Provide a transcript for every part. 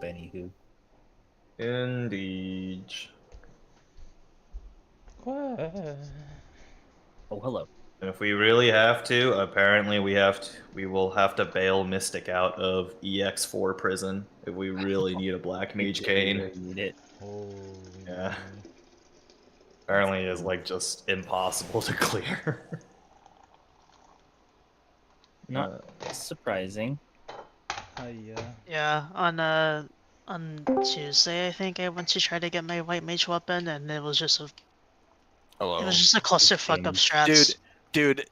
anywho. Indeed. Oh, hello. And if we really have to, apparently we will have to bail Mystic out of EX4 prison if we really need a Black Mage Cane. Really need it. Yeah. Apparently it's like just impossible to clear. Not surprising. Yeah, on Tuesday I think I went to try to get my white mage weapon and it was just a clusterfuck of strats. Dude,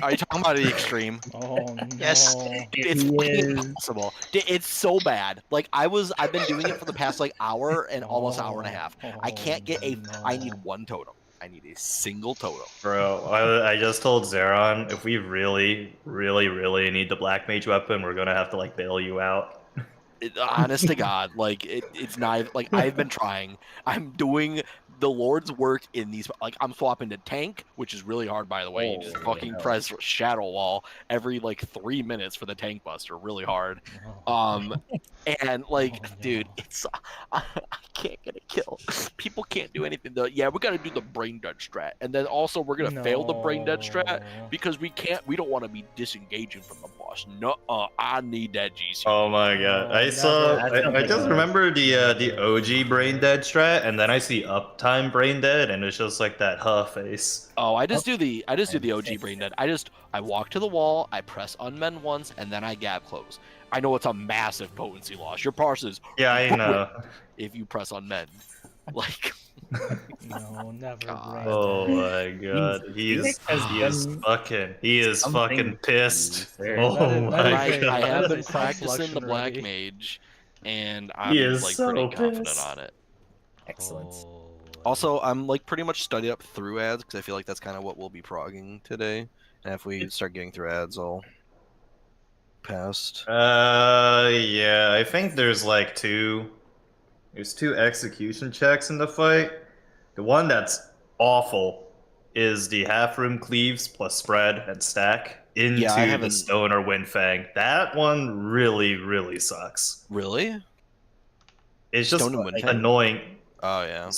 are you talking about the extreme? Oh no. Yes. It's fucking impossible. It's so bad. Like I've been doing it for the past like hour and almost hour and a half. I can't get I need one totem. I need a single totem. Bro, I just told Zeron, if we really, really, really need the Black Mage weapon, we're gonna have to like bail you out. Honest to God, like it's not like I've been trying. I'm doing the Lord's work in these. Like I'm swapping to tank, which is really hard, by the way. You just fucking press Shadow Wall every like 3 minutes for the tank buster, really hard. And like, dude, it's I can't get a kill. People can't do anything though. Yeah, we got to do the brain dead strat, and then also we're gonna fail the brain dead strat because we don't want to be disengaging from the boss. No, I need that GC. Oh my god! I just remember the OG brain dead strat, and then I see uptime brain dead, and it's just like that face. Oh, I just do the OG brain dead. I walk to the wall, I press unmend once, and then I gap close. I know it's a massive potency loss. Your parse is I know. If you press unmend, like. No, never. God. Oh my god, he is fucking pissed. Oh my god, I have been practicing the Black Mage, and I'm like pretty confident on it. Excellent. Also, I'm like pretty much studied up through ads because I feel like that's kind of what we'll be progging today. And if we start getting through ads, I'll pass. Yeah, I think there's like two execution checks in the fight. The one that's awful is the half room cleaves plus spread and stack into the stone or wind fang. That one really, really sucks. Really? It's just annoying. Oh yeah.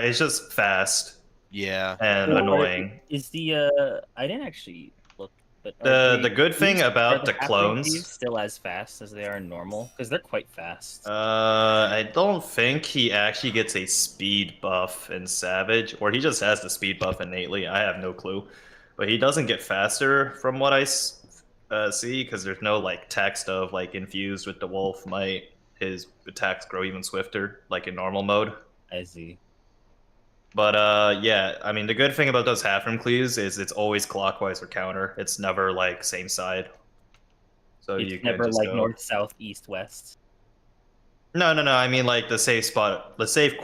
It's just fast. Yeah. And annoying. Is the I didn't actually look, but the good thing about the clones still as fast as they are in normal because they're quite fast. I don't think he actually gets a speed buff in Savage, or he just has the speed buff innately. I have no clue, but he doesn't get faster from what I see because there's no like text of like infused with the wolf might his attacks grow even swifter like in normal mode. I see. But yeah, I mean the good thing about those half room cleaves is it's always clockwise or counter. It's never like same side. So it's you can never just like go north, south, east, west. No. I mean like the safe spot, the safe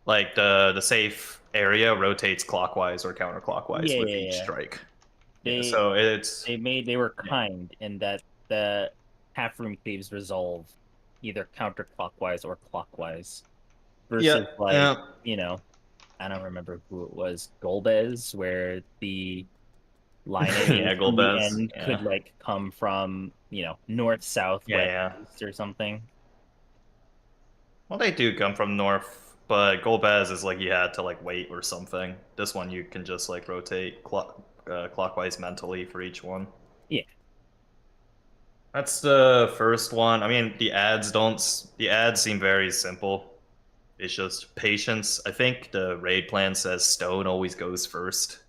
like the safe area rotates clockwise or counterclockwise with each strike. So they were kind in that the half room cleaves resolve either counterclockwise or clockwise. Versus you know, I don't remember who it was, Golbez, where the line at the end could like come from, you know, north, south, west, east or something. Well, they do come from north, but Golbez is like you had to like wait or something. This one you can just like rotate clockwise mentally for each one. Yeah. That's the first one. I mean, the ads seem very simple. It's just patience. I think the raid plan says stone always goes first.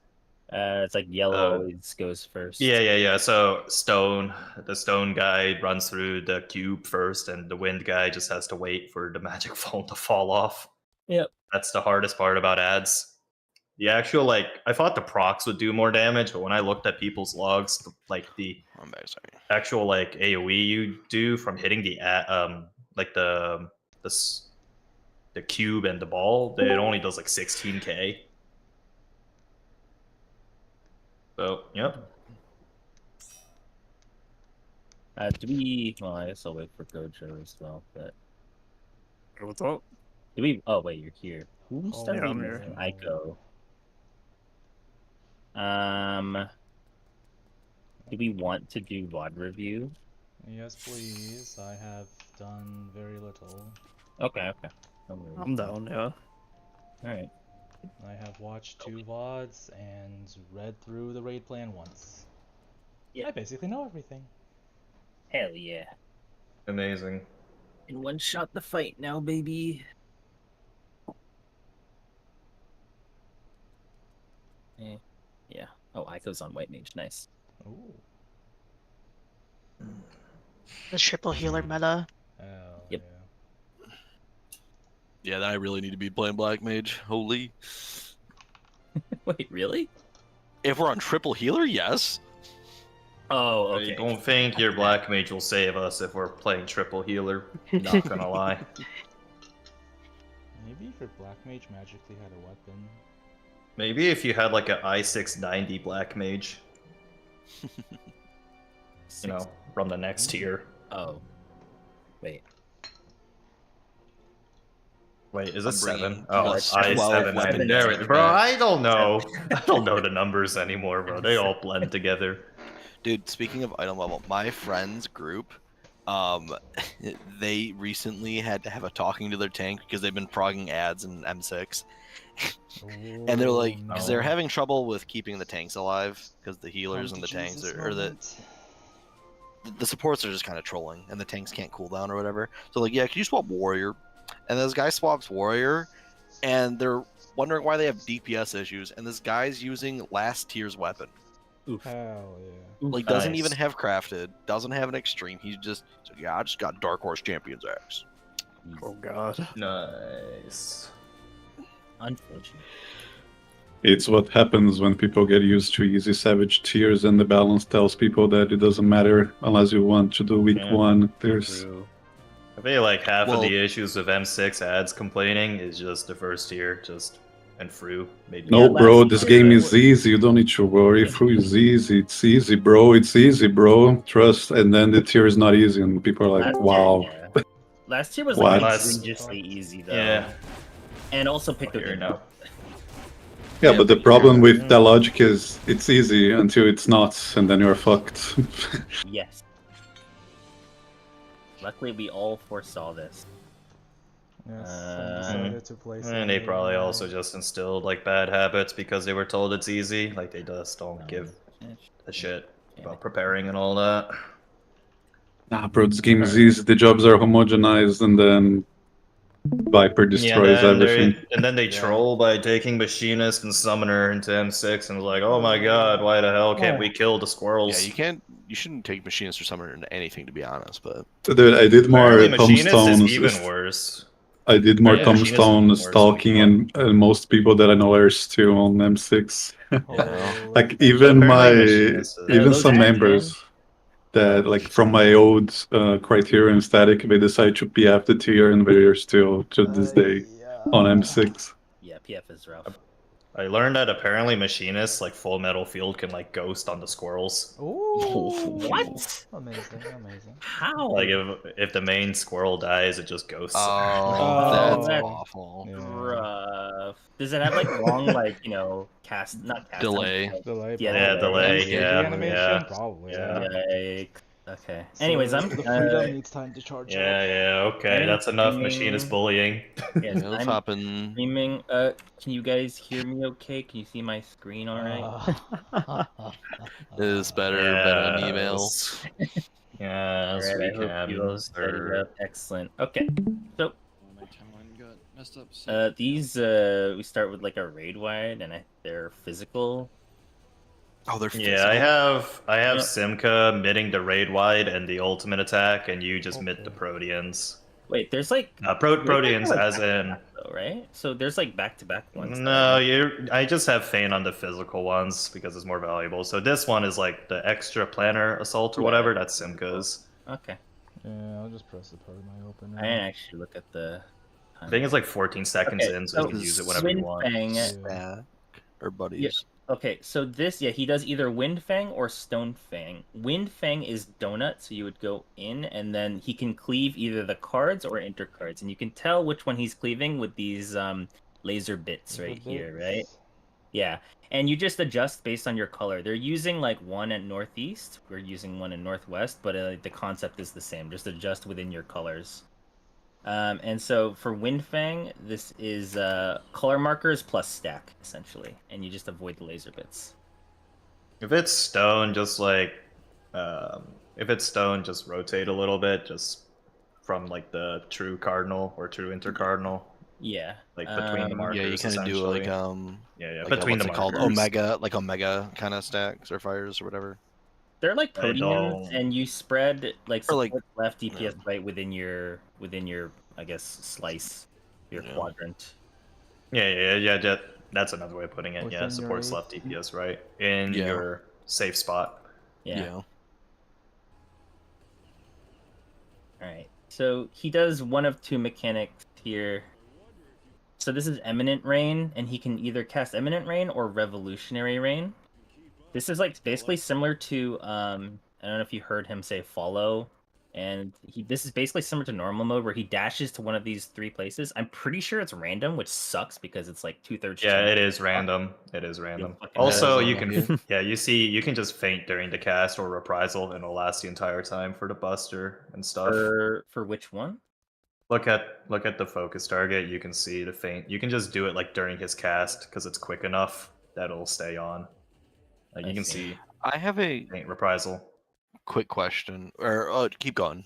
It's like yellow always goes first. Yeah. So the stone guy runs through the cube first, and the wind guy just has to wait for the magic foam to fall off. Yep. That's the hardest part about ads. The actual like, I thought the procs would do more damage, but when I looked at people's logs, like the actual like AOE you do from hitting the like the cube and the ball, it only does like 16k. So, yep. Do we? Well, I guess I'll wait for Gojo as well. But what's up? Do we? Oh wait, you're here. Who's starting? Ico. Do we want to do VOD review? Yes, please. I have done very little. Okay, okay. No worries. I'm down, yeah. Alright. I have watched 2 VODs and read through the raid plan once. Yeah. I basically know everything. Hell yeah. Amazing. In one shot the fight now, baby. Yeah. Oh, Aiko's on White Mage. Nice. Ooh. The triple healer meta. Hell Yep. yeah. Yeah, then I really need to be playing Black Mage. Holy. Wait, really? If we're on triple healer, yes. Oh, I okay. don't think your Black Mage will save us if we're playing triple healer. Not gonna lie. Maybe if your Black Mage magically had a weapon. Maybe if you had like an I-690 Black Mage, you know, from the next tier. Oh. Wait. Wait, is I'm it bringing 7? Oh, plus I 12 7. weapons There, back. bro, I don't know. I don't know the numbers anymore, bro. They all blend together. Dude, speaking of item level, my friend's group, they recently had to have a talking to their tank because they've been progging ads in M6. And they're like, because they're having trouble with keeping the tanks alive because the healers and the tanks or the supports are just kind of trolling and the tanks can't cool down or whatever. So like, yeah, can you swap warrior? And this guy swaps warrior, and they're wondering why they have DPS issues. And this guy's using last tier's weapon. Oof. Hell yeah. Oof. Like doesn't Nice. even have crafted, doesn't have an extreme. He's just yeah, I just got Dark Horse Champion's Axe. Oh god. Nice. Unfortunate. It's what happens when people get used to easy savage tiers and the balance tells people that it doesn't matter unless you want to do week Yeah. 1. There's True. I feel like half of Well- the issues of M6 ads complaining is just the first tier, and Fru. Maybe. no, Yeah, bro. last This year game it is was- easy. You don't need to worry. Through is easy. It's easy, bro. It's easy, bro. Trust. And then the tier is not easy, and people are like, Last "Wow." Year, yeah. Last year was What? like egregiously easy though. Yeah. And also picked Here up now. Yeah, Yeah, but the but problem with yeah. that logic is it's easy until it's not, and then you're fucked. Yes. Luckily, we all foresaw this. Yes, I decided to play some And they raid probably now. also just instilled like bad habits because they were told it's easy. Like they just don't give a shit about preparing and all that. Nah, bro, this game is easy. The jobs are homogenized, and then Viper destroys everything. And then they Yeah. troll by taking Machinist and Summoner into M6 and was like, oh my god, why the hell can't we kill the squirrels? Yeah, you shouldn't take Machinist or Summoner into anything to be honest, but Dude, I did more Apparently Machinist is tombstones. even worse. I did more Yeah, Machinist is tombstone even worse stalking, than and most people that I know are still on M6. Holy Like fuck. even my apparently Machinist is- even those some ads, members that like from my old Criterion static, they decide to PF the tier, and they're still to this day on M6. Yeah, PF is rough. I learned that apparently Machinist, like Full Metal Field, can like ghost on the squirrels. Ooh. What? Amazing, amazing. How? Like if the main squirrel dies, it just ghosts. that's that's- awful. Yeah. rough. Does it have like long, like cast not cast Delay. Delay. Yeah, probably. delay, MCG yeah, animation, yeah. probably. Yeah. Yikes. Okay. So Anyways, I'm the freedom needs time to charge up. Yeah, okay, I'm that's enough streaming- Machinist bullying. yes, What's I'm happening? streaming. Can you guys hear me? Okay? Can you see my screen? All right. Is better an email. Yes, Alright, we I hope can, you all set it sir. up. Excellent. Okay. So My timeline got messed up. So these we start with like a raid wide, and they're physical. Oh, they're Yeah, I have Yeah. Simca mitting the raid wide and the ultimate attack, and you just mit the Proteans. Wait, there's like Proteans like as back-to-back, in though, right? So there's like back-to-back ones. no, I just have Feign on the physical ones because it's more valuable. So this one is like the extra planner assault or Yeah. whatever. That's Simca's. Okay. Yeah, I'll just press the part of my opener. I didn't actually look at the. I think it's like 14 seconds Okay, in, so you can use it whenever you want. Windfang. Yeah. Or buddies. Okay, so this, he does either Windfang or Stonefang. Windfang is donut, so you would go in, and then he can cleave either the cards or enter cards, and you can tell which one he's cleaving with these laser bits right here, right? Yeah, and you just adjust based on your color. They're using like one at northeast. We're using one in northwest, but the concept is the same. Just adjust within your colors. And so for Windfang, this is color markers plus stack essentially, and you just avoid the laser bits. If it's stone, just like if it's stone, just rotate a little bit, just from like the true cardinal or true intercardinal. Yeah, like between the markers. Yeah, you kind of do like yeah, like between what's the it called, markers. omega kind of stacks or fires or whatever. They're like proteins, and you spread like support like, left, DPS right within your I guess slice, your quadrant. Yeah. That's another way of putting it. Within Yeah, supports your left DPS right in your safe spot. Yeah. All right. So he does one of two mechanics here. So this is Eminent Rain, and he can either cast Eminent Rain or Revolutionary Rain. This is like basically similar to I don't know if you heard him say follow, and this is basically similar to normal mode where he dashes to one of these three places. I'm pretty sure it's random, which sucks because it's like 2/3. Yeah, it is random. It is random. Also, you can you can just faint during the cast or reprisal, and it'll last the entire time for the buster and stuff. For which one? Look at the focus target. You can see the feint. You can just do it like during his cast because it's quick enough that it'll stay on. You can see. I have a feint reprisal. Quick question, or keep going.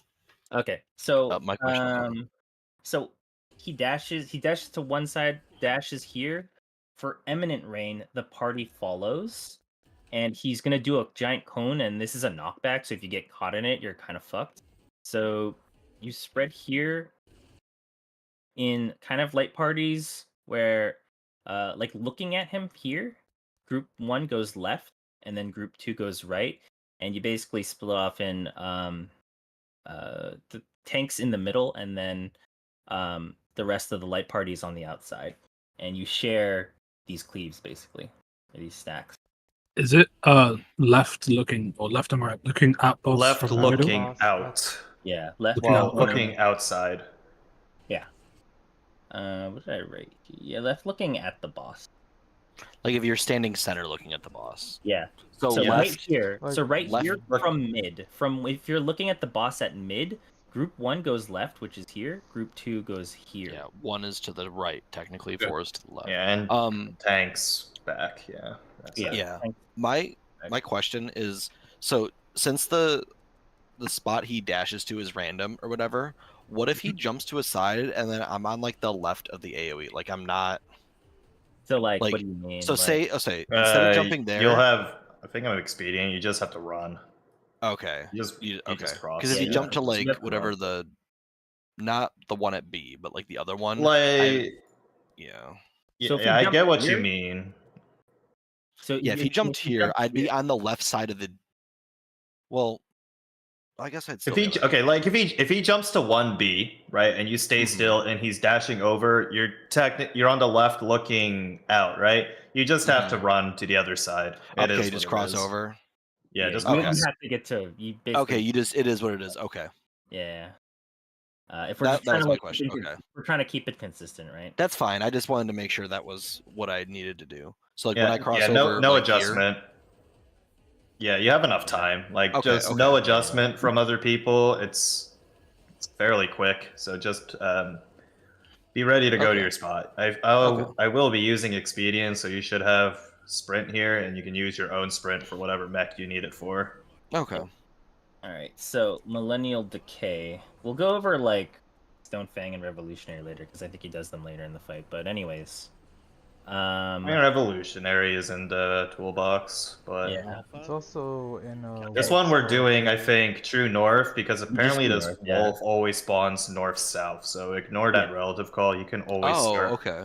Okay, so my question. So he dashes to one side, dashes here. For Eminent Rain, the party follows, and he's gonna do a giant cone, and this is a knockback. So if you get caught in it, you're kind of fucked. So you spread here in kind of light parties where, like looking at him here, group 1 goes left, and then group 2 goes right, and you basically split off in the tanks in the middle, and then the rest of the light parties on the outside, and you share these cleaves basically, or these stacks. Is it left looking or left and right looking at boss? Left looking out. Yeah, left looking outside. Yeah. What did I write? Yeah, left looking at the boss. Like if you're standing center looking at the boss. Yeah. So left, right here. Like, so right left, here from mid. From if you're looking at the boss at mid, group 1 goes left, which is here. Group 2 goes here. Yeah, 1 is to the right, technically. 4 is to the left. Yeah, and tanks back. Yeah. Yeah. My question is, so since the spot he dashes to is random or whatever, what if he jumps to a side and then I'm on like the left of the AoE? Like I'm not. So like what do you mean? So like... say instead of jumping there, you'll have. I think I'm expedient. You just have to run. Okay. You just cross. Because if you jump to like whatever the, not the one at B, but like the other one, like yeah. So I get what you mean. So yeah, if he jumped here, I'd be on the left side of the. Well, I guess I'd. Still if he jumps to 1B, right, and you stay still, and he's dashing over, you're on the left looking out, right? You just have to run to the other side. Okay, just cross over. Yeah, just you have to get to. You basically... Okay, it is what it is. Okay. Yeah. If we're that was my question. Okay. We're trying to keep it consistent, right? That's fine. I just wanted to make sure that was what I needed to do. So like when I cross over, no like adjustment. Here, yeah, you have enough time. Like no adjustment from other people. It's fairly quick. So just be ready to go to your spot. I will be using expedient, so you should have sprint here, and you can use your own sprint for whatever mech you need it for. Okay. All right. So Millennial Decay. We'll go over like Stone Fang and Revolutionary later because I think he does them later in the fight. But anyways. Revolutionary is in the toolbox, but yeah, it's also in. This one we're doing, I think, True North because apparently this wolf always spawns north-south. So ignore that relative call. You can always start. Okay.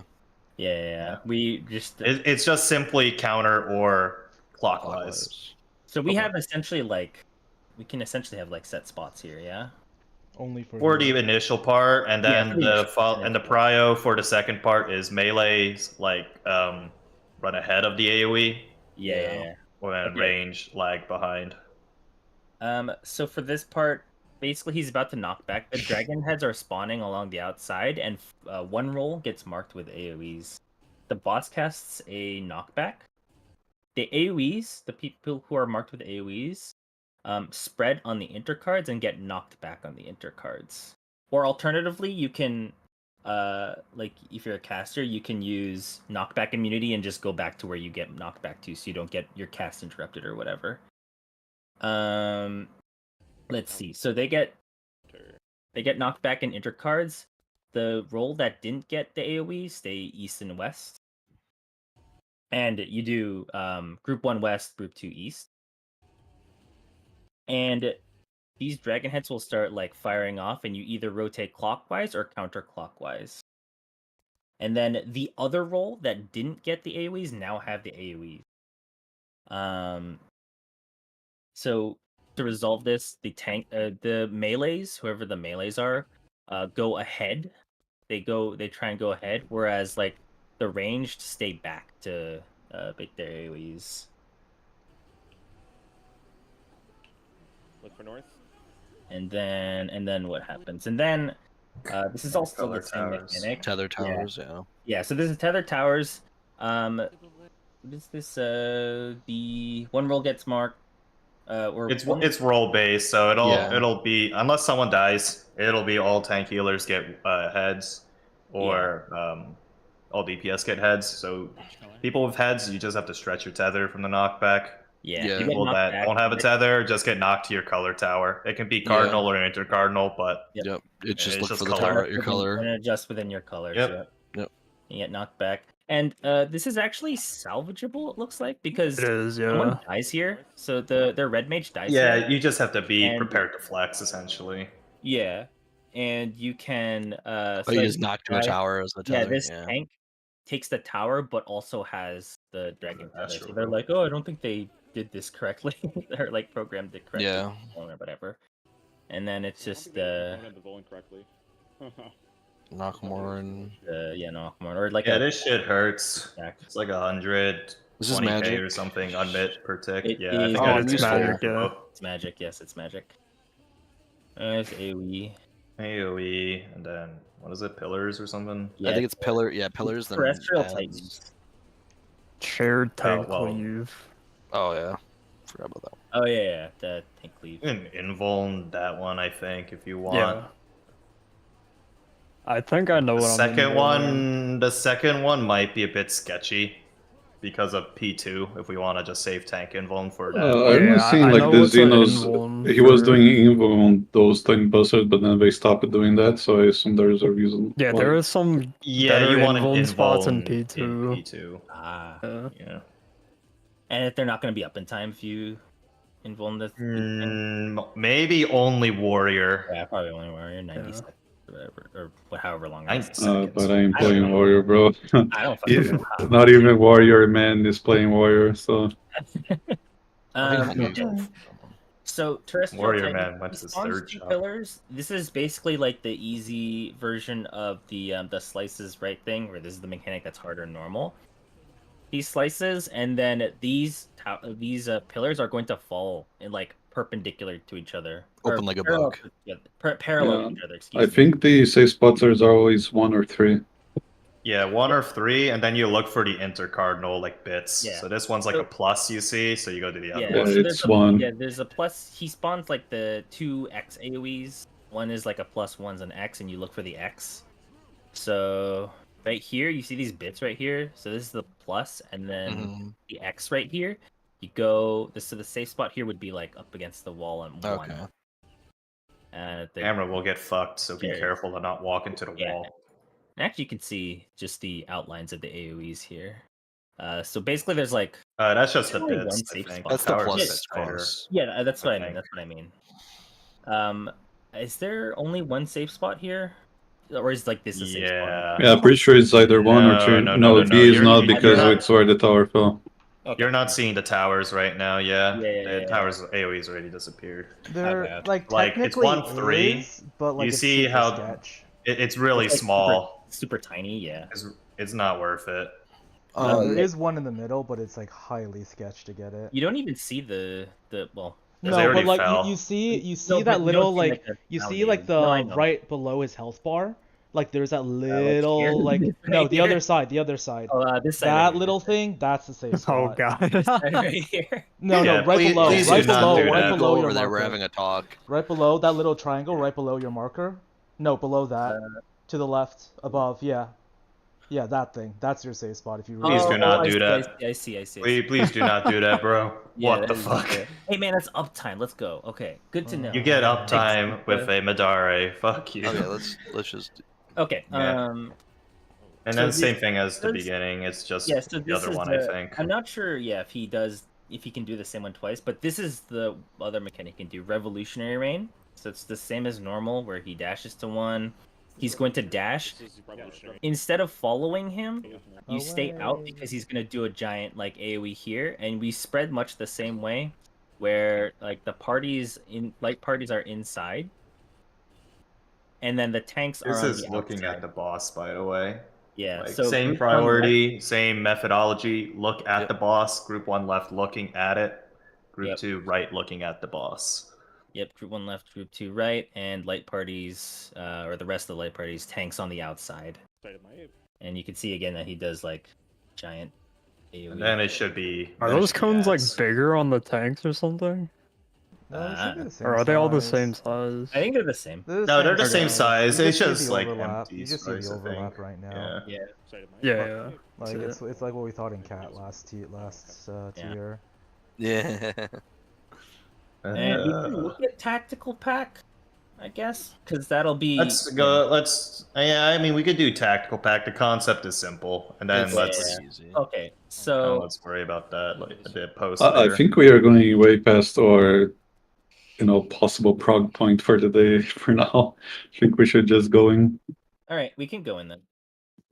Yeah. We just. It's just simply counter or clockwise. So we have essentially like, we can essentially have like set spots here. Yeah. Only for the initial part, and then the prio for the second part is melee's like run ahead of the AoE. Yeah. When range lag behind. So for this part, basically he's about to knock back. The dragon heads are spawning along the outside, and one roll gets marked with AoEs. the boss casts a knockback. The AoEs, the people who are marked with AoEs, spread on the intercards and get knocked back on the intercards. Or alternatively, you can, like if you're a caster, you can use knockback immunity and just go back to where you get knocked back to, so you don't get your cast interrupted or whatever. Let's see. So they get knocked back in intercards. The role that didn't get the AoE stay east and west. And you do group 1 west, group 2 east. And these dragon heads will start like firing off, and you either rotate clockwise or counterclockwise. And then the other role that didn't get the AoEs now have the AoEs. So to resolve this, the melees, whoever the melees are, go ahead. They try and go ahead, whereas like the ranged stay back to make their AoEs. Look for north. And then what happens? And then this is also the same mechanic. Tether towers, yeah. Yeah, so this is tether towers. What is this? The one roll gets marked. Or it's role based, so it'll be, unless someone dies, it'll be all tank healers get heads, or all DPS get heads. So people with heads, you just have to stretch your tether from the knockback. Yeah. People that don't have a tether just get knocked to your color tower. It can be cardinal or intercardinal, but it's just look for the color. tower at your color. And adjust within your colors. Yep. You get knocked back. And this is actually salvageable, it looks like, because It is, yeah. someone dies here. So their red mage dies Yeah, here. you just have to be prepared to flex, essentially. Yeah. And you can you just knock to a tower as the tether. Yeah, this tank takes the tower but also has the dragon tether. So they're like, oh, I don't think they did this correctly. They're like programmed it correctly. Yeah. Or whatever. And then it's just correctly. Knockmore and Knockmore, or like this shit hurts. It's like 100. This is magic or something unbit per tick. It I is- think it's magic, yeah. It's magic. Yes, it's magic. It's AoE. AoE, and then what is it? Pillars or something? I think it's pillar. Yeah, pillars. Then Terrestrial adds- Titans. Shared tank well. cleave. Oh yeah, forgot about that one. Oh yeah, the tank cleave. You can invuln that one, I think, if you want. Yeah. I think I know what The second one might be a bit sketchy because of P2. If we want to just save tank invuln for that. I remember seeing like the Xenos. He was doing invuln on those tank buzzers, but then they stopped doing that. So I assume there's a reason. Yeah, there is some. Yeah, you want to invuln spots in invuln P2. in P2. Yeah. And if they're not going to be up in time, if you invuln this. Maybe only warrior. Yeah, probably only warrior. 90 seconds. Or however long. But I ain't playing warrior, bro. I don't fucking know. Not even warrior man is playing warrior, so. So terrestrial Warrior Titan man went to his spawns third two job. pillars. This is basically like the easy version of the slices right thing, where this is the mechanic that's harder than normal. These slices, and then these pillars are going to fall in like perpendicular to each other. Open like a book. Parallel to each other. I think the safe spotters are always 1 or 3. Yeah, 1 or 3, and then you look for the intercardinal like bits. Yeah. So this one's like a plus, you see. So you go to the other Yeah, one. so it's 1. Yeah, there's a plus. He spawns like the 2 X AoEs. One is like a plus, one's an X, and you look for the X. So right here, you see these bits right here. So this is the plus, and then the X right here. You go. So the safe spot here would be like up against the wall on 1. The camera will get fucked, so be careful to not walk into the wall. And actually, you can see just the outlines of the AoEs here. So basically, there's like that's just the only bits. one safe spot. That's the Towers plus is better. Yeah, that's what I mean. think. That's what I mean. Is there only one safe spot here, or is like this a safe spot? Yeah, I'm pretty sure it's either 1 or 2. No, B is not because it's where the tower fell. Okay. You're not seeing the towers right now, Yeah, the towers AoE's already disappeared. They're like it's technically 1-3. is, but like You it's see super how sketch. it's really It's like small. super tiny. Yeah. It's not worth it. There is one in the middle, but it's like highly sketch to get it. You don't even see the well. They No, already but like fell. you see No, but that you little don't see, like like, the you see value. like No, I the know. right below his health bar. Like there's that here? little like no, Right the here? other side, the other side. Oh, this side. That right here, little this side. thing, that's the safe Oh spot. god. Right here. No, Yeah, no, right please- below, please right do not below, do right that. below Go your over there. marker. We're having a talk. Right below that little triangle, right below your marker. No, below that. To the left, above, yeah. Yeah, that thing. That's your safe spot if you really Please do not I do see, that. I see. Please do not do that, bro. Yeah, What that the is fuck? good. Hey man, that's uptime. Let's go. Okay, good to know. You get uptime with a Madare. Fuck you. Okay, let's just. Okay. Yeah. And so then this- same thing as the this- beginning. It's just Yeah, so the this other is one, I think. I'm not sure. Yeah, if he can do the same one twice, but this is the other mechanic he can do. Revolutionary Rain. So it's the same as normal, where he dashes to one. He's going to dash. Instead of following him, you stay out because he's going to do a giant like AoE here, and we spread much the same way, where like the light parties are inside, and then the tanks are This on is the looking outside. at the boss, by the way. Yeah, Like, so same group one priority, same methodology. Look at Yep. the boss. Group 1 left, looking at it. Group Yep. 2 right, looking at the boss. Yep, group 1 left, group 2 right, and light parties, or the rest of the light parties, tanks on the outside. And you can see again that he does like giant AoE. And then it should be. Are those cones like yes. bigger on the tanks or something? No, they should be the same Or are they all the size. same size? I think they're the same. They're No, they're the size. same size. You It's see just the like overlap. empty You just see space, the I think. overlap right now. Yeah. Yeah. Like That's it's like what we thought in Cat last Yeah. tier. Yeah. And we can look at tactical pack, I guess, because that'll be. Let's go. Let's. Yeah, I mean, we could do tactical pack. The concept is simple, and then It's let's. easy. Okay, so Let's worry about that. Like the post. I later. think we are going way past our, possible prog point for the day for now. I think we should just go in. all right, we can go in then.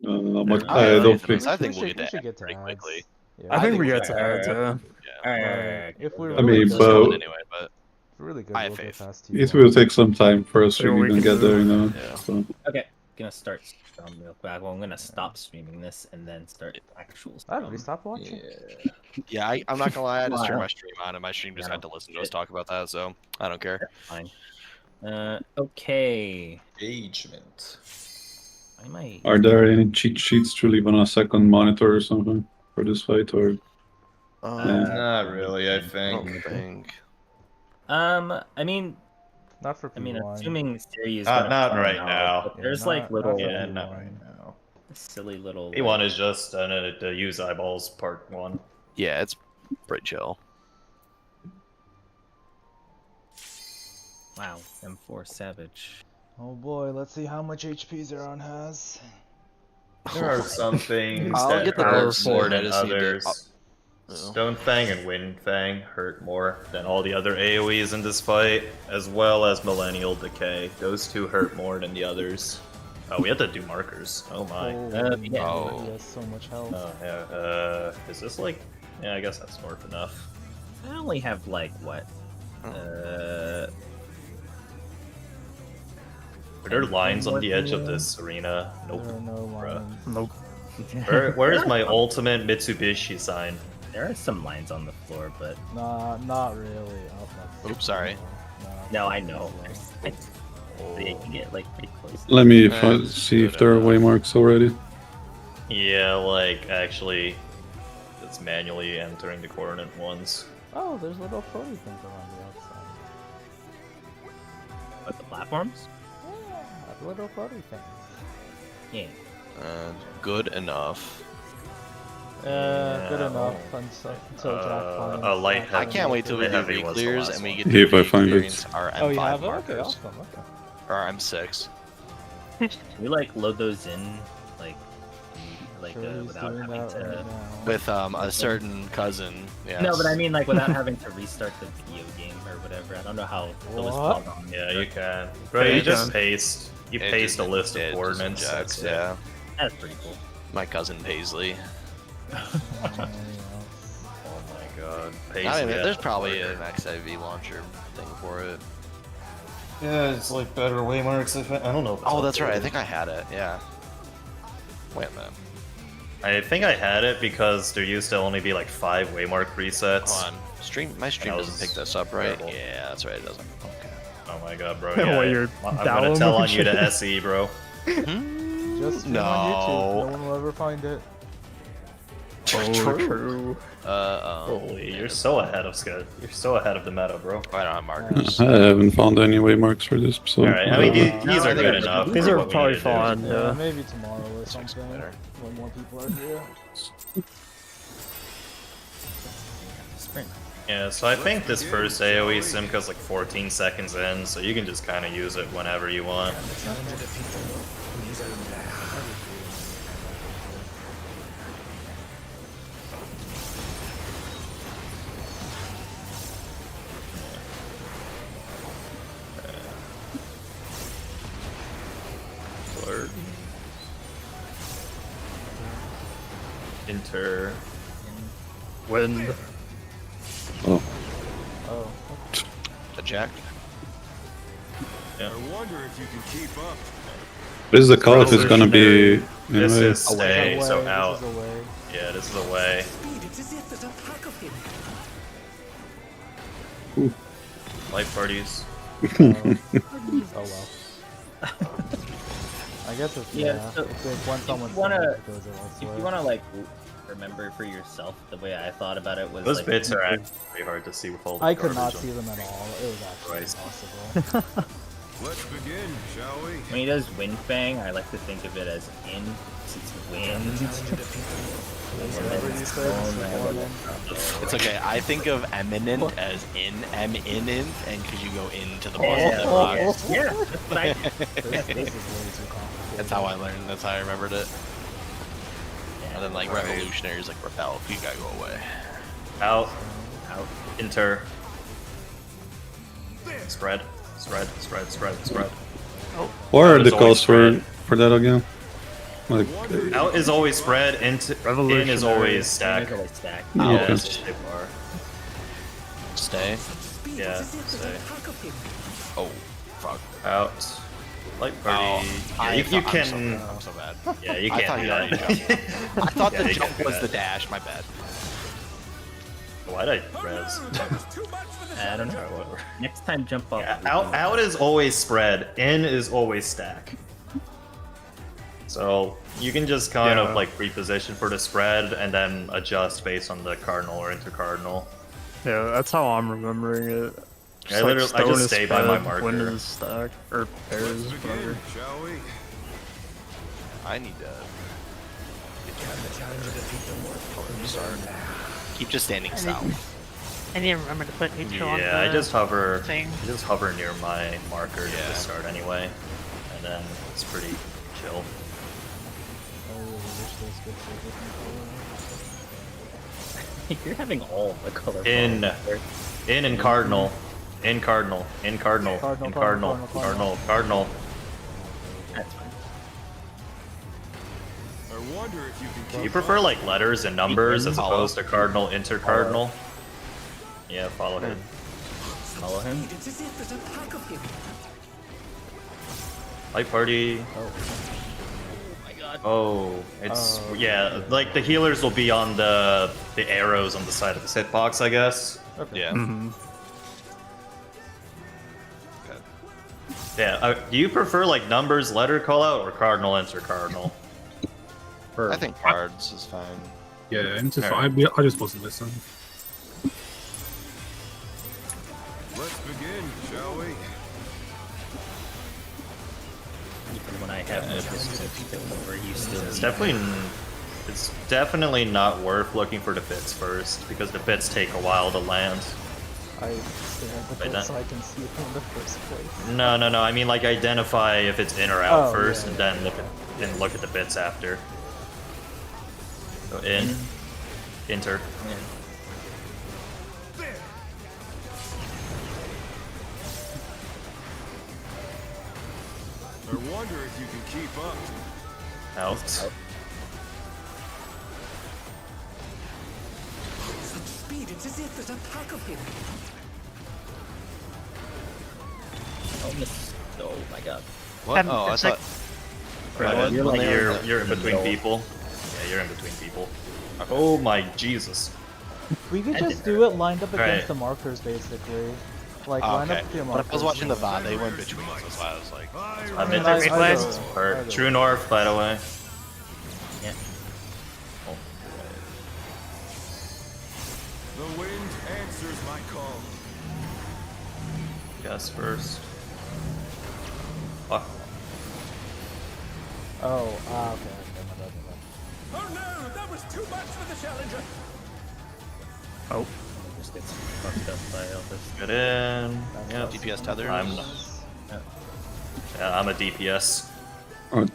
I don't think. I think we'll we get should to get to pretty ads. quickly. Yeah, I think we think get so. to ads, yeah. All right. If we're I mean, really It's good, but- coming anyway, but if we're really good, I have we'll get faith. past It tier will take some time for us See to what we even can get there, do. Yeah. So. Okay, gonna start Scrum real quick. Well, I'm gonna stop streaming this and then start actual I've Scrum. already stopped watching. yeah, I'm not gonna lie. I just turned Wow. my stream on, and my stream just Yeah. had to listen to us talk about that, so I don't care. Fine. Okay. Engagement. Why am I? Are there any cheat sheets to leave on a second monitor or something for this fight, or? Not really. I I don't think. think. I mean, Not for P1. assuming Siri is Not gonna right come now. out, but Yeah, there's not- like not little, for Yeah, P1. not right now. silly little. P1 is just to use eyeballs part 1. Yeah, it's pretty chill. Wow, M4 Savage. Oh boy, let's see how much HP Zeron has. There are some things I'll that get the hurt notes more soon, I than just need to- others. Stonefang and Windfang hurt more than all the other AoEs in this fight, as well as Millennial Decay. Those two hurt more than the others. Oh, we have to do markers. Oh my. yeah. Oh. He has so much health. Oh, yeah. Is this like... Yeah, I guess that's north enough. I only have like what? Are there lines on the edge of this arena? Nope. There are no Bruh. lines. Nope. Where's my ultimate Mitsubishi sign? There are some lines on the floor, but Nah, not really. Oh, that's- Oops, sorry. no, I know. They can get like pretty close. Let me That's see if good there are enough. waymarks already. Yeah, like actually, it's manually entering the coordinate ones. Oh, there's little floaty things around the outside. But the platforms? Yeah, little floaty things. Yeah. Good enough. Good Yeah. enough until Jack finds. a light actually I can't wait till we The do heavy was the re-clears last and we one. get If I to find it. experience our M5 Oh, you have it? markers. Okay, awesome. Okay. Or M6. We like load those in like Sure, he's without doing having that to. right now. With a certain cousin. Yes. No, but I mean like without having to restart the video game or whatever. I don't know how it was What? called on. Yeah, you can. Bro, Yeah, you you just can. paste. You It paste a just- list it of just coordinates. injects, That's it. yeah. That's pretty cool. My cousin Paisley. Oh my god. Paste. I mean, yeah. there's probably an XIV launcher thing for it. Yeah, it's like better waymarks. I don't know. If it's Oh, that's right. I updated. think I had it. Yeah. Wait a minute. I think I had it because there used to only be like 5 waymark resets. Hold on. My stream That doesn't was pick this up, right? terrible. Yeah, that's right. It doesn't. Okay. Oh my god, bro. Well, Yeah, you're I'm down gonna tell on you to motion. SE, bro. Just stream on YouTube. No one will ever find it. True. Holy, you're so ahead of Scud. You're so ahead of the meta, bro. I don't have markers. I haven't found any waymarks for this. So, Alright, I mean, these are good enough. These for are what we probably need to do. fun. Yeah, Yeah. maybe tomorrow or something. When more people are here. Sprint. Yeah, so I think this first AoE Simca's like 14 seconds in, so you can just kind of use it whenever you want. Blur. Enter. Wind. Oh. Oh. Eject. Yeah. I wonder if you can keep up. This is the call if it's gonna be. This anyway. is stay, so Away, out. This is away. Yeah, this is away. Ooh. Light parties. Oh well. I guess it's So if when someone's if you wanna, it goes if you wanna like remember for yourself, the way I thought about it was Those like, bits are actually pretty hard to see with all the I could not garbage see on. them at all. It was actually Christ. impossible. Let's begin, shall we? when he does wind fang, I like to think of it as in, 'cause it's wind. Whatever you said, It's okay. I think of eminent as in, eminent, and because you go into the boss of the rock. Yeah, that's what I This is way too complicated. That's how I learned. That's how I remembered it. And then like revolutionaries like repel. You gotta go away. Out. Out. Enter. Spread. Spread. Spread. Spread. Spread. What are the There's always calls for that again? Like, Out is always spread. In is always stack. Stack. Stack. Oh, Yeah, okay. that's what they are. Stay. Yeah, stay. Oh, fuck. Out. Light party. Oh, Yeah, you I'm can. so bad. Yeah, you I can't thought do you already that. jumped. I thought Yeah, the you jump can't do was that. the dash. My bad. Why'd I res? I don't know. Next time, jump up. Yeah, out is always spread. In is always stack. So you can just kind of like reposition for the spread and then adjust based on the cardinal or intercardinal. Yeah, that's how I'm remembering it. I literally- I stone just is stay by my spread, marker. Wind is stack or pairs, Let's whatever. begin, shall we? I need to. Keep just standing south. I need to remember to put neutral on the Yeah, I just hover. thing. I just hover near my marker Yeah. to start anyway, and then it's pretty chill. I really wish those bits were different colors. You're having all the color. In and cardinal, in cardinal, in cardinal, Cardinal, in cardinal, cardinal, cardinal, cardinal. That's fine. I wonder if you can Do you keep prefer up. like letters and numbers as Follow. opposed to cardinal, intercardinal? Yeah, follow him. Follow him. Light party. Oh my god. Oh, it's Oh. yeah. Like the healers will be on the arrows on the side of the hitbox, I guess. Okay. Yeah. Mm-hmm. Yeah. Do you prefer like numbers, letter call out, or cardinal, intercardinal? I think cards is fine. Yeah, into five. I just wasn't listening. Let's begin, shall we? Even when I have noticed it over, you still. It's definitely not worth looking for the bits first because the bits take a while to land. I stare at the Wait, bits that- so I can see it in the first place. No. I mean like identify if it's in or out Oh, first, yeah, and yeah, then look at the bits after. So in, enter. I wonder if you can keep up. Out. Oh, miss. Oh my god. What? Oh, I It's like- thought. Right, You're like- you're in between No. people. Yeah, you're in between people. Oh my Jesus. We could just do it lined up against Alright. the markers, basically. Like, Oh, line okay. up with your But if I was markers. watching the VOD, they went between us. That's why I was like. I'm in I- there. either- either True way. north, by the way. Yeah. Oh, The wind answers my call. guess first. Fuck. Oh, okay. My bad. Oh no, that was too much for the challenger. Oh. Just gets fucked up by Elvis. Get in. Yeah. DPS tethers. I'm a DPS. Oh,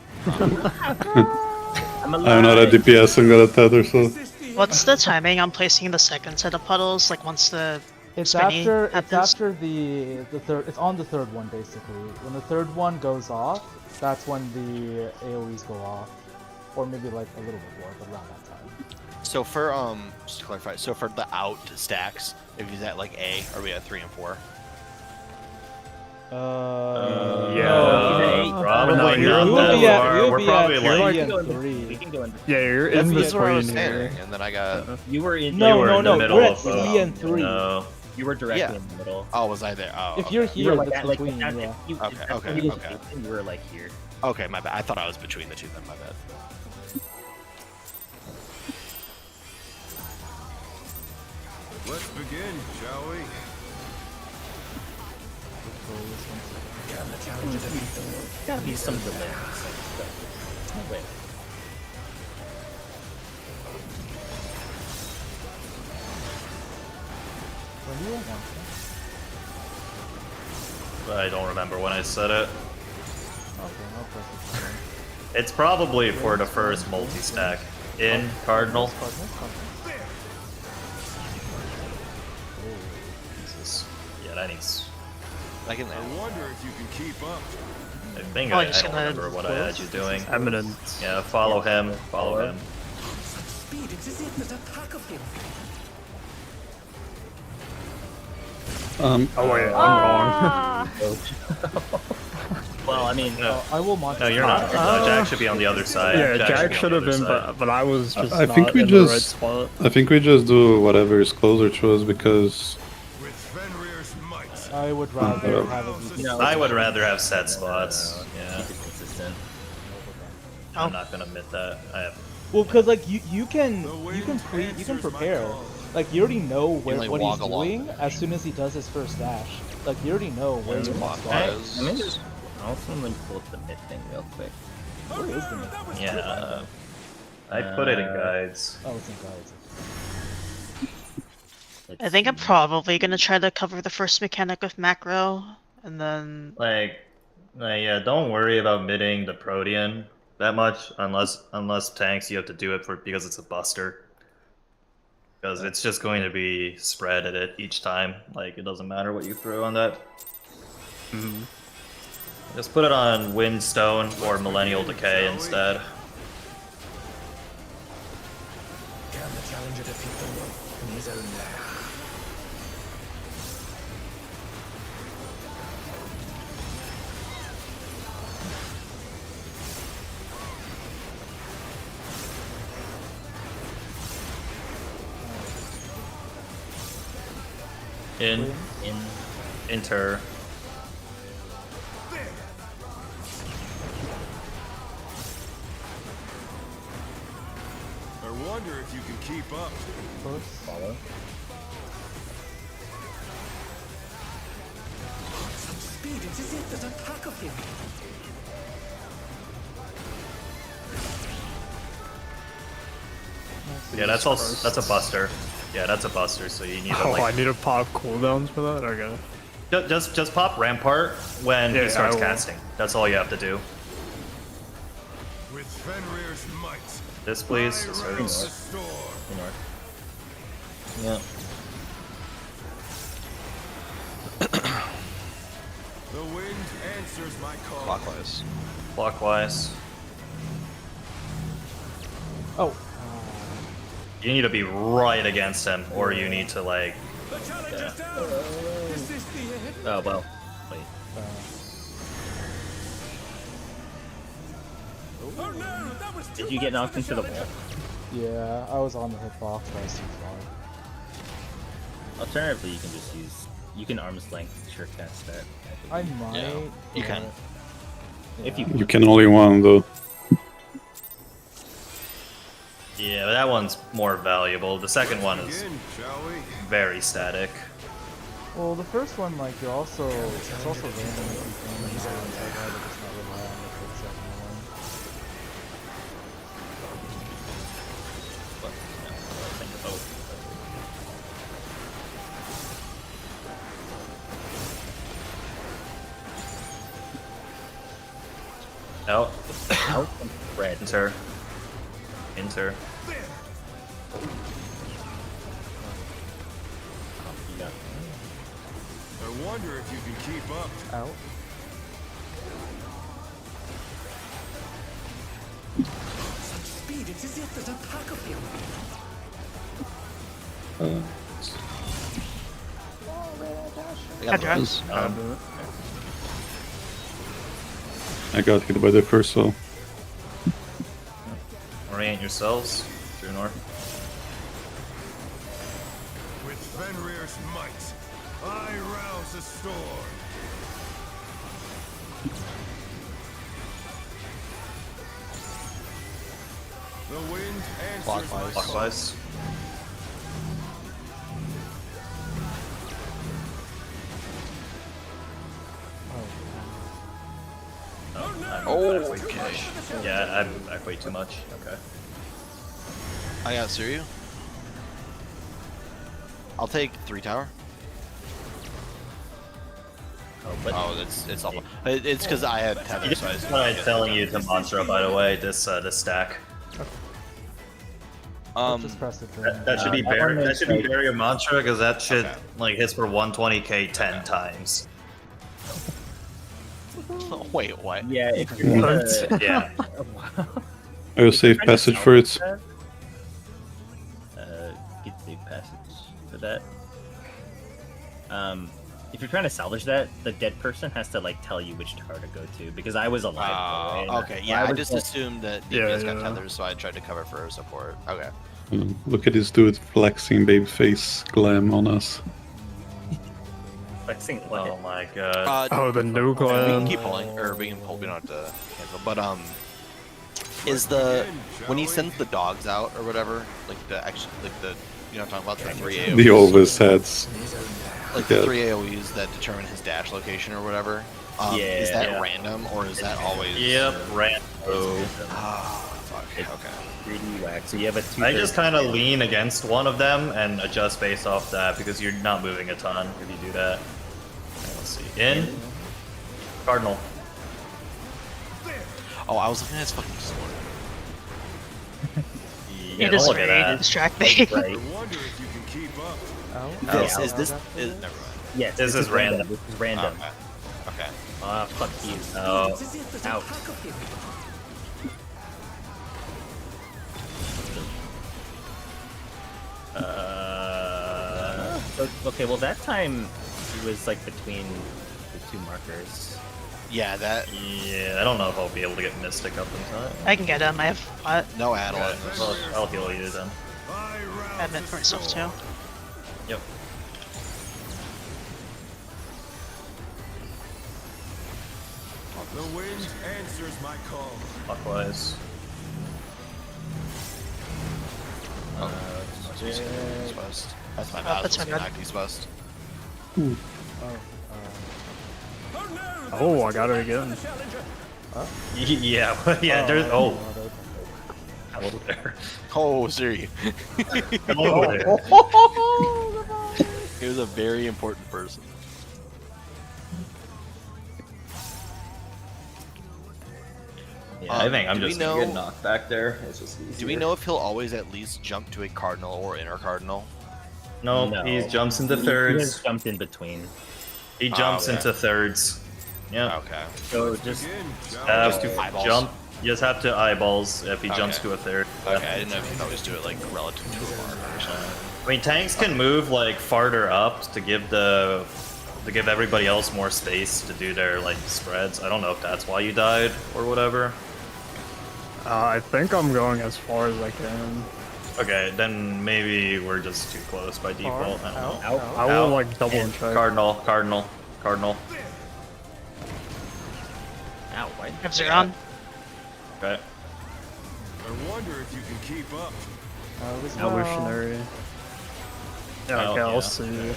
I'm I'm not a DPS, I'm gonna tether, so. What's the timing on placing the second set of puddles? Like once the It's spinny after happens? the third. It's on the third one basically. When the third one goes off, that's when the AOE's go off, or maybe like a little bit more, but around that time. So for just to clarify, so for the out stacks, if he's at like A, are we at 3 and 4? Yeah. Probably no, not you're that we would be at- far. we would We're be probably at like. three and We three. can go in. Yeah, you're in That's where I was between standing, here. and then I got. You were in. No, you were no, in the no. middle We're at of, 3 and 3. No. You were directly Yeah. in the middle. Oh, was I there? Oh. If okay. you're You here, were like that's that, like between. that, Yeah. you, Okay, that's okay, when you okay. You were like here. Okay, my bad. I thought I was between the two. Then my bad. Let's begin, shall we? Gotta be some delay. Oh, wait. When do you want I don't remember when I said it. it? Okay, no pressure. It's probably for the first multi-stack. In Cardinal. Jesus. Yeah, that needs. I can. I wonder if you can keep up. I think Oh, I you're just don't gonna remember what I had you doing. Eminent. Yeah, follow him. Follow him. Oh wait, I'm wrong. Well, I mean, I will monitor. No, you're not. No, Jack should be on the other side. Yeah, Jack on should the have other been, side. but I was just I not think we in the right just- spot. I think we just do whatever is closer to us because With Fenrir's might. I would rather have it be. I would rather have set spots. Yeah, keep it consistent. I'm not gonna admit that. I have. Well, because like you can prepare. Like you already know where like, what he's walk along doing as soon as he does his first dash. Like you already know where you're walk going. I mean, just also let me pull up the mid thing real quick. Where is the mid? Yeah. I put it in guides. Oh, it's in guides. I think I'm probably gonna try to cover the first mechanic with macro, and then Like, yeah, don't worry about midding the Protean that much, unless tanks you have to do it for because it's a buster. Because it's just going to be spread at it each time. Like, it doesn't matter what you throw on that. Just put it on Windstone or Millennial Decay instead. Can the challenger defeat the wolf in his own lair? Enter. I wonder if you can keep up. First, Follow. Speed, it is it, there's a pack of him. Yeah, that's also that's a buster. Yeah, that's a buster. So you need to Oh, like I need to pop cooldowns for that? Okay. just pop Rampart when Yeah, he starts I will. casting. That's all you have to do. With Fenrir's might. This please. This I raise hurts. the storm. Yeah. The wind answers my call. Clockwise. Clockwise. oh, You need to be right against him, or you need to like. The challenger's down. Is this the end? Oh well. Wait. Oh no, that was too Did you get much knocked for into the challenger. wall? yeah, I was on the hitbox, but I was too far. Alternatively, you can just use You can arm's length sure cast that. I might. Yeah, you can. If you You can only one though. Yeah, but that one's more valuable. The second one is very static. Well, the first one, like, it's also random if you can and so I'd rather just not rely on it for the second one. But, I think of both. Out. Out and red. Enter. Enter. I wonder if you can keep up. Out. Such speed, it's as if there's a pack of you. I got Josh. I got hit by the first wall. Orient yourselves. True north. With Fenrir's might, I rouse a storm. The wind answers Clockwise. my Clockwise. Oh, okay. Yeah, I'm back way too much. Okay. I got Suryu. I'll take 3 tower. Oh, it's all. It's because I had tether. Just So I what I'm telling you to mantra, by the way, this stack. Just press it through. That should be that should be barrier mantra because that shit Okay. like hits for 120k 10 times. Wait, what? Yeah, if you're gonna, Yeah. I will save passage for it. Get safe passage for that. If you're trying to salvage that, the dead person has to like tell you which tower to go to because I was alive. Okay, yeah, I just assumed that DPS got yeah. tethers, so I tried to cover for support. Okay. Look at this dude flexing baby face glam on us. Flexing Oh what? my god. Oh, the new We can glam. keep pulling, or we can pull. We don't have to cancel. But is the when he sends the dogs out or whatever, like the actual, like the you know what I'm talking about, the 3 AOEs, The always heads. like the 3 AOEs that determine his dash location or whatever. Is that random or is that always? Yep, random. Ah, fuck. Okay. 3D whack. So you have a 2. I just kind of lean against one of them and adjust based off that because you're not moving a ton if you do that. Let's see. In. Cardinal. Oh, I was looking at his fucking sword. Yeah, It is look at very that. distracting. I wonder if you can keep up. This Oh. is this is never mind. Yes, This is random. This is random. Okay. Fuck you. Oh. It's as if there's a Out. pack of you. Okay, well that time he was like between the 2 markers. Yeah, that Yeah, I don't know if I'll be able to get Mystic up in time. I can get him. I have no add-on. Okay, well, I'll heal you then. I rouse admit for myself too. Yep. the wind answers my call. Clockwise. East West. That's my that's mouse. my bad. Knocked East West. Oh, I got it again. Yeah, yeah, there's. Oh. Hello there. Oh, Siri. Hello there. He was a very important person. Yeah, I think I'm do we just know- gonna get knocked back there. It's just easier. Do we know if he'll always at least jump to a cardinal or inner cardinal? No, No. he jumps into He thirds. just jumped in between. He jumps okay. into thirds. Yeah. Okay. So just Have to eyeballs. jump. You just have to eyeballs if he jumps Okay. to a third. Okay, I didn't know if you could always do it like relative to a marker or something. I mean, tanks can move like farther up to give everybody else more space to do their like spreads. I don't know if that's why you died or whatever. I think I'm going as far as I can. Okay, then maybe we're just too close by default. I don't know. I will like double and check. Cardinal. Ow, why? If they're on. Okay. I wonder if you can keep up. Evolutionary. Yeah, okay, I'll see.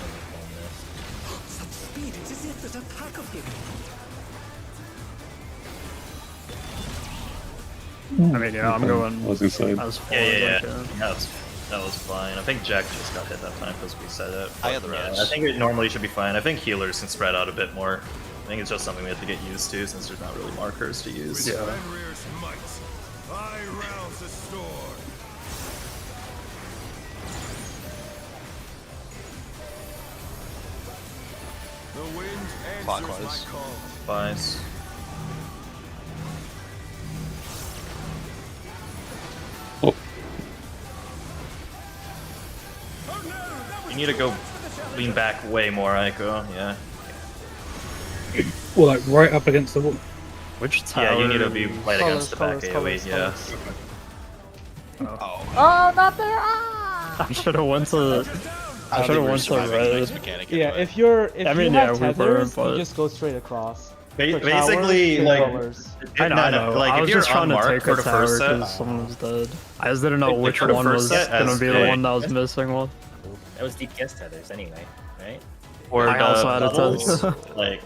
I mean, yeah, I'm going. I was inside. As far as I can. That was fine. I think Jack just got hit that time because we said it. I had the rest. I think it normally should be fine. I think healers can spread out a bit more. I think it's just something we have to get used to since there's not really markers to use. With Fenrir's might, I rouse the storm. The wind answers Clockwise. my call. Fines. You need to go lean back way more, Aiko. Yeah. Well, like right up against the wall. Which tower? Yeah, you need to be right against the back AoE. Yeah. Oh, not there! Ah! I should have went to. I should have went to red. Yeah, if you have we were, tethers, but you just go straight across. Basically, like, I know. Like, I if was you're just trying to take unmarked for a the tower first set, because someone was dead. I just didn't know Like, which for the one first was set, gonna be the as one that was missing one. That was DPS tethers anyway, right? or I also had the a puddles, tether. like,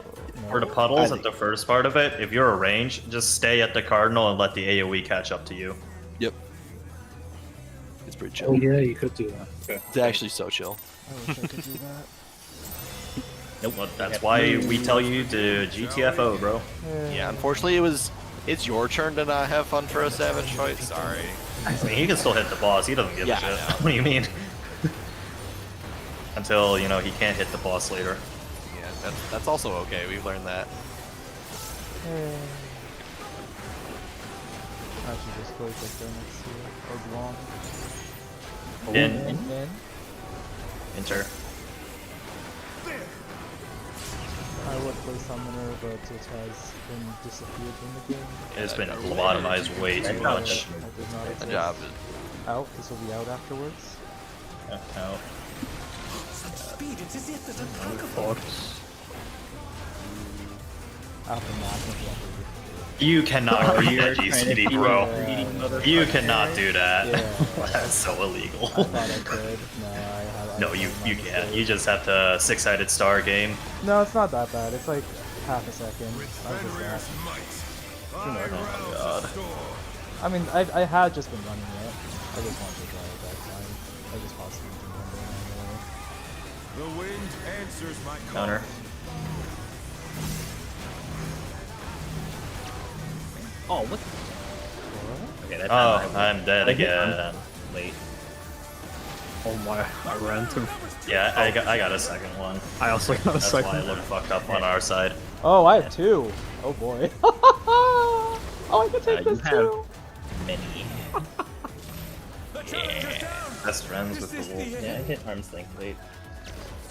for the puddles at the first part of it, if you're a range, just stay at the cardinal and let the AoE catch up to you. Yep. It's pretty chill. Oh yeah, you could do that. Okay. It's actually so chill. I wish I could do that. Nope. Well, that's why we tell you to GTFO, bro. Yeah, unfortunately it's your turn to not have fun for a savage fight. Sorry. I mean, he can still hit the boss. He doesn't give Yeah, a shit. I know. What do you mean? Until, you know, he can't hit the boss later. Yeah, that's also okay. We've learned that. I should just go like there next to it. Or belong. In. Enter. I would play Summoner, but it has been disappeared from the game. It's been lobotomized way too much. That does not Good exist. job. Out. This will be out afterwards. Out. After match. You cannot read that Trying to GCD, be bro. a greedy motherfucker. You cannot do that. Yeah. That's so illegal. I thought I could. No, I No, you can't. You just have to six-sided star game. No, it's not that bad. It's like half a second. I was just that. Oh my god. I mean, I had just been running it. I just wanted to try it that time. I just possibly didn't remember anyway. The wind answers my call. Counter. Oh, what? Okay, that Oh, time I'm dead again. Late. Oh my! I ran to. Yeah, I got a second one. I also got a That's second. why I look fucked up on our side. Oh, I have two. Oh boy. Oh, I can take You this have too. many. Best friends with the wolf. Yeah, I hit arm's length late.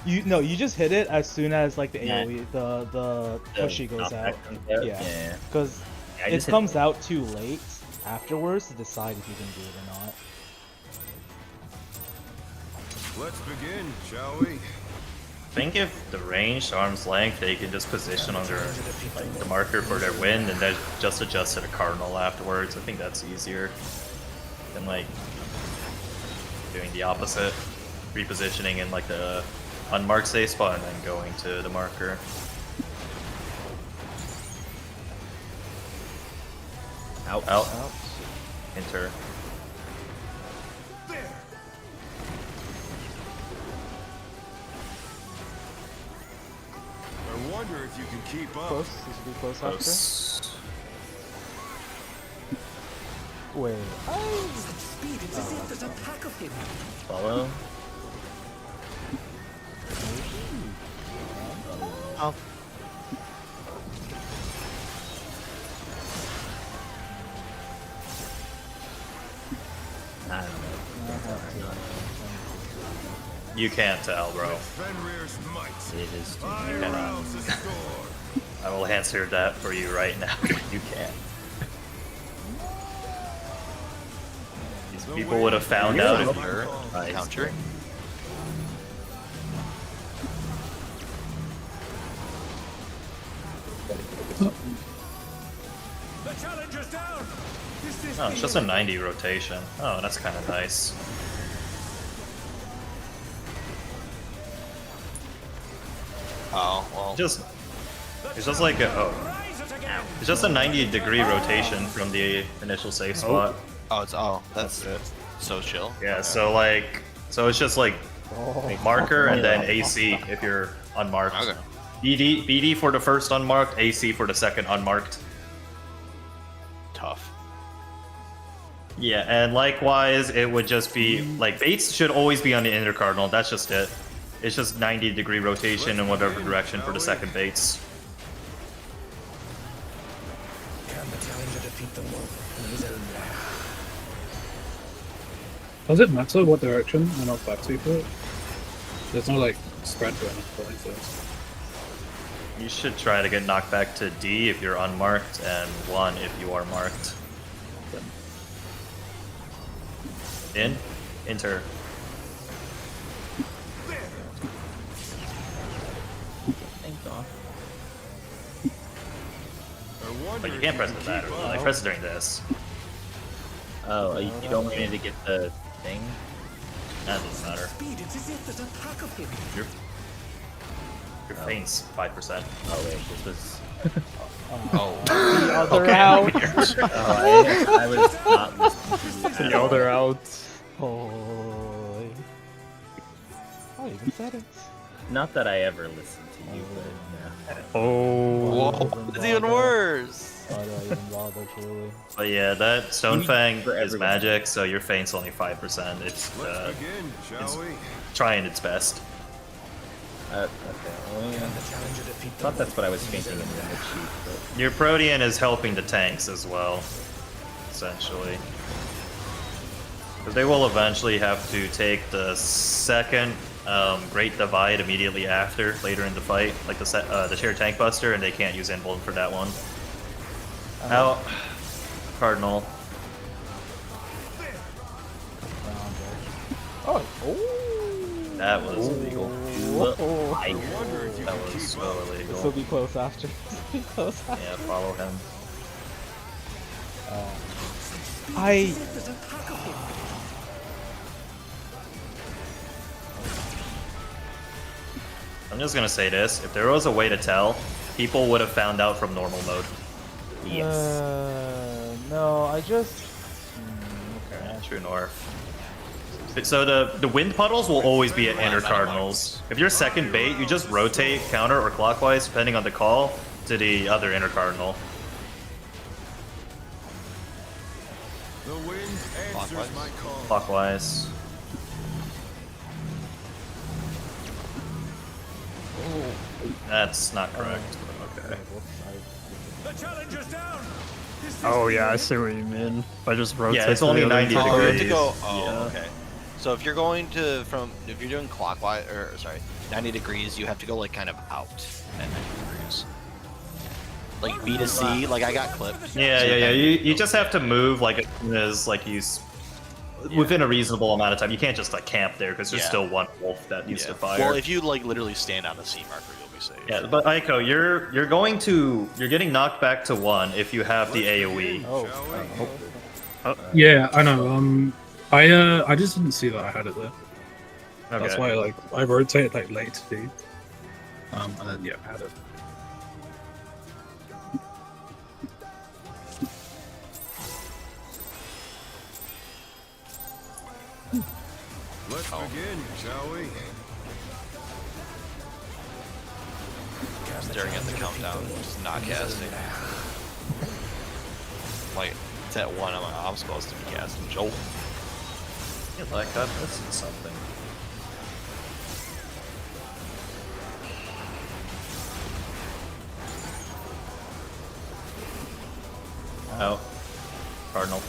You just hit it as soon as like the Yeah. AoE, the pushy goes out. Knockback comes out. Yeah. Because I it just hit comes out too late afterwards to decide if you can do it or not. Let's begin, shall we? I think if the range arm's length, they can just position under like the marker for their wind and then just adjust to the cardinal afterwards. I think that's easier than like doing the opposite, repositioning in like the unmarked safe spot and then going to the marker. Out. Enter. I wonder if you can keep up. Close. This will be close Close. after. Wait. Follow. Oh. I don't know. You can't tell, bro. Fenrir's might. It is too I cannot. rouse the storm. I will answer that for you right now. You can't. He's People would have found out if you're counter. Oh, it's just a 90 rotation. Oh, that's kind of nice. Oh, well. It's just like a, it's just a 90-degree rotation from the initial safe spot. That's so chill. Yeah, so it's just like marker and then AC if you're unmarked. Okay. BD for the first unmarked, AC for the second unmarked. Tough. Yeah, and likewise, it would just be like baits should always be on the inner cardinal. That's just it. It's just 90-degree rotation in whatever direction for the second baits. Does it matter what direction I knock back to for it? There's no like spread for it. You should try to get knocked back to D if you're unmarked, and 1 if you are marked. Enter. Thank God. But you can't press the batter. I press it during this. Oh, you don't want me to get the thing? That doesn't matter. Your faint's 5%. Oh wait, this was. Oh. The other out. I was not listening to you. The other out. Holy. Oh, even settings. Not that I ever listened to you, but yeah. Oh. It's even worse. Why do I even bother, truly? But yeah, that Stonefang is magic, so your faint's only 5%. It's trying its best. Okay. Well, yeah. I thought that's what I was thinking in the sheet, but... Your Protean is helping the tanks as well, essentially. Because they will eventually have to take the second Great Divide immediately after, later in the fight, like the Shared Tank Buster, and they can't use Invuln for that one. Out. Cardinal. Oh. That was illegal. I wonder if that was so illegal. This will be close after. Yeah, follow him. I'm just gonna say this: if there was a way to tell, people would have found out from normal mode. Yes. No, I just. Okay, true north. So the wind puddles will always be at inner cardinals. If you're second bait, you just rotate counter or clockwise, depending on the call, to the other inner cardinal. The wind answers my call. Clockwise. That's not correct, but okay. The challenger's down. Oh yeah, I see what you mean. I just rotate. Yeah, it's only 90 Oh, you have degrees. to go. Yeah. Okay. So if you're going to if you're doing clockwise, or sorry, 90 degrees, you have to go like kind of out at 90 degrees. Like B to C, like I got clipped. Yeah. You just have to move like as soon as like within a reasonable amount of time. You can't just like camp there because there's still one wolf that needs to fire. Well, if you like literally stand on the C marker, you'll be safe. Yeah, but Aiko, you're getting knocked back to 1 if you have the AoE. Yeah, I know. I just didn't see that I had it there. Okay. That's why I rotated like late to D. And then yeah, I had it. Let's begin, shall we? Staring at the countdown, just not casting. Like it's at 1. I'm supposed to be casting. Joel. Yeah, like I'm missing something. Oh, Cardinal.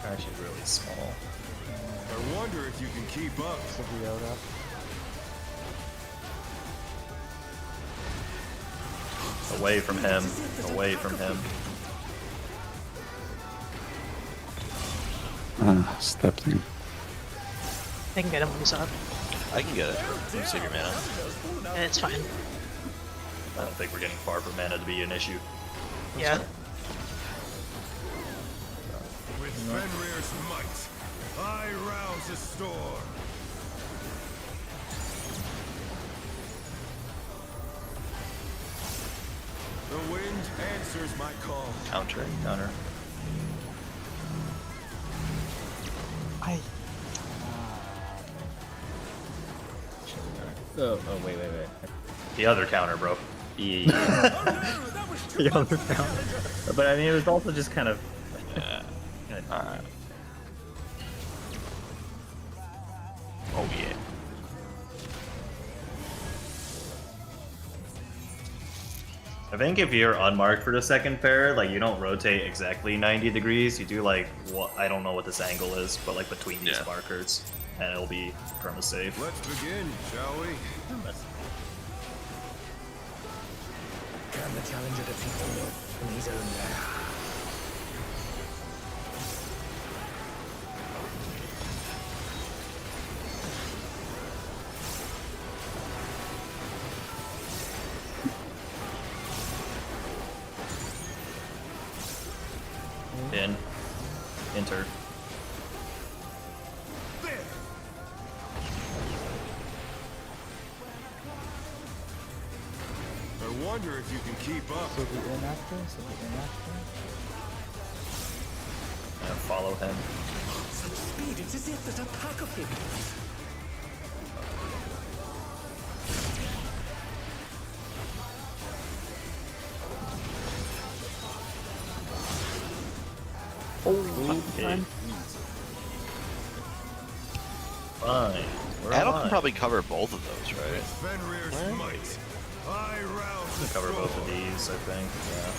Actually, really small. I wonder if you can keep up. Away from him. Away from him. Stepping. I can get him when he's up. I can get it. You save your mana. Yeah, it's fine. I don't think we're getting far for mana to be an issue. Yeah. With Fenrir's might, I rouse a storm. The wind answers my call. Counter. Oh, wait. The other counter, bro. Yeah. The other counter. But I mean, it was also just kind of. Alright. Oh yeah. I think if you're unmarked for the second pair, like you don't rotate exactly 90 degrees. You do like what I don't know what this angle is, but like between these markers, and it'll be perma safe. Let's begin, shall we? Can the challenger defeat the Lord in his own lair? Enter. I wonder if you can keep up. So the in after. Follow him. Such speed, it's as if there's a pack of him. Okay. Fine. Adel can probably cover both of those, right? Fenrir's might, I rouse the Cover both of storm. these, I think. Yeah.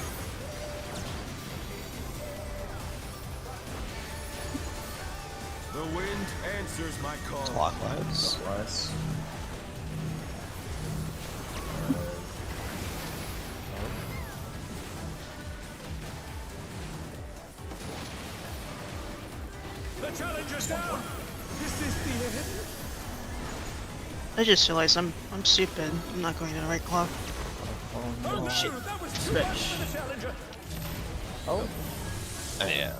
The wind answers my call. Clockwise. Clockwise. The challenger's down. Is this the end? I just realized I'm stupid. I'm not going to the right clock. Oh shit! That was too much for the challenger. Oh. Yeah.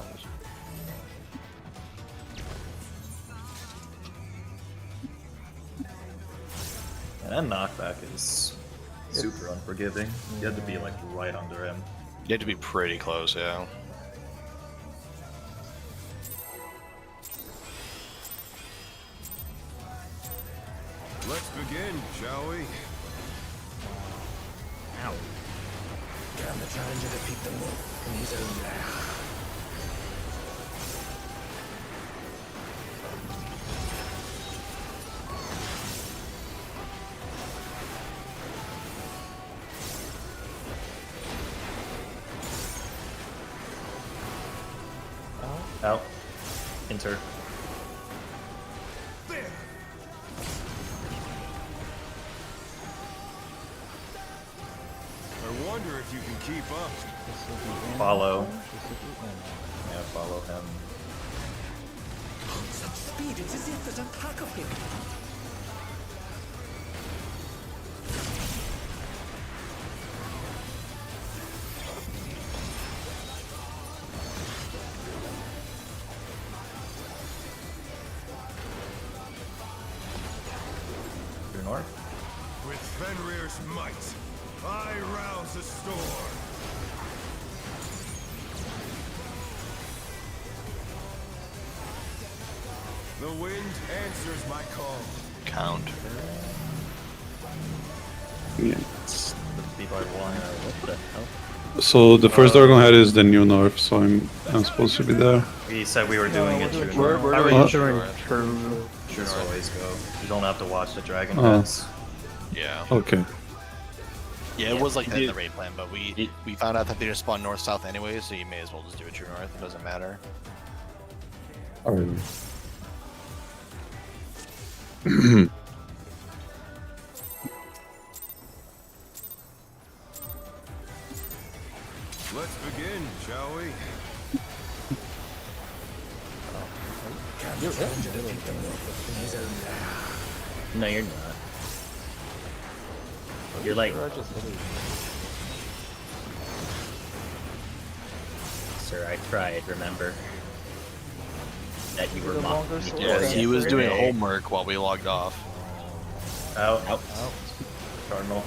And that knockback is super unforgiving. You have to be like right under him. You have to be pretty close, yeah. Let's begin, shall we? Ow. Can the challenger defeat the wolf in his own lair? Out. Enter. There. I wonder if you can keep up. Follow. Yeah, follow him. Such speed, it's as if there's a pack of him. True north. With Fenrir's might, I rouse a storm. The wind answers my call. Count. Yes. Be by one. What the hell? So the first Dragon Head is the new North, so I'm supposed to be there. We said we were doing it. True We're north. doing True true. Just always go. You don't have to watch the dragon Oh. heads. Yeah. Okay. Yeah, it was like that in the raid plan, but we found out that they just spawn north-south anyway, so you may as well just do it true north. It doesn't matter. Alright. Let's begin, shall we? No, you're not. You're like. Sir, I tried, remember? That you were mocking me. Yeah, he was doing homework while we logged off. Out. Out. Cardinal.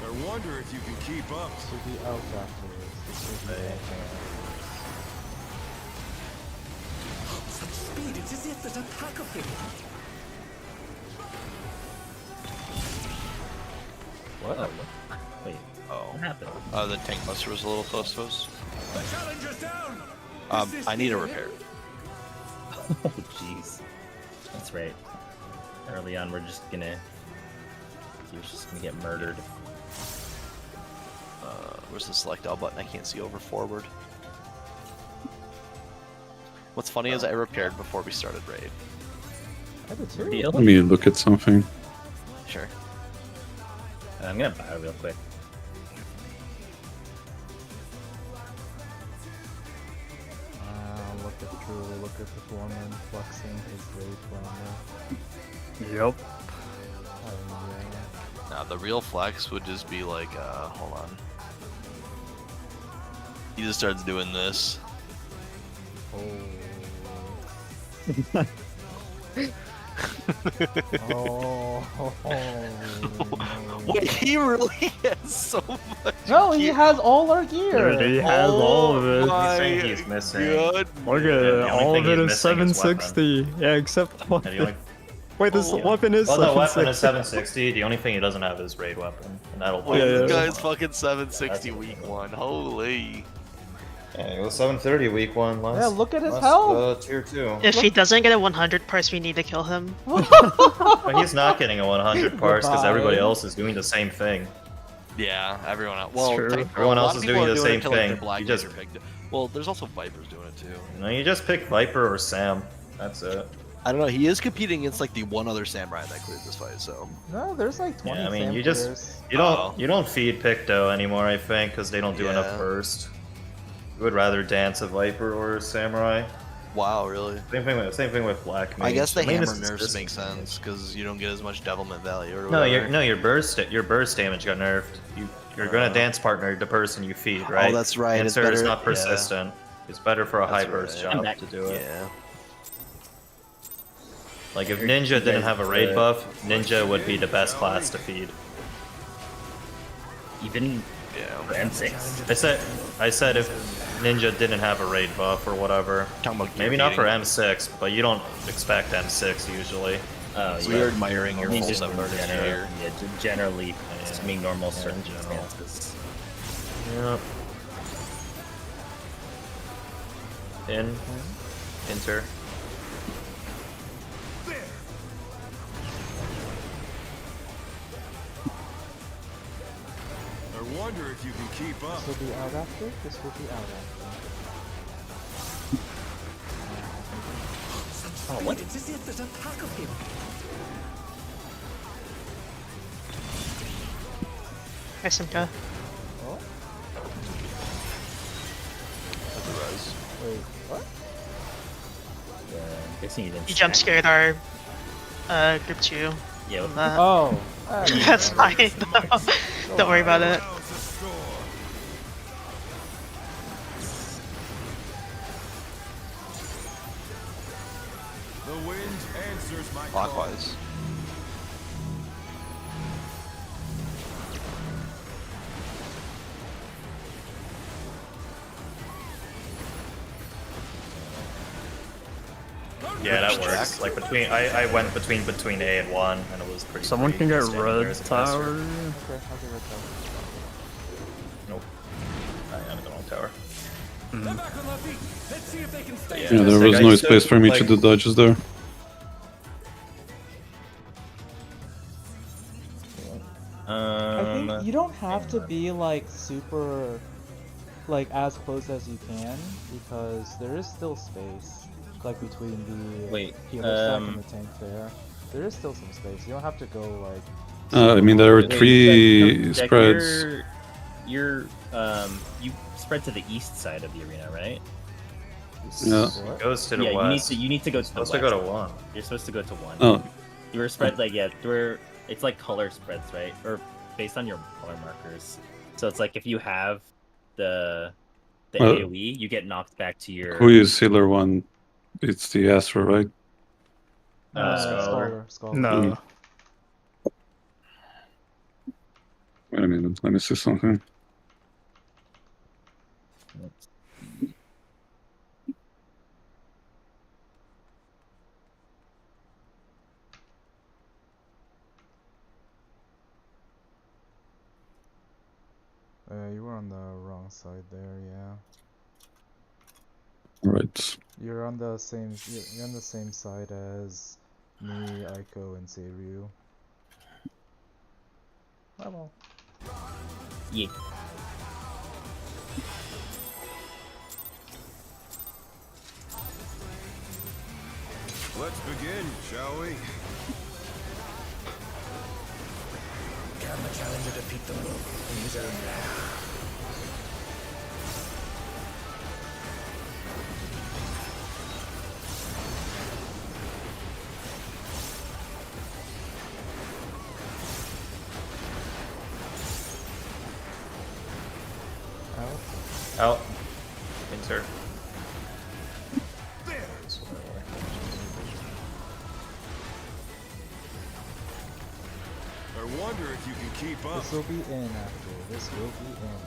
I wonder if you can keep up. This will be out afterwards. This will be out. Such speed, it's as if there's a pack of him. What? Oh, wait. Oh. What happened? The tank buster was a little close to us. The challenger's down. I need a repair. Oh, jeez. That's right. Early on, we're just gonna get murdered. Where's the select all button? I can't see over forward. What's funny is I repaired before we started raid. I did too. Let me look at something. Sure. I'm gonna buy it real quick. Look at truly, look at the foreman flexing his rage right Yep. Now the real flex would just be like, hold on. He just starts doing this. Wait, he really has so much. No, he has all our gear. Dude, he has all of it. He's missing. Look at it. All of it is 760. Yeah, except one. Wait, this weapon is 760. Well, the weapon is 760. The only thing he doesn't have is raid weapon, and that'll. This guy's fucking 760 week 1. Holy. Yeah, it was 730 week 1. Last, yeah, look at his health. Tier 2. If he doesn't get a 100 parse, we need to kill him. But he's not getting a 100 parse because everybody else is doing the same thing. Yeah, everyone else. Well, everyone else is doing the same thing. You just well, there's also Vipers doing it too. No, you just pick Viper or Sam. That's it. I don't know. He is competing against like the one other samurai that cleared this fight. So no, there's like 20. Yeah, I mean, you players. don't feed Picto anymore. I think because they don't do enough first. You would rather dance a Viper or a Samurai. Wow, really? Same thing with Black Mage. I guess the hammer nerfs make sense because you don't get as much devilment value. Or no, your burst damage got nerfed. You're gonna dance partner the person you feed, right? Oh, that's right. Dancer is not persistent. Yeah. It's better for a high burst job to do it. Yeah. Like if Ninja didn't have a raid buff, Ninja would be the best class to feed. Even for M6. I said if Ninja didn't have a raid buff or whatever. Maybe not for M6, but you don't expect M6 usually. So you're admiring your full 730 here. Yeah, generally, assuming normal circumstances. Yep. Enter. I wonder if you can keep up. This will be out after. This will be out after. Oh, what? It's as if there's a pack of him. Hi, Simka. Oh? Wait, what? I'm guessing you didn't. You jump scared our group 2. Yeah. Oh. That's fine. Don't worry about it. The wind answers my Clockwise. Yeah, that works. Like I went between A and 1, and it was pretty. Someone can get red tower. Okay, I'll get red tower. Nope. I am the wrong tower. They're back on their feet. Let's see if they can stay. Yeah, there was no space for me to do dodges there. I think you don't have to be like super, like as close as you can because there is still space, like between the healer stack and the tank there. There is still some space. You don't have to go like. I mean, there are 3 spreads. You spread to the east side of the arena, right? Yeah. It goes to the yeah, west. you need to go to the supposed west. to go to 1. You're supposed to go to 1. Oh. You were spread like it's like color spreads, right? Or based on your color markers. So it's like if you have the AoE, you get knocked back to your. Who is healer 1? It's the Astra, right? Scholar. No. Wait a minute, let me see something. You were on the wrong side there, yeah. Right. You're on the same side as me, Aiko, and Seiryu. Oh well. Yeah. Let's begin, shall we? Can the challenger defeat the moon in his own lair? Out. Enter. I wonder if you can keep up. This will be in after. This will be in.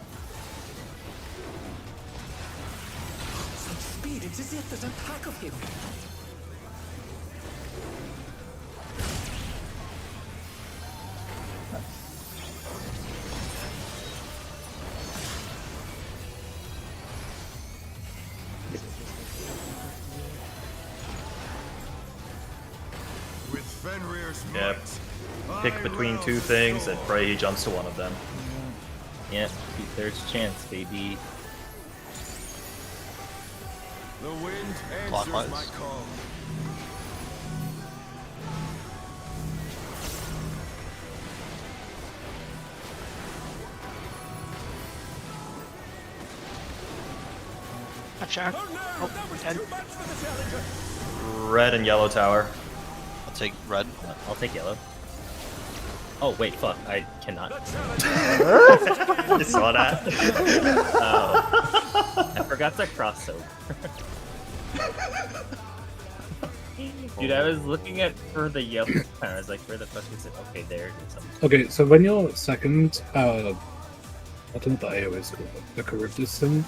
Such speed, it's as if there's a pack of him. With Fenrir's Yep. might, Pick between 2 things and pray he jumps to one of them. Yeah, there's a chance, baby. The wind answers Clockwise. my call. Gotcha. Oh, dead. Red and yellow tower. I'll take red. I'll take yellow. Oh wait, fuck! I cannot. You saw that? I forgot to cross over. Dude, I was looking for the yellow. I was like, where the fuck is it? Okay, there it is. Okay, so when you're second, I don't know what the AO is called, the Charybdis thing.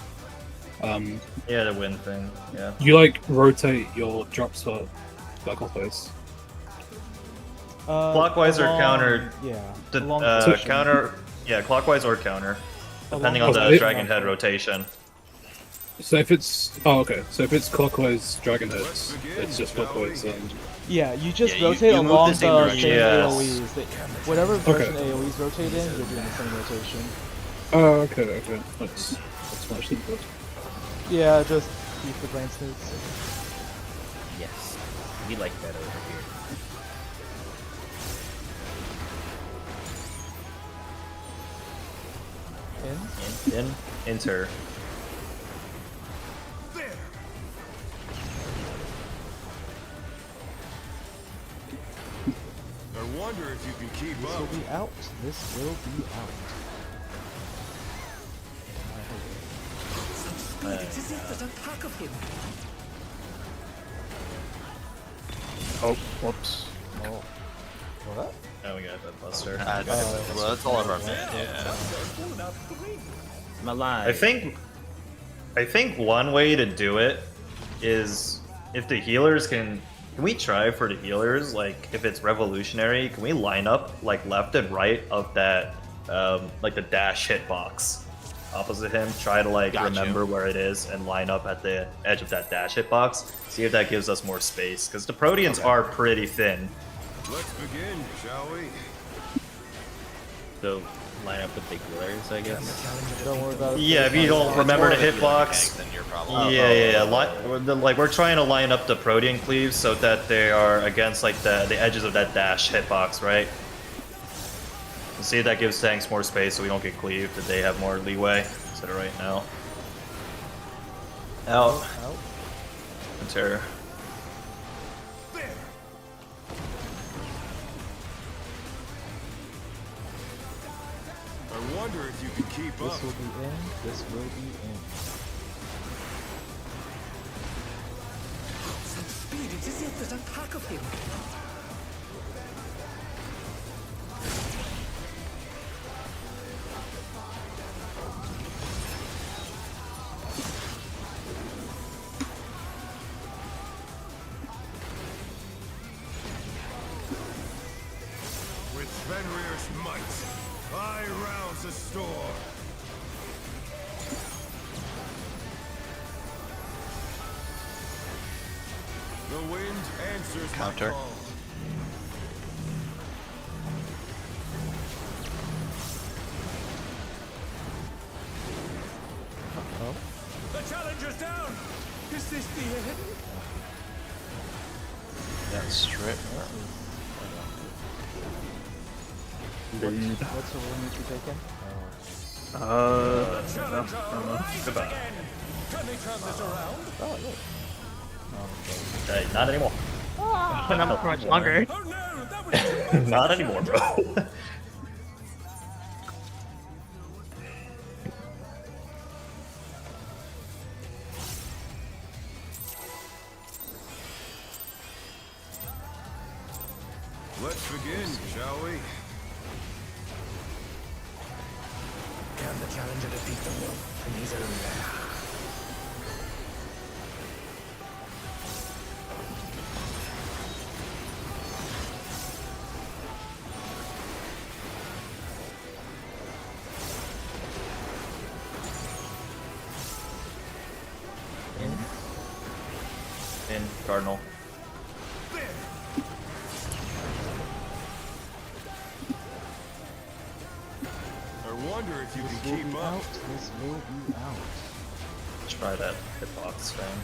Yeah, the wind thing. Yeah. You like rotate your drop spot clockwise. Clockwise or counter? Yeah. Counter. Yeah, clockwise or counter, depending on Along- the dragon head rotation. So if it's so if it's clockwise dragon heads, it's just clockwise. Yeah, you just Yeah, rotate you move along the the same same direction. Yes. AoEs. Whatever version AoEs rotate in, you're doing the same rotation. Oh, okay. That's much simpler. Yeah, just keep the brain snoots. Yes, we like that over here. In. Enter. I wonder if you can keep This up. will be out. This will be out. Such speed, it's as if there's a pack of him. Oh, whoops. Oh. What? Now we got that buster. Well, that's all I've ever. Yeah. I'm alive. I think one way to do it is if the healers can we try for the healers, like if it's revolutionary, can we line up like left and right of that like the dash hitbox opposite him, try to like remember where it is and line up at the edge of that dash hitbox, see if that gives us more space, because the Proteans are pretty thin. Let's begin, shall we? So line up with big healers, I guess. Don't worry about it. Yeah, if you don't remember to hitbox. Then you're probably. Like we're trying to line up the Protean cleaves so that they are against like the edges of that dash hitbox, right? And see if that gives tanks more space so we don't get cleaved, that they have more leeway instead of right now. Out. Terror. I wonder if you can keep up. This will be in. This will be in. Such speed, it is yet that attack of him. With Fenrir's might, I rouse the storm. The wind answers Counter. my call. The challenger's down. Is this the end? Yeah, strip. What's the one need to take in? Goodbye. Can they turn this around? Oh, yeah. Okay, not anymore. Not much longer. Oh no, that was too much. Not anymore, bro. Let's begin, shall we? Can the challenger defeat the wolf in his own lair? In Cardinal. I wonder if you can keep up. Out. This will be out. Try that hitbox thing.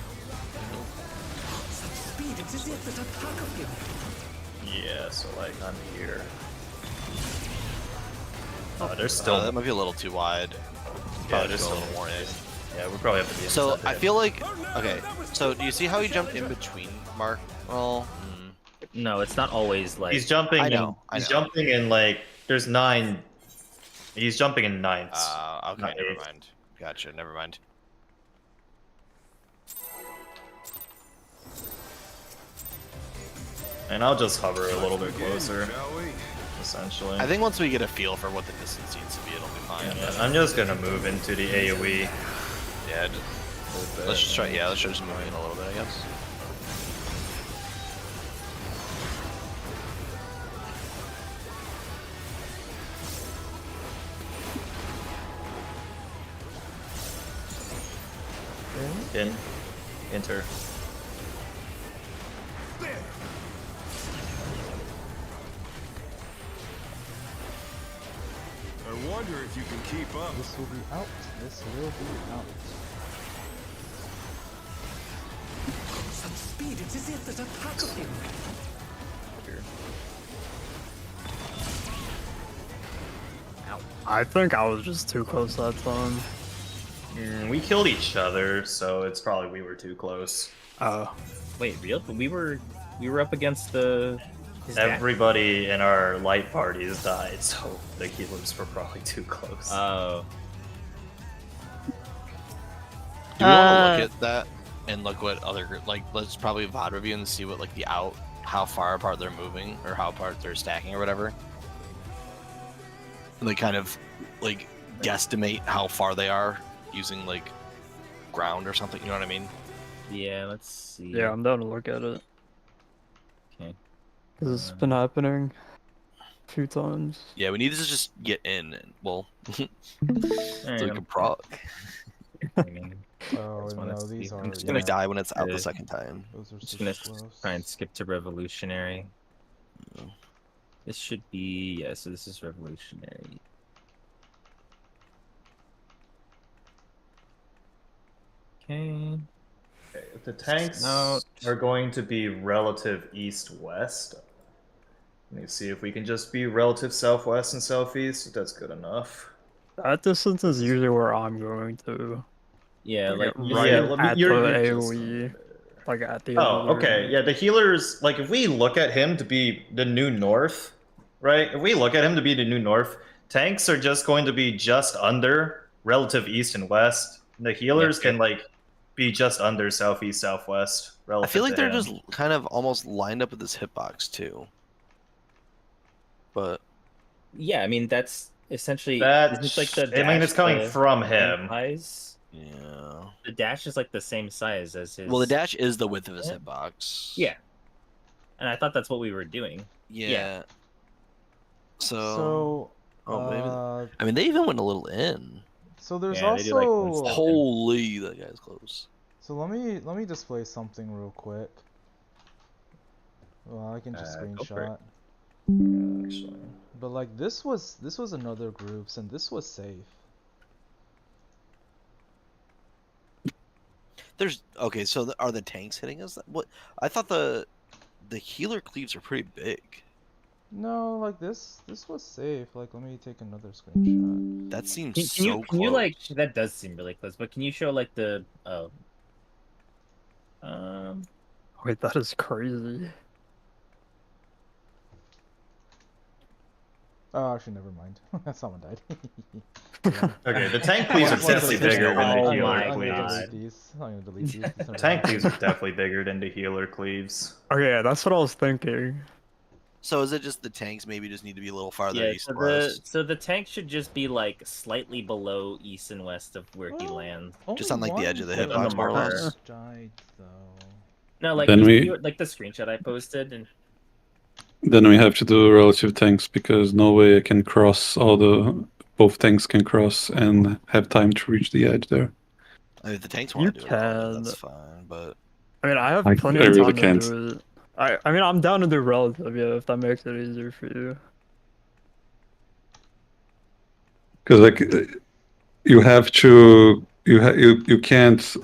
Such speed, it is yet that attack of him. Yeah, so like I'm here. Oh, there's still. That might be a little too wide. Yeah, Probably just a little more in. Yeah, we probably have to be. So inside I there. feel like okay. So do you see how he jumped in between Mark? Well, No, it's not always like. He's jumping. I know. He's jumping in like. There's 9. He's jumping in 9s. Okay, not never 8s. mind. Gotcha. Never mind. And I'll just hover a little bit Begin, closer, shall we? essentially. I think once we get a feel for what the distance needs to be, it'll be fine. Yeah, I'm just gonna move into the AoE. Yeah. Let's just try. Yeah, let's just move in a little bit, I guess. In. Enter. I wonder if you can keep up. This will be out. This will be out. Such speed, it is yet that attack of him. I think I was just too close that time. We killed each other, so it's probably we were too close. Wait, real? We were up against the. Everybody in our light parties died, so the healers were probably too close. Oh. Do we want to look at that and look what other group like? Let's probably VOD review and see what like the out, how far apart they're moving or how apart they're stacking or whatever. And they kind of like guesstimate how far they are using like ground or something. You know what I mean? Yeah. Let's see. Yeah, I'm down to look at it. Okay. Because it's been happening a few times. Yeah, we need to just get in and well, so Alright, we can proc. Oh no, these are. I'm just gonna die when it's out the second time. Those are Just so gonna close. try and skip to revolutionary. This should be so. This is revolutionary. Okay. If the tanks Out. are going to be relative east-west, let me see if we can just be relative southwest and southeast. That's good enough. That distance is usually where I'm going to. Yeah, like right at the AoE, like at the. Oh, okay. Yeah, the healers. Like, if we look at him to be the new north, right? If we look at him to be the new north, tanks are just going to be just under relative east and west. The healers can like be just under southeast, southwest. I feel like they're him. just kind of almost lined up with this hitbox too. But yeah, I mean that's essentially that's like the. I mean, it's coming from him. Size? Yeah. The dash is like the same size as his. Well, the dash is the width of his hitbox. Yeah. And I thought that's what we were doing. Yeah. So. Oh, maybe. I mean, they even went a little in. So there's also. Holy, that guy's close. So let me display something real quick. Well, I can just screenshot. But like this was another groups and this was safe. There's okay. So are the tanks hitting us? What I thought the healer cleaves are pretty big. No, like this was safe. Like let me take another screenshot. That seems can you, close. You like that does seem really close, but can you show like the Wait, that is crazy. Oh, actually, never mind. Someone died. Okay, the tank cleaves are definitely bigger than the healer cleaves. I'm gonna delete these. The tank cleaves are definitely bigger than the healer cleaves. Okay, yeah, that's what I was thinking. So is it just the tanks maybe just need to be a little farther east so or west? So the tank should just be like slightly below east and west of where he lands. Just on like the edge of the hitbox, more or less. Died though. No, like Then like the screenshot I posted and. Then we have to do relative tanks because no way I can cross both tanks can cross and have time to reach the edge there. I mean, if the tanks want to do it, that's fine, but I mean, I have plenty of time to do it. I mean, I'm down to do relative, yeah, if that makes it easier for you. Because like, you have to, you can't.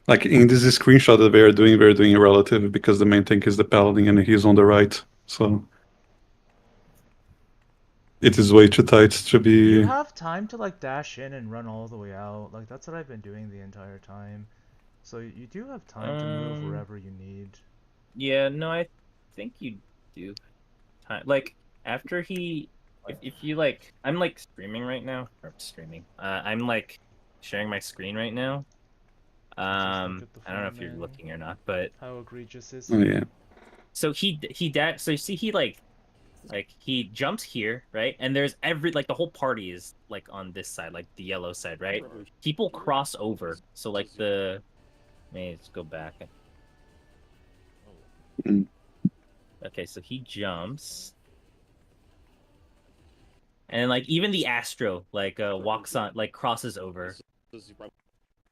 Like in this screenshot that we're doing a relative because the main tank is the paladin and he's on the right, so it is way too tight to be. You have time to like dash in and run all the way out. Like that's what I've been doing the entire time. So you do have time to move wherever you need. Yeah, no, I think you do. Like after he, if you like, I'm like streaming right now. Or streaming. I'm like sharing my screen right now. I don't know if you're looking or not, but how egregious is it? Oh yeah. So he so you see he like he jumps here, right? And there's like the whole party is like on this side, like the yellow side, right? People cross over. So like let me just go back. Okay, so he jumps. And like even the Astro like walks on like crosses over.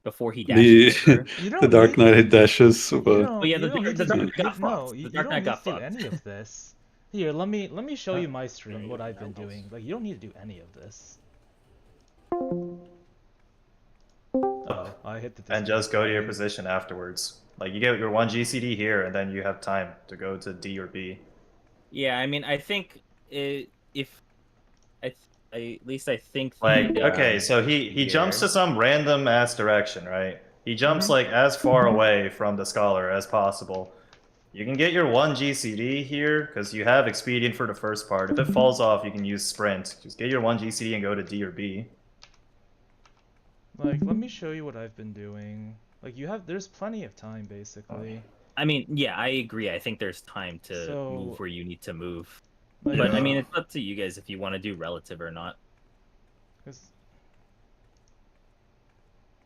Before he dashes the Dark Knight dashes. Oh yeah, the Dark Knight got fucked. Any of this. Here, let me show you my stream. What I've been doing. Like you don't need to do any of this. Oh, I hit the. And just go to your position afterwards. Like you get your 1 GCD here, and then you have time to go to D or B. Yeah, I mean, I think at least I think like okay, so he jumps to some random ass direction, right? He jumps like as far away from the scholar as possible. You can get your 1 GCD here because you have expedient for the first part. If it falls off, you can use sprint. Just get your 1 GCD and go to D or B. Like, let me show you what I've been doing. Like, there's plenty of time basically. I mean, yeah, I agree. I think there's time to move where you need to move. But I mean, it's up to you guys if you want to do relative or not.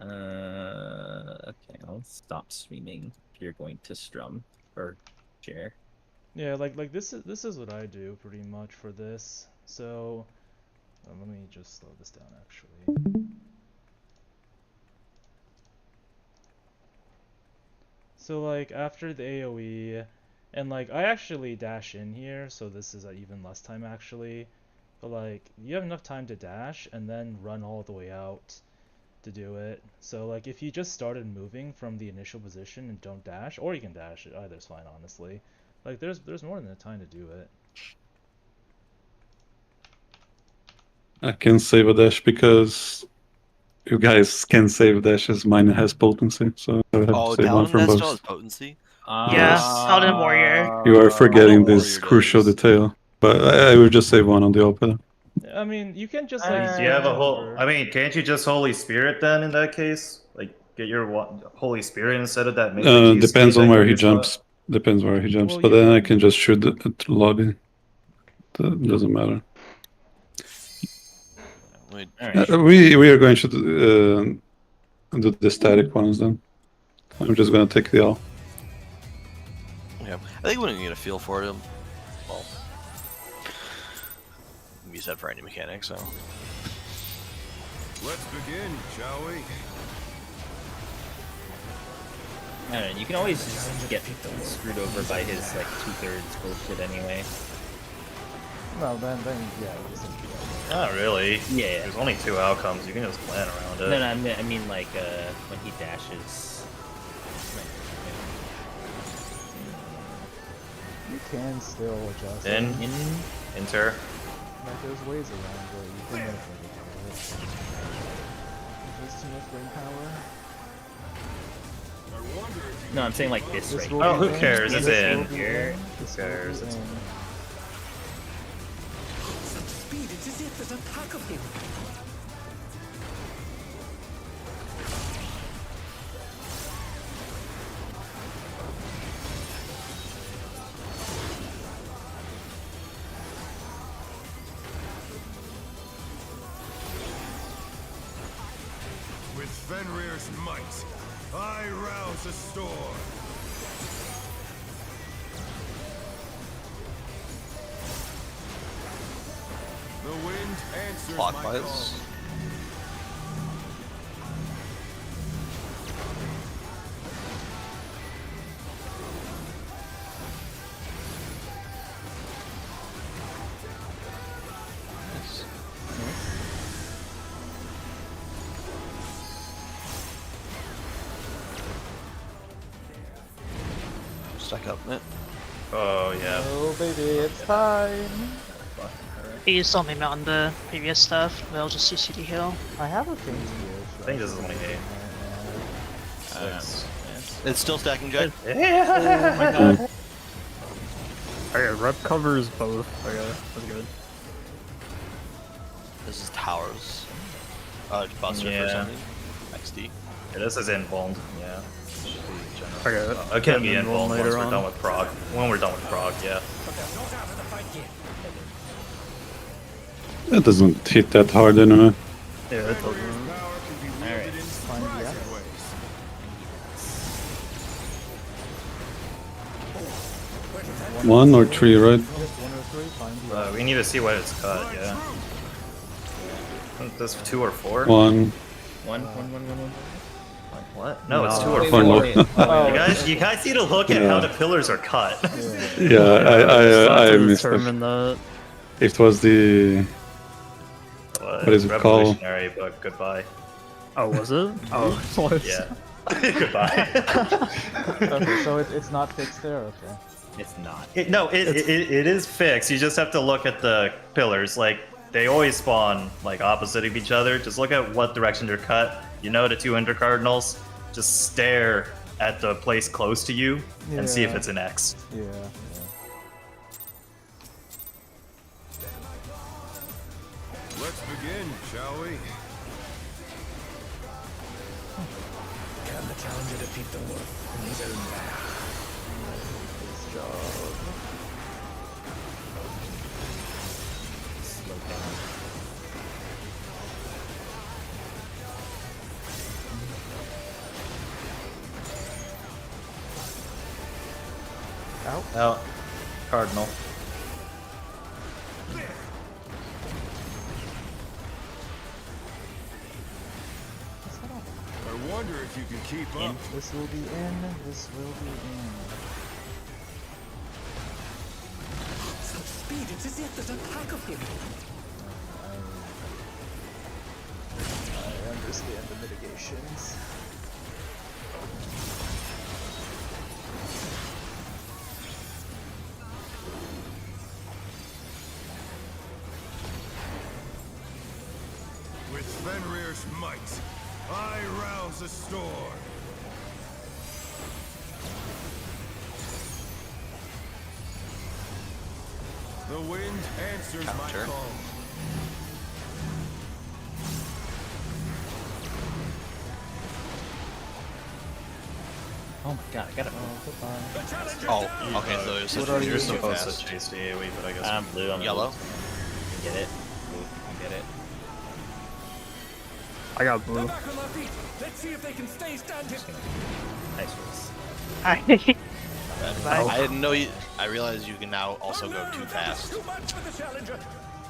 Okay, I'll stop streaming if you're going to strum or share. Yeah, like this is what I do pretty much for this. So let me just slow this down actually. So like after the AoE, and like I actually dash in here, so this is even less time actually. But like you have enough time to dash and then run all the way out. to do it. So like if you just started moving from the initial position and don't dash, or you can dash it, either's fine honestly. Like there's more than a time to do it. I can save a dash because you guys can save dashes. Mine has potency, so I would have to save one from Paladin still has both. potency? Yeah, Paladin Warrior. You are forgetting Warrior this crucial does. detail, but I would just save one on the opera. I mean, you can just I mean, like. do you have a whole? over. I mean, can't you just Holy Spirit then in that case? Like get your Holy Spirit instead of that. Depends on where he jumps. Depends where he jumps, Well, but then I can just shoot at the lobby. That doesn't matter. We are going to do the static ones then. I'm just gonna take the L. Yeah, I think we don't get a feel for him. Well, we use that for any mechanic, so. Let's begin, shall we? I don't know, you can always just get screwed over by his like 2/3 bullshit anyway. No, then yeah, you just Not really. Yeah. There's only 2 outcomes. You can just plan around it. No, I mean like when he dashes. you can still adjust. In, enter. Like there's ways around where you can make it. There's too much brain power. No, I'm saying like this right Oh, who cares? It's in. Here. Who cares? It's Speed, it's as if there's a pack of him. With Fenrir's might, I rouse a storm. The wind answers my call. Clockwise. Stack up, Mitt. Oh yeah. Oh baby, it's time. You saw me on the previous stuff, but I'll just CCD heal. I have a thing here. I think this is only 8. It's still stacking good. Oh my god. Okay, rep covers both. Okay, that's good. This is towers. Buster Yeah. for something. XD. Yeah, this is invulned. Yeah. Okay, It can be invulned once later we're on. done with prog. When we're done with prog, yeah. That doesn't hit that hard anyway. Yeah, it doesn't. Alright. Fine, yeah. One or three, right? Just 1 or 3, fine. Yeah. We need to see what it's cut, yeah. This 2 or 4? One. One. What? No, it's 2 or One 4. more. You guys need to look at how the pillars are cut. Yeah, I missed it. determine that. It was the... What is it called? Revolutionary, but goodbye. Oh, was it? Oh, it was. Yeah. Goodbye. Okay, so it's not fixed there. Okay. It's not. It is fixed. You just have to look at the pillars. Like, they always spawn like opposite of each other. Just look at what direction they're cut. You know the 2 intercardinals. Just stare at the place close to you and see if Yeah. it's an X. Yeah. Let's begin, shall we? Can the challenger defeat the wolf in his own lair? Nice job. Slow down. Out. Out. Cardinal. I wonder if you can keep up. This will be in. This will be in. Such speed, it's as if there's a pack of him. I just the end of mitigations. With Fenrir's might, I rouse a storm. The wind answers my call. Oh my god, I gotta. Oh, okay, so it was such You're so supposed fast. to chase the AoE, but I guess I'm blue. I'm Yellow. Blue. Get it. Blue. Get it. I got blue. Back on their feet. Let's see if they can stay standing. Nice race. I didn't know you. I realized you can now also go too fast. Too much for the challenger.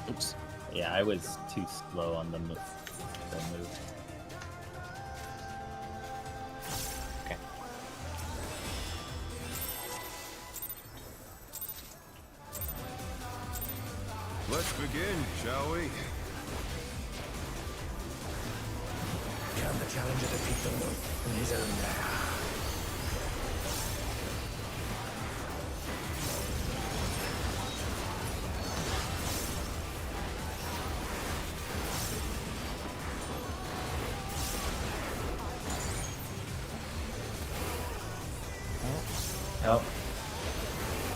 Oops. Yeah, I was too slow on the move. Okay. Let's begin, shall we? Can the challenger defeat the moon in his own lair? Help.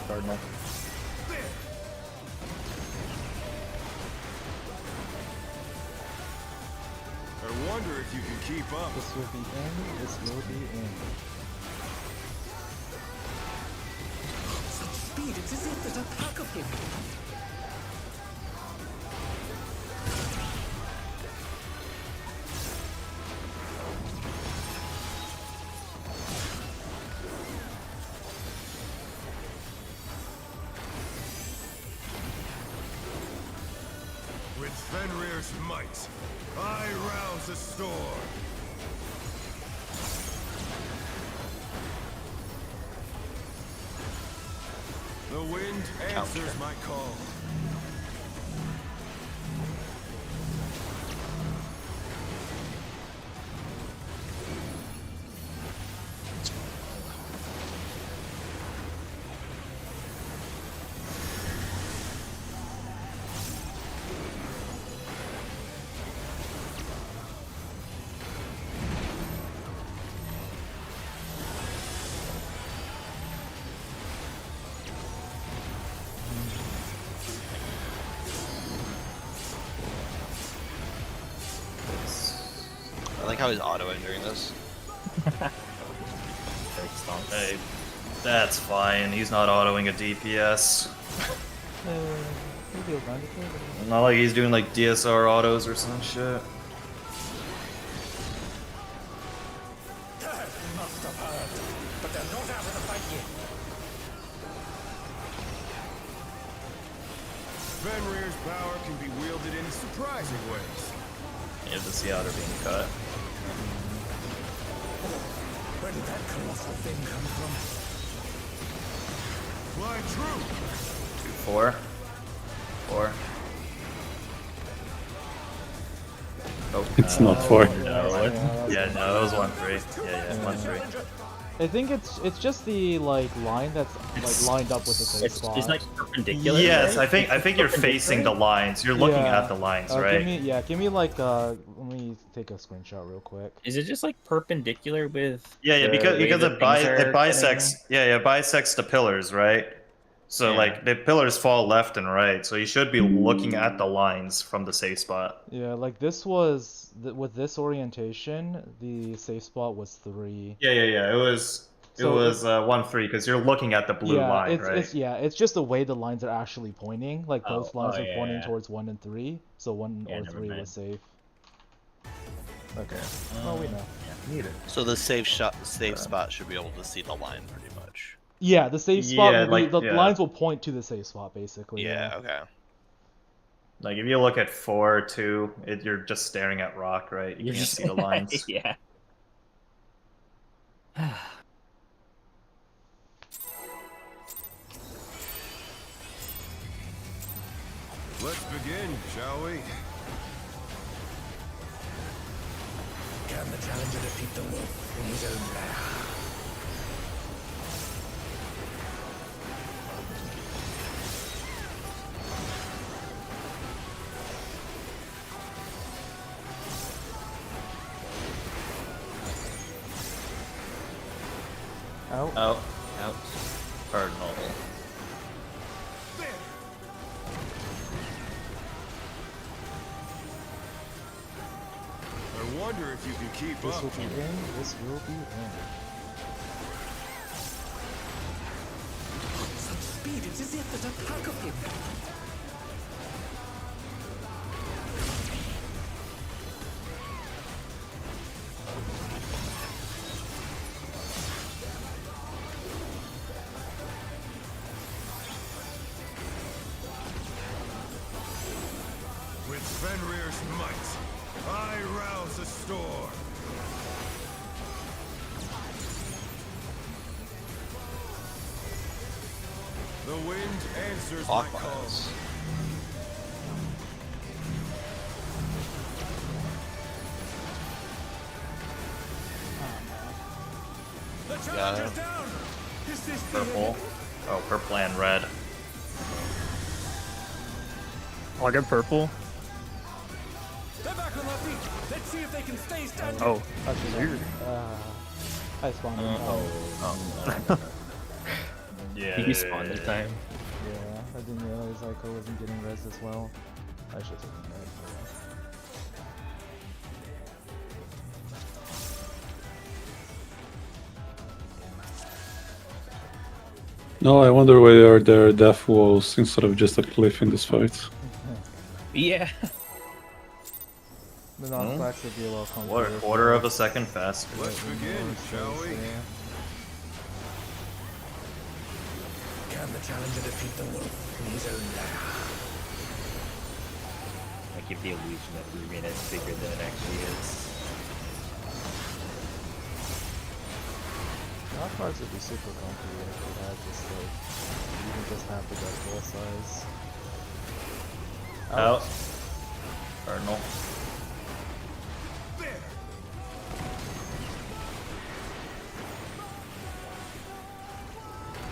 Cardinal. I wonder if you can keep up. This will be in. This will be in. Such speed, it's as if there's a pack of him. With Fenrir's might, I rouse a storm. The wind answers my call. I like how he's autoing during this. Hey, that's fine. He's not autoing a DPS. Not like he's doing like DSR autos or some shit. Must have heard, but they're not out of the fight yet. Fenrir's power can be wielded in surprising ways. You have to see how they're being cut. Where did that colossal thing come from? Fly true. 4. 4. Oh, It's not 4. No, yeah, no, it was 1-3. Yeah, 1-3. I think it's just the like line that's like lined up with the same spot. It's like perpendicular. Yes, right? I think you're facing the lines. You're looking Yeah. at the lines, right? Give me like let me take a screenshot real quick. Is it just like perpendicular with? Yeah, the way because that it things are bisects. Yeah, bisects the pillars, right? So Yeah. like the pillars fall left and right, so you should be looking at the lines from the safe spot. Yeah, like this was with this orientation, the safe spot was 3. Yeah. It was So 1-3 because you're looking at the blue line, right? It's just the way the lines are actually pointing. Like both lines are pointing yeah. towards 1 and 3, so 1 Yeah, or never 3 mind. was safe. Okay. Well, we know. Need it. So the safe spot should be able to see the line pretty much. Yeah, the safe spot. Yeah, like, the yeah. lines will point to the safe spot, basically. Yeah. Okay. Like if you look at 4-2, you're just staring at rock, right? You You're can't just see the lines. Yeah. Let's begin, shall we? Can the challenger defeat the wolf in his own lair? Out. Out. Out. Cardinal. I wonder if you can keep This up. will be in. This will be in. Such speed, it's as if there's a pack of him. With Fenrir's might, I rouse the storm. The wind answers my calls. The challenger's down. Is this the Purple. Oh, purple and red. I'll get purple. They're back on their feet. Let's see if they can stay standing. Oh, Actually, weird. I spawned in time. Oh. Yeah. He spawned in time. Yeah, I didn't realize Ico wasn't getting res as well. I should have taken that. No, I wonder why are there death walls instead of just a cliff in this fight. Yeah. The non-flax would be a little complicated. What, a quarter of a second faster? Let's begin, shall we? Can the challenger defeat the wolf in his own lair? I give the illusion that the arena is bigger than it actually is. Non-flax would be super complicated if we had just like, even just half the death wall size. Out. Cardinal.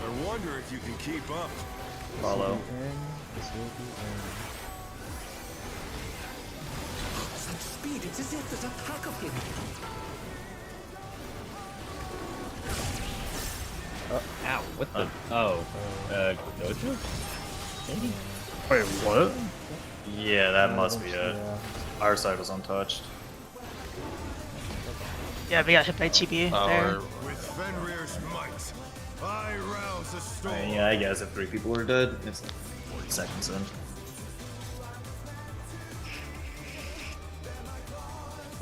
I wonder if you can keep up. Follow. This will be in. Such speed, it's as if there's a pack of him. Ow, what the? Gojo? Maybe? Wait, what? Yeah, that must be it. Yeah. Our side was untouched. Yeah, we got hit by TB there. With Fenrir's might, I rouse the storm. Yeah, I guess if 3 people were dead, it's like 40 seconds in.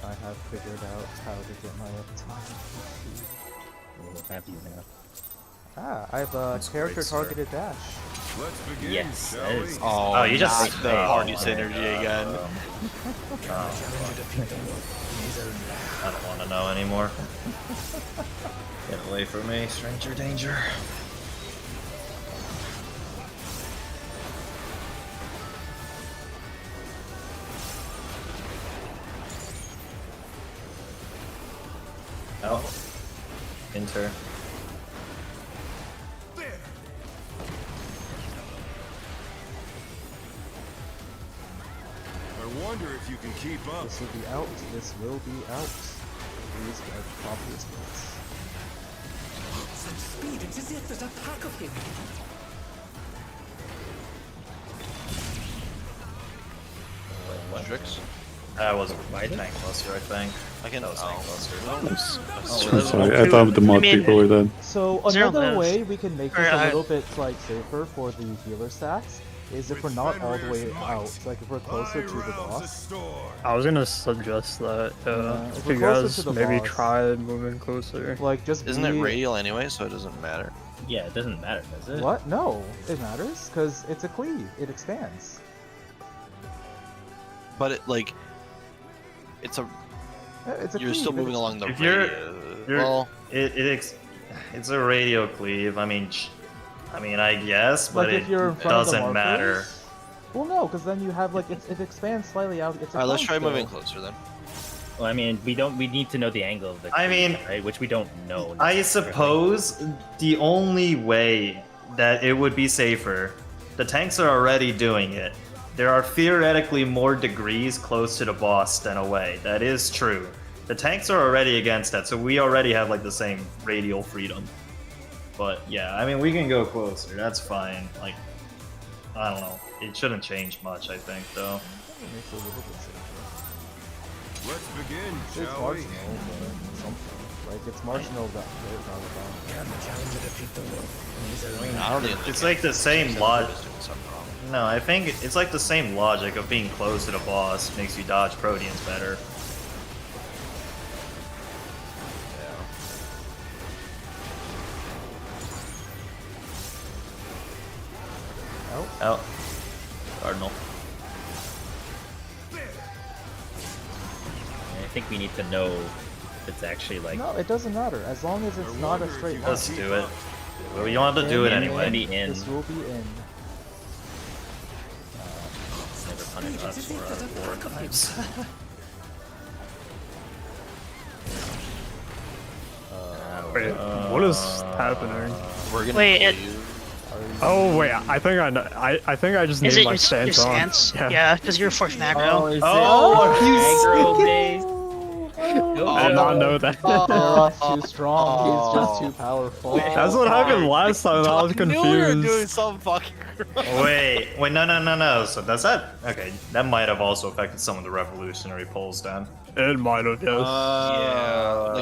I have figured out how to get my uptime. Oh, happy now. Ah, I have a character targeted dash. Let's begin, Yes, shall that we? is- Oh, you just the party my synergy again. I don't want to know anymore. Get away from me, stranger danger. Out. Enter. I wonder if you can keep up. This will be out. This will be out. Please get copies of this. Such speed, it's as if there's a pack of him. Strix? That was tank cluster, I think. I can. That was tank cluster. I'm sorry, I thought the mod people were dead. So Zero another live. way we can make this a little bit like safer for the healer stats is if we're not all the way out, like if we're closer to the boss. I was gonna suggest that. If If we're you closer guys to the maybe boss. try moving closer. Like just Isn't it be- radial anyway, so it doesn't matter? Yeah, it doesn't matter, does it? What? No, it matters because it's a cleave. It expands. But it like, it's a. It's a You're cleave. still It moving along the If you're- Well, it's a radio cleave. I mean, I guess, but Like if you're in it front of the doesn't matter. markers? Well, no, because then you have like it expands slightly out. It's a alright, let's try constant. moving closer then. Well, I mean, we need to know the angle of the. I mean, right, which we don't know. I suppose the only way that it would be safer, the tanks are already doing it. There are theoretically more degrees close to the boss than away. That is true. The tanks are already against that, so we already have like the same radial freedom. But yeah, I mean, we can go closer. That's fine. Like, I don't know. It shouldn't change much, I think, though. It makes it a little bit safer. Let's begin, It's shall we? marginal, but something. Like, it's marginal that they're not about. Can the challenger defeat the wolf? I don't think It's like the same logic. No, I think it's like the same logic of being close to the boss makes you dodge Proteans better. Out. Cardinal. I think we need to know if it's actually like. No, it doesn't matter. As long as it's not a straight line. Let's do it. Well, you want to do it anyway. This will be in. Never punish us for our 4 times. Wait, what is happening? We're gonna Wait, it, Oh wait, I think I know. I think I just is need it my your stance stance? on. Yeah, because you're 4th aggro. Aggro base. I did not know that. Eros too strong. He's just too powerful. That's what happened last time. I was I knew we were doing confused. some fucking. Wait, no. So does that? Okay, that might have also affected some of the revolutionary polls then. It might have, yes. Yeah. Like, we're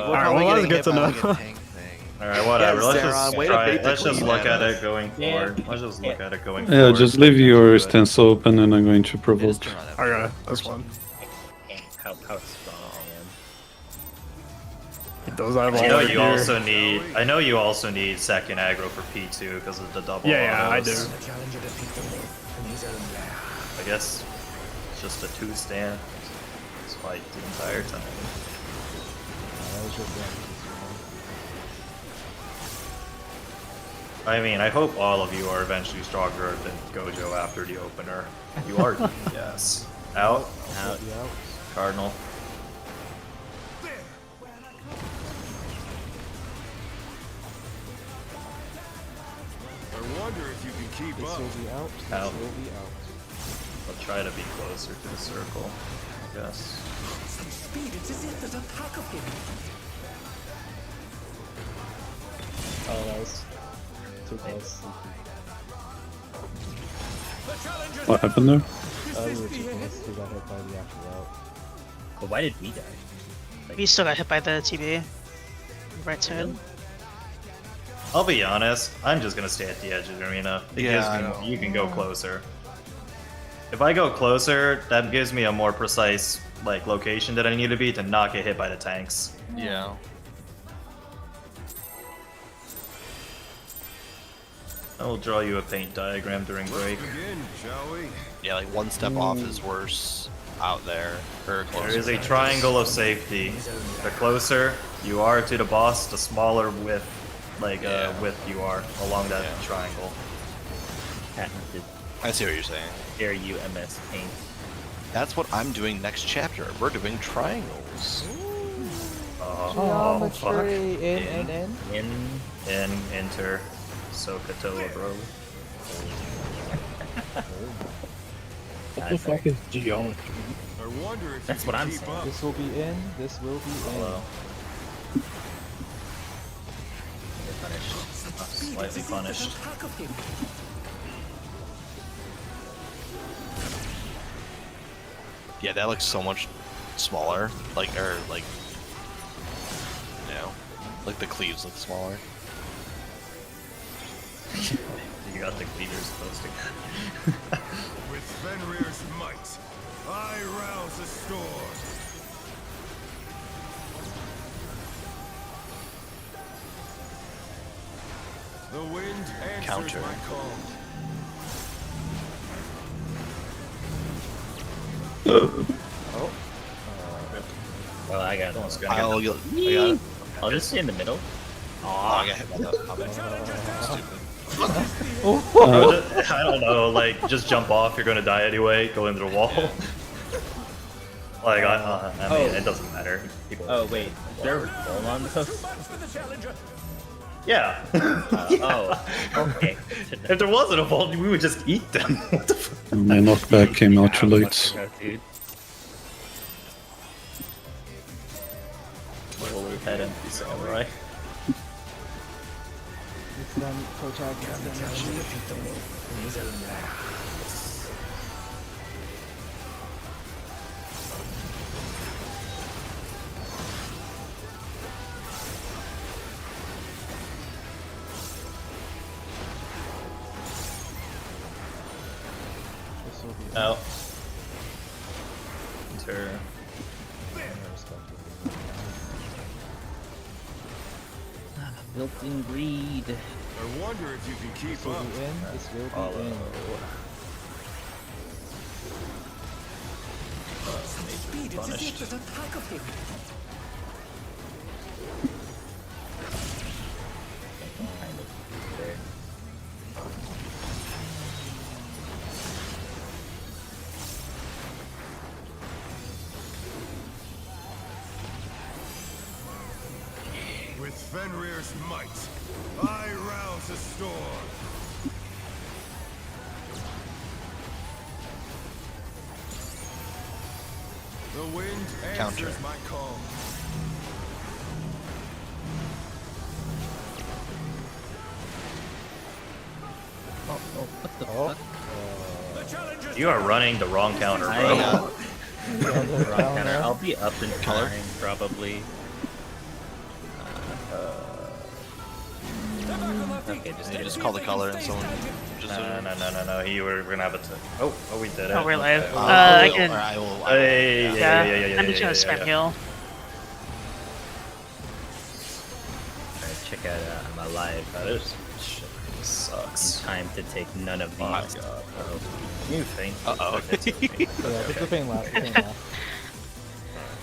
Alright, probably well, that's getting good hit to by, know. like, a tank thing. Alright, whatever. Yes, Let's Theron, just way to try. bait the Let's just queen, look at man. it going forward. Let's just look at it going Yeah, forward. just leave your stance open and I'm going to provoke. Okay, that's fine. How strong I am. He does have all I know the you gear. also need. I know you also need second aggro for P2 because of the double. Yeah, I do. autos. The challenger defeat the wolf in his own lair. I guess it's just a 2 stand. Let's fight the entire time. I mean, I hope all of you are eventually stronger than Gojo after the opener. You are, yes. Out. Cardinal. I wonder if you can keep This up. will be out. This Out. will be out. I'll try to be closer to the circle, I guess. Such speed, it's as if there's a pack of him. Oh, that was too close. What happened there? We were too close. We got hit by the actual out. But why did we die? We still got hit by the TB. Right turn. I'll be honest, I'm just gonna stay at the edge of the arena. It Yeah, gives I me, know. you can go closer. If I go closer, that gives me a more precise like location that I need to be to not get hit by the tanks. Yeah. I will draw you a paint diagram during break. Begin, shall we? Yeah, like one step off is worse out there. Or closer. There is a triangle of safety. The closer you are to the boss, the smaller width you are along that triangle. Patented. I see what you're saying. Air UMS paint. That's what I'm doing next chapter. We're doing triangles. Oh, fuck. Geometry in. Enter. Sokatoa, bro. What the fuck is geometry? I wonder if That's you what can I'm keep saying. up. This will be in. This will be in. Hello. Slightly punished. Pack of him. Yeah, that looks so much smaller. Like, or like, you know, like the cleaves look smaller. You got the cleavers posting. With Fenrir's might, I rouse the storm. The wind answers Counter. my call. Well, I got it. Someone's gonna I get got it. I'll just stay in the middle. Oh, I got hit by that. Stupid. I don't know, like, just jump off, you're gonna die anyway, go into the wall. Like, I mean, it doesn't matter. People Oh wait, they're full on those? Yeah. Oh, okay. If there wasn't a vault, we would just eat them. What the fuck? My knockback came out too late. Dude. Holy head empty samurai. It's them protagonist. Out. Enter. Built-in greed. I wonder if you can keep up. This will be in. Speed is as if there's a pack of him. With Fenrir's might, I rouse a storm. The wind answers my call. What the fuck? You are running the wrong counter, bro. I'll be up in time, probably. Okay, just call the color and someone. Just No. We're gonna have it. Oh, we did it. Oh, we're live. Okay. I can. Yeah. I'm just gonna spam heal. Alright, check out I'm alive. This shit sucks. Time to take none of these. Oh my god. You think? Yeah, it's the pain last.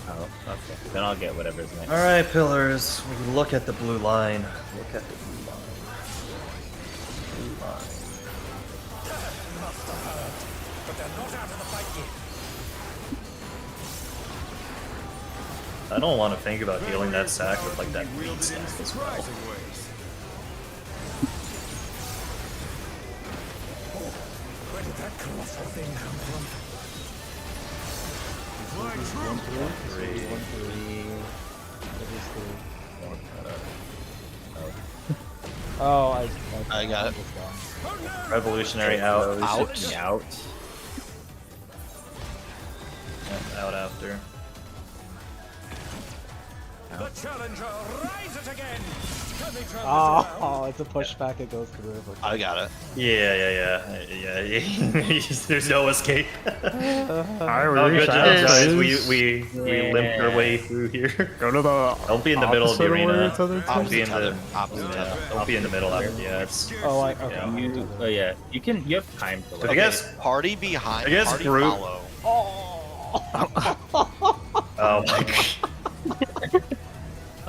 Oh, okay. Then I'll get whatever's next. Alright, pillars. We look at the blue line. Look at the blue line. I don't want to think about healing that sack with like that green stack as well. Where did that colossal thing come from? Oh, I got it. Revolutionary out. Out. Yep, out after. The challenger rises again. Oh, it's a pushback. It goes through. I got it. Yeah. There's no escape. Oh, good job, guys. We limped our way through here. Go to the. Don't be in the middle of the arena. Opposite Be in the. tether. Don't be in the middle after. Yeah, it's. Oh, okay. Yeah. You have time to. I guess Party behind. I guess party group. follow.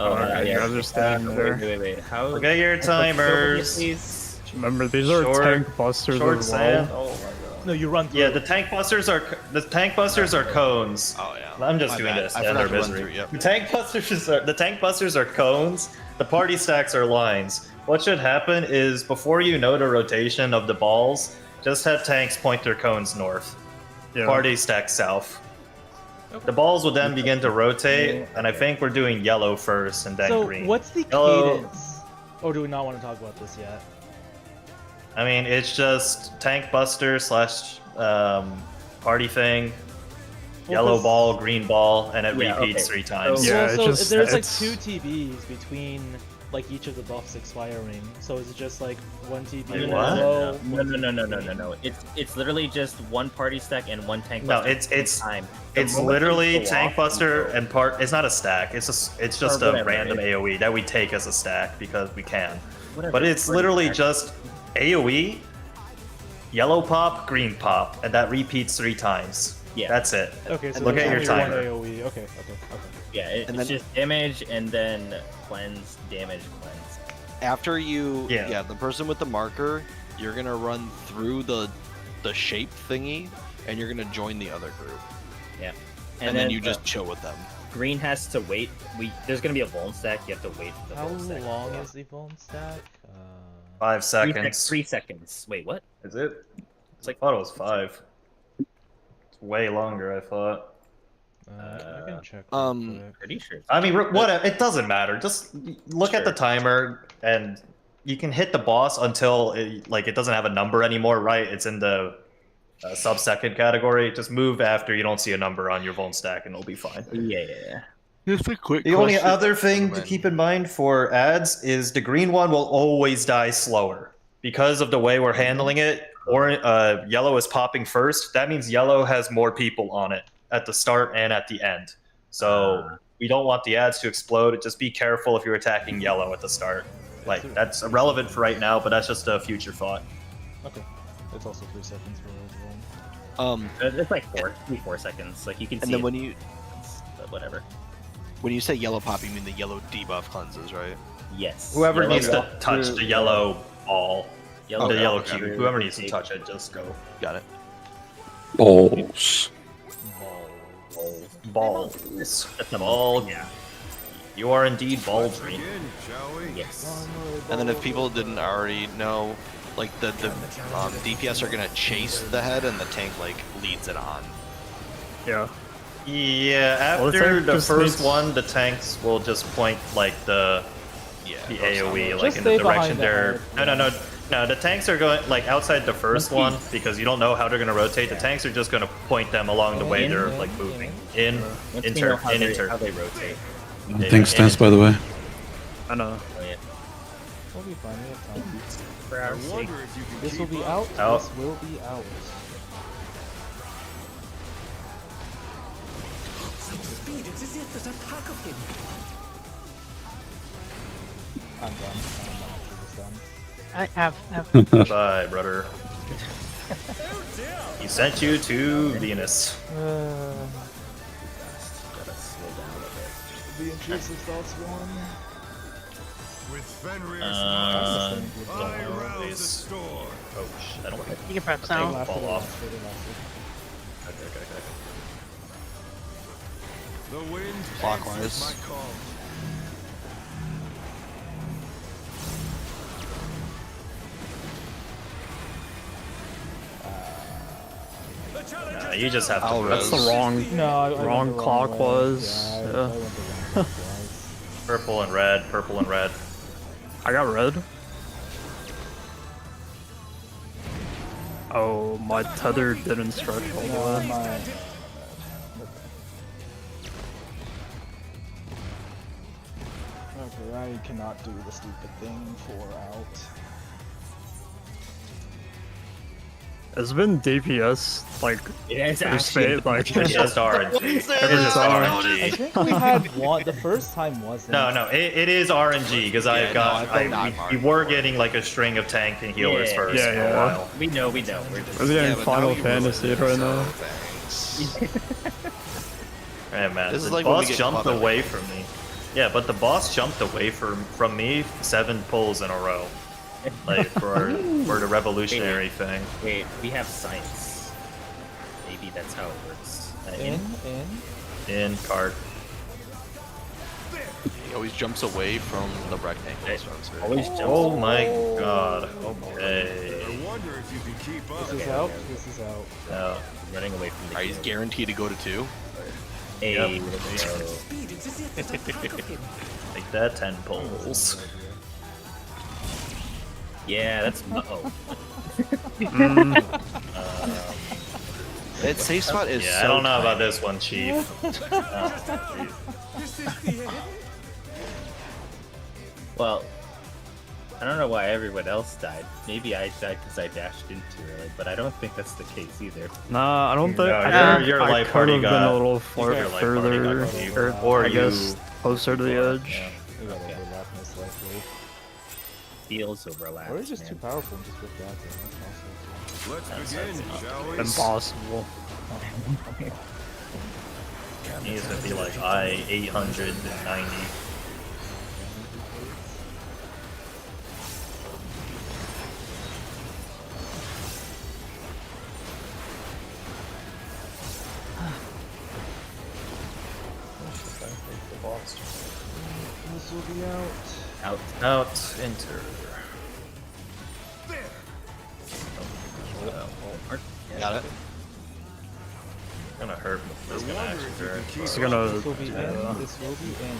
Oh my god. You guys are standing there. Wait. How? Look at your timers. Remember, these are tank busters Short as well. sand. Oh my god. No, you run through. Yeah, the tank busters are cones. Oh yeah. I'm just My doing bad. this. I to end forgot our to run misery. through, yep. The tank busters are cones. The party stacks are lines. What should happen is before you know the rotation of the balls, just have tanks point their cones north. Yeah. Party stack south. The balls will then begin to rotate, and I think we're doing yellow first and then So, green. what's the Yellow- cadence? Or do we not want to talk about this yet? I mean, it's just tank buster slash party thing, yellow 'cause- ball, green ball, and it repeats okay. 3 times. Yeah, well, so it just- there's like it's- 2 TBs between like each of the buffs expiring. So is it just like 1 TB? Wait, and what? low? No. It's literally just 1 party stack and 1 tank No, buster. it's time. it's literally tank buster and part. It's not a stack. It's just Or a whatever, random AOE that we take as a stack because we can. Whatever, But it's party literally stack. just AOE, yellow pop, green pop, and that repeats 3 times. Yeah. That's it. Okay, so Look there's at your only one timer. AOE. Okay. Yeah, And it's then- just damage and then cleanse, damage, cleanse. After you, Yeah. the person with the marker, you're gonna run through the shape thingy, and you're gonna join the other group. Yeah. and then you just chill with them. Green has to wait. There's gonna be a Vuln stack. You have to wait for the How Vuln stack. long is the Vuln stack? 5 seconds. 3 seconds. Wait, what? Is it? I thought it was 5. It's way longer, I thought. I can check. Pretty sure. I mean, whatever. It doesn't matter. Just look at the timer, and you can hit the boss until it doesn't have a number anymore, right? It's in the sub-second category. Just move after you don't see a number on your Vuln stack, and it'll be fine. Yeah. Just a quick The only other thing to keep in mind for ads is the green one will always die slower because of the way we're handling it. Or yellow is popping first. That means yellow has more people on it at the start and at the end. So we don't want the ads to explode. Just be careful if you're attacking yellow at the start. Like, that's irrelevant for right now, but that's just a future thought. Okay. It's also 3 seconds for it's like 4 seconds. Like, you can see. And then it, when you, whatever. When you say yellow pop, you mean the yellow debuff cleanses, right? Yes. Whoever needs to touch the yellow ball, the yellow cube, whoever needs to touch it, just go. Got it. Balls. Balls. Ball. Yeah. You are indeed ballsy. Yes. And then if people didn't already know, like the DPS are gonna chase the head, and the tank like leads it on. Yeah. Yeah. After the first one, the tanks will just point like the AOE like in the direction they're. No. The tanks are going like outside the first one because you don't know how they're gonna rotate. The tanks are just gonna point them along the way they're like moving. How they rotate. Tank stance, by the way. I know. We'll be fine. We have time. For our sake. This will be out. Out. This will be out. Speed, it's as if there's a pack of him. I'm done. I have. Bye, brother. He sent you to Venus. The intrusive thoughts one. With Fenrir's might, I rouse the storm. Oh shit, I don't want You can prep now. to fall off. Okay. The wind Clockwise. answers my call. Nah, you just have to. That's the wrong clockwise. I went the wrong clockwise. Purple and red. Purple and red. I got red. Oh, my tether didn't stretch all the way. Okay, I cannot do the stupid thing 4 out. It's been DPS, like, it's for spade, like, It's just RNG. It's just I RNG. think we had one. The first time wasn't. No, it is RNG because we were getting like a string of tank and healers first for a while. We know. We're just. We're getting Final Fantasy right now. Hey man, This is the like when we boss get jumped caught up. away from me. Yeah, but the boss jumped away from me 7 pulls in a row. Like for the revolutionary thing. Wait, we have science. Maybe that's how it works. In cart. He always jumps away from the rectangle. So Always jumps. Oh my god. Okay. I wonder if you can keep up. This is out. This is out. No. Running away from the. Alright, he's guaranteed to go to 2. Hey, Speed, it's as if there's a pack of him. Take that 10 pulls. yeah, that's. That safe spot is Yeah, so I don't know tiny. about this one, Chief. Well, I don't know why everyone else died. Maybe I died because I dashed in too early, but I don't think that's the case either. Nah, I don't think. No, your I life could party have been got- a little far your life party further, got you. or I you- guess closer to the edge. We got overlap most likely. Feels overlapped. Or it's just man. too powerful and just whip that thing. Let's begin, shall we? Impossible. Needs to be like I 890. will be out. Out, enter. Got it. Gonna hurt. That's gonna actually hurt. It's gonna. This will be in. This will be in.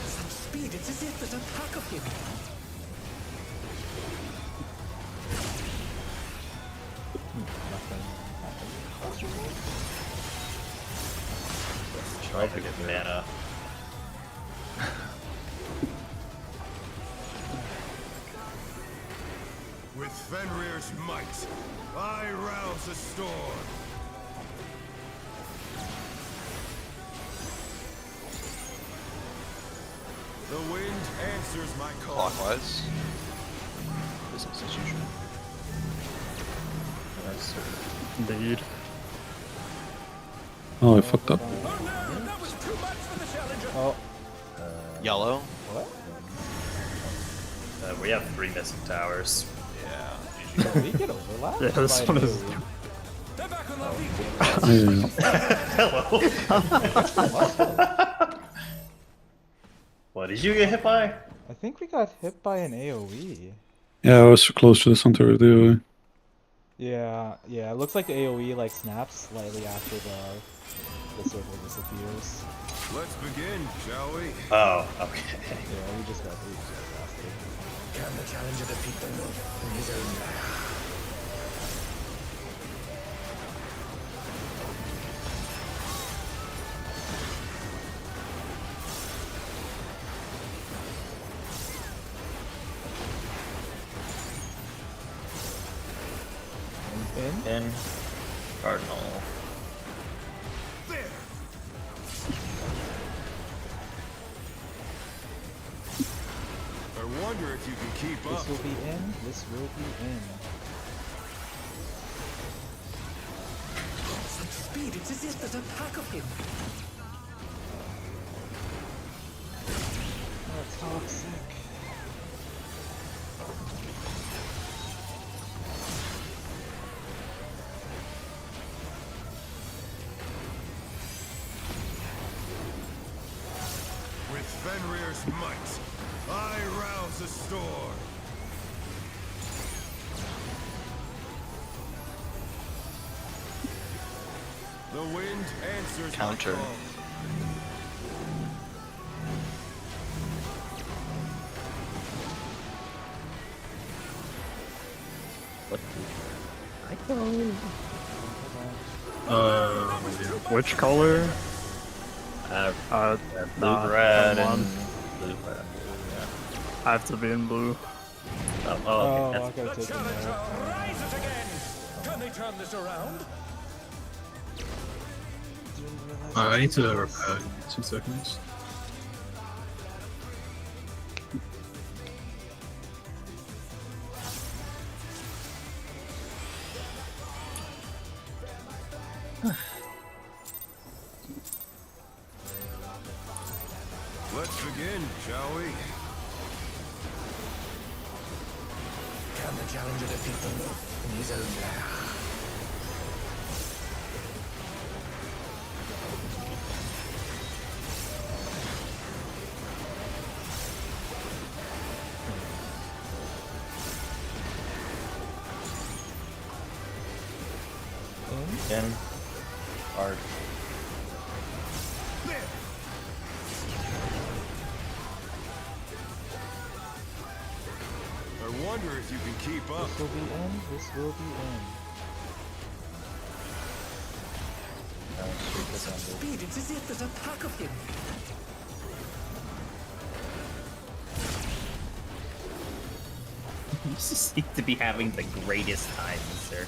Such speed, it's as if there's a pack of him. Try to get mana. With Fenrir's might, I rouse the storm. The wind answers my call. Clockwise. Business as usual. Indeed. Oh, I fucked up. Oh. Yellow. What? We have 3 missing towers. Yeah. We get overlapped. Yeah, this one is. Hello. What did you get hit by? I think we got hit by an AoE. Yeah, I was so close to the center of the Yeah, it looks like the AoE like snaps slightly after the circle disappears. Let's begin, shall we? Oh, okay. Yeah, we just got faster. Can the challenger defeat the wolf in his own lair? In. Cardinal. I wonder if you can keep up. This will be in. This will be in. Such speed, it's as if there's a pack of him. Oh, toxic. With Fenrir's might, I rouse the storm. The wind answers Counter. my call. What? Which color? Blue, red, and Blue. I have to be in blue. Oh, Okay. I gotta take it now. Rise it again. Can they turn this around? I need to repair. 2 seconds. Let's begin, shall we? Can the challenger defeat the wolf in his own lair? in. Hard. I wonder if you can keep up. This will be in. This will be in. Speed, it's as if there's a pack of him. You seem to be having the greatest time, sir.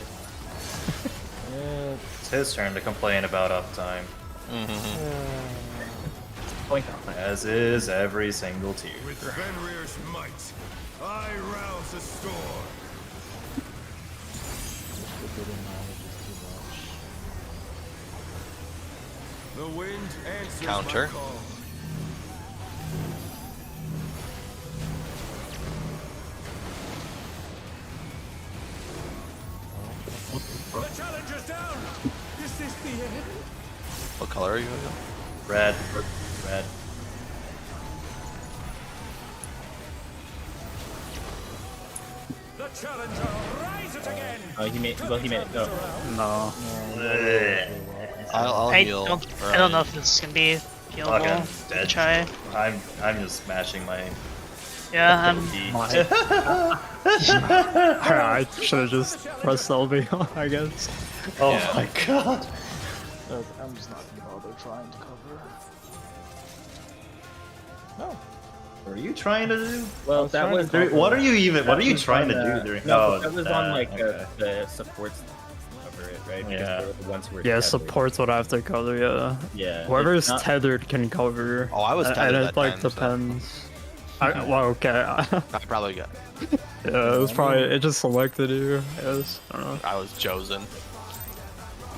It's his turn to complain about uptime. As is every single tier. With Fenrir's might, I rouse the storm. The wind answers Counter. my call. The challenger's down. Is this the end? What color are you in? Red. The challenger rises again. Oh, he made it. No. I'll heal. I don't know if this is gonna be healable. Fucking dead. Try. I'm just smashing my. Yeah, I should have just pressed LB, I guess. Oh my god. I'm just not gonna bother trying to cover. No. What are you trying to do? Well, that was. What are you trying to do during? No, that was on like the supports cover it, right? Because Yeah. they were the ones who were Yeah, tethered. supports would have to cover, yeah. Yeah. Whoever's it's not- tethered can cover. Oh, I was tethered And that it like time, so- depends. Well, okay. I probably got. Yeah, it was probably, it just selected you, yes. I don't know. I was chosen.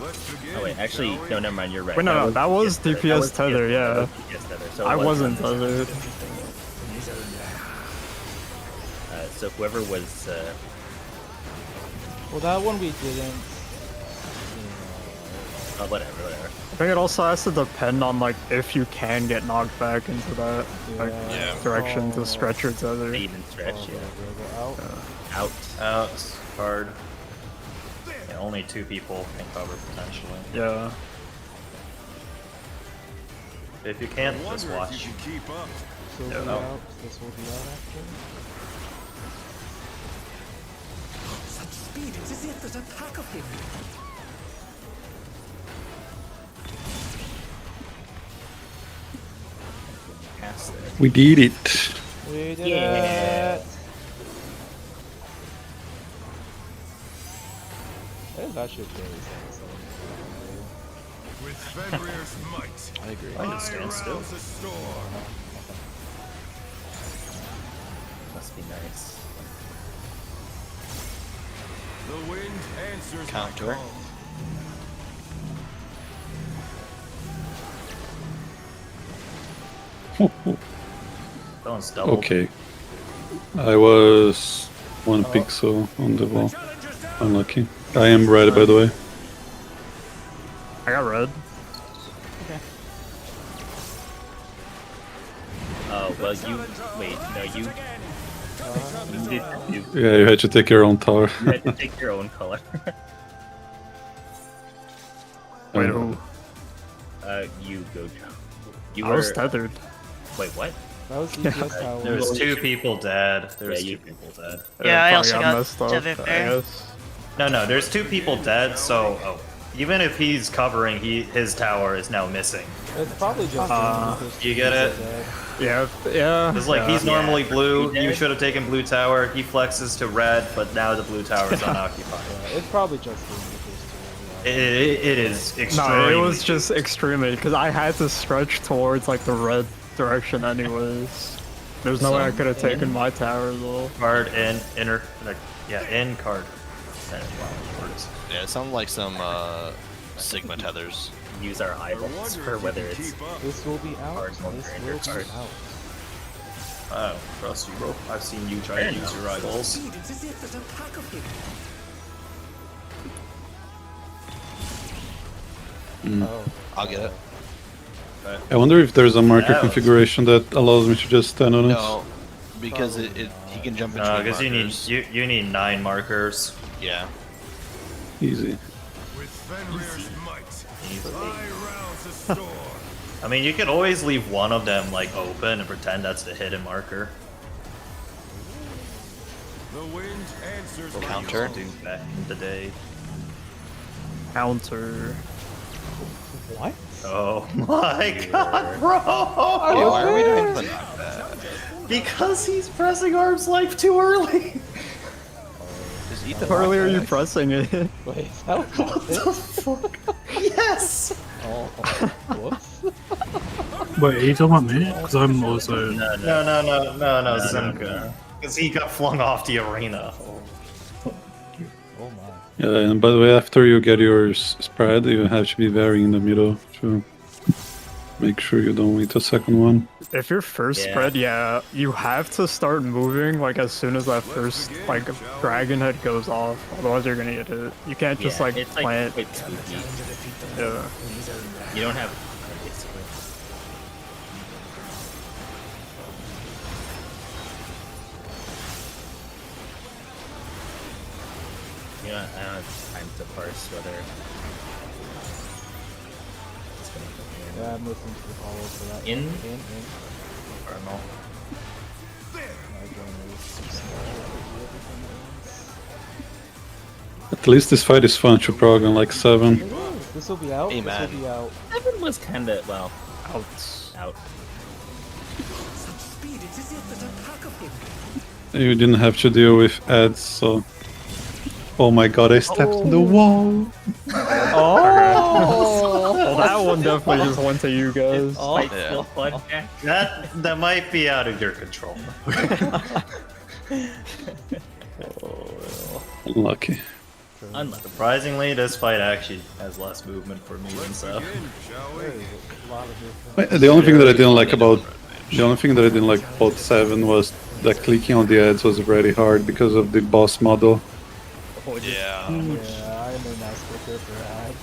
Oh wait, actually, no, never mind. You're right. Wait, no, that was DPS tether, yeah. DPS tether, so I it wasn't tethered. So whoever was. Well, that one we didn't. Oh, whatever. I think it also has to depend on like if you can get knocked back into that like, direction to stretch your tether. Even stretch, Out. Out. Card. Yeah, only 2 people can cover potentially. Yeah. If you can't, just watch. This will be No. out. This will be out after. Such speed, it's as if there's a pack of him. We did it. We did Yeah. it. That should carry With Fenrir's might, I agree. I can stand still. rouse a storm. Must be nice. The wind answers Counter. my call. Don't double. Okay. I was 1 pixel on the wall. Unlucky. I am red, by the way. I got red. Oh, well, you. Wait, no, you. You did. Yeah, you had to take your own tower. You had to take your own color. Wait, who? You, Gojo. You I was tethered. Wait, what? That was DPS tower. There's 2 people dead. There's Yeah, 2 people dead. Yeah, I Probably also got messed up, tethered I there. guess. No, there's 2 people dead, so even if he's covering, his tower is now missing. It's probably just. You get it? Yeah, yeah. It's like yeah. he's normally blue, He you did. should have taken blue tower, he flexes to red, but now the blue tower is unoccupied. It's probably just It is extreme. No, it was just extremely, because I had to stretch towards like the red direction anyways. There's no way I could have taken my tower though. Card in, inner, in card. Yeah, it sounded like some Sigma tethers. Use our eyeballs for whether it's. This will be out. Card, This card, will card. be out. Oh, trust you, bro. I've seen you try to use your eyeballs. Speed, it's as if there's a pack of him. Oh. I'll get it. I wonder if there's a marker That was- configuration that allows me to just stand on it. No, because he can jump into No, because you need 9 markers. Yeah. Easy. With Fenrir's might, I rouse a storm. I mean, you could always leave one of them like open and pretend that's the hidden marker. The wind answers my Counter. call. Do back in the day. Counter. What? Oh my god, bro! Okay, why are we doing the knockback? Because he's pressing arm's life too early. Just eat the How early are you knockback. pressing it? Wait, that was What the fuck? Yes! Oh, whoops. Wait, are you talking about me? Because I'm also. No, Simka. Because he got flung off the arena. Oh my. Yeah, and by the way, after you get your spread, you have to be very in the middle to make sure you don't wait a second one. If your first Yeah. spread, yeah, you have to start moving like as soon as that first like dragon head goes off. Otherwise, you're gonna get hit. You can't just like it's plant. quite spooky. Yeah. You don't have. Basically. know, I don't have time to parse whether. Yeah, I'm listening to the follow for that. In? Or no? At least this fight is fun to prog on like 7. This will be out. Amen. This will be out. 7 was kinda, well, out. You didn't have to deal with ads, so. Oh my god, I stepped on the wall! Oh! Well, that one definitely just went to you guys. That might be out of your control. Unlucky. Surprisingly, this fight actually has less movement for me than Seth. The only thing that I didn't like about 7 was that clicking on the ads was very hard because of the boss model. Yeah. Yeah, I'm a nice clicker for ads.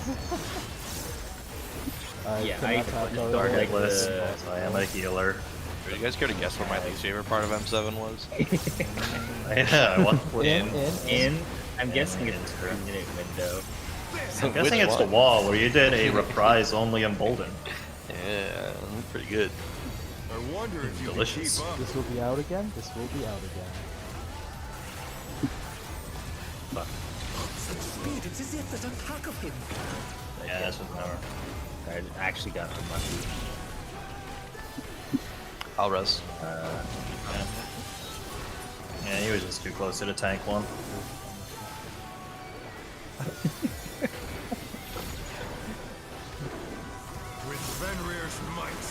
Yeah, I am a healer. Are you guys care to guess what my least favorite part of M7 was? Yeah, what? I'm guessing it's a 3-minute window. I'm guessing it's the wall where you did a reprise only emboldened. Yeah, pretty good. I wonder if you delicious. This will be out again. This will be out again. Speed, it's as if there's a pack of him. Yeah, this was never. I actually got unlucky. I'll res. Yeah, he was just too close to the tank one. With Fenrir's might,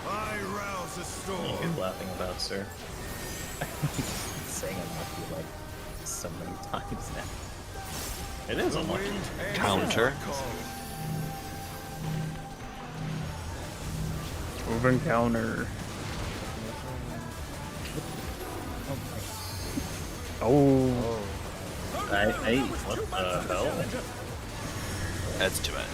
I rouse a storm. You keep laughing about, sir. Saying unlucky like so many times now. It is unlucky. Counter. Moving counter. Oh. What the hell? That's too bad.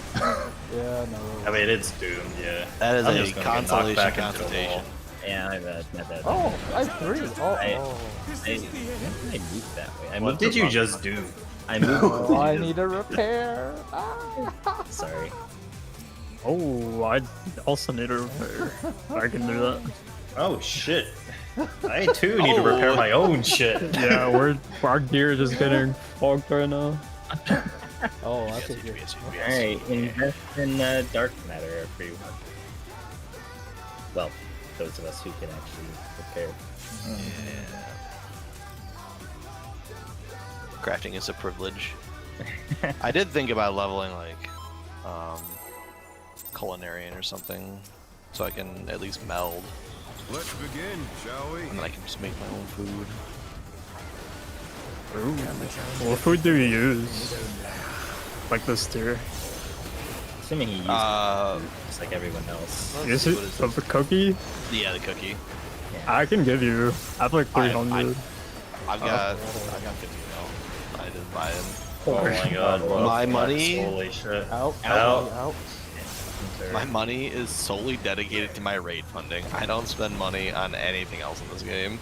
Yeah, no. I mean, it's doomed, yeah. That is I'm a just gonna get knocked consolation back into the consultation. wall. Yeah, my bad. Oh, I have 3. I moved that way. What did you just do? I moved. Oh, I need a repair. Sorry. Oh, I also need a repair. I can do that. Oh shit. I too need to repair my own shit. Yeah, our gear is just getting fogged right now. Oh, I think you're... Alright, invest in dark matter, everyone. Well, those of us who can actually repair. Yeah. Crafting is a privilege. I did think about leveling like culinarian or something, so I can at least meld. Let's begin, shall we? And then I can just make my own food. Ooh. What food do you use? Like this tier? Assuming he uses just like everyone else. Is it the cookie? Yeah, the cookie. Yeah. I can give you. I have like 300. I've got 50 mil. I didn't buy it. Oh my god. My money. Holy shit. Out. My money is solely dedicated to my raid funding. I don't spend money on anything else in this game.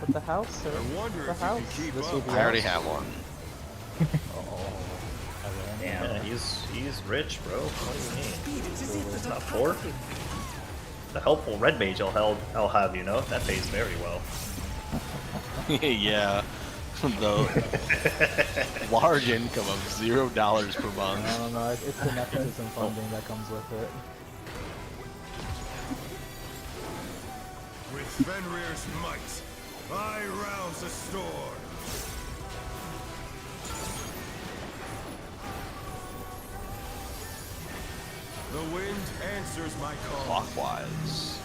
But the house, sir. I wonder The if you house. can keep This up. will be I already out. have one. Damn. Yeah, he's rich, bro. What do you mean? Not poor. The helpful red mage I'll have, you know, that pays very well. Yeah. The large income of $0 per month. I don't know. It's the nepotism funding that comes with it. With Fenrir's might, I rouse a storm. The wind answers my call. Clockwise.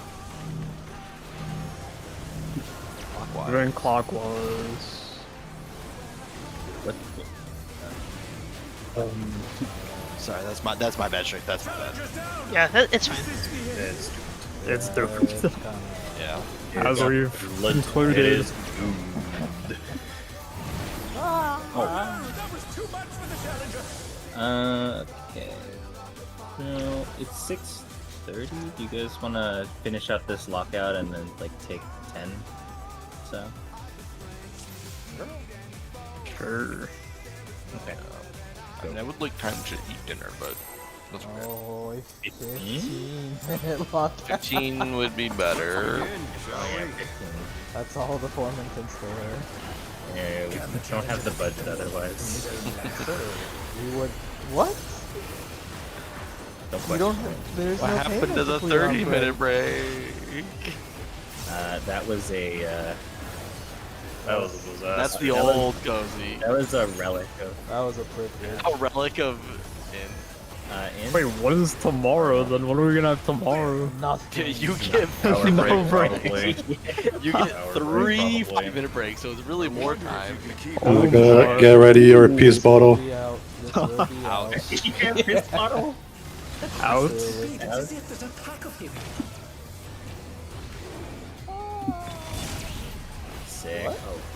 We're in clockwise. What? Sorry, that's my bad trick. That's my bad. Yeah, it's fine. It's different. Yeah. As we've It concluded. is Okay. So it's 6:30. Do you guys want to finish up this lockout and then like take 10? So. Sure. Sure. Okay. I mean, I would like time to eat dinner, but that's okay. Oh, a 15-minute lock. 15 would be better. That's all the foreman can spare. Yeah, we don't have the budget otherwise. We would. What? We don't. There's what no happened to the clear on 30-minute break? That was a. That was a disaster. That's the old cozy. That was a relic of. That was a privilege. A relic of. Wait, what is tomorrow then? What are we gonna have tomorrow? Nothing. You get No break. You get 3 5-minute breaks, so it's really more time. Oh my god, get ready your peace bottle. Out. Peace bottle. Out. Sick.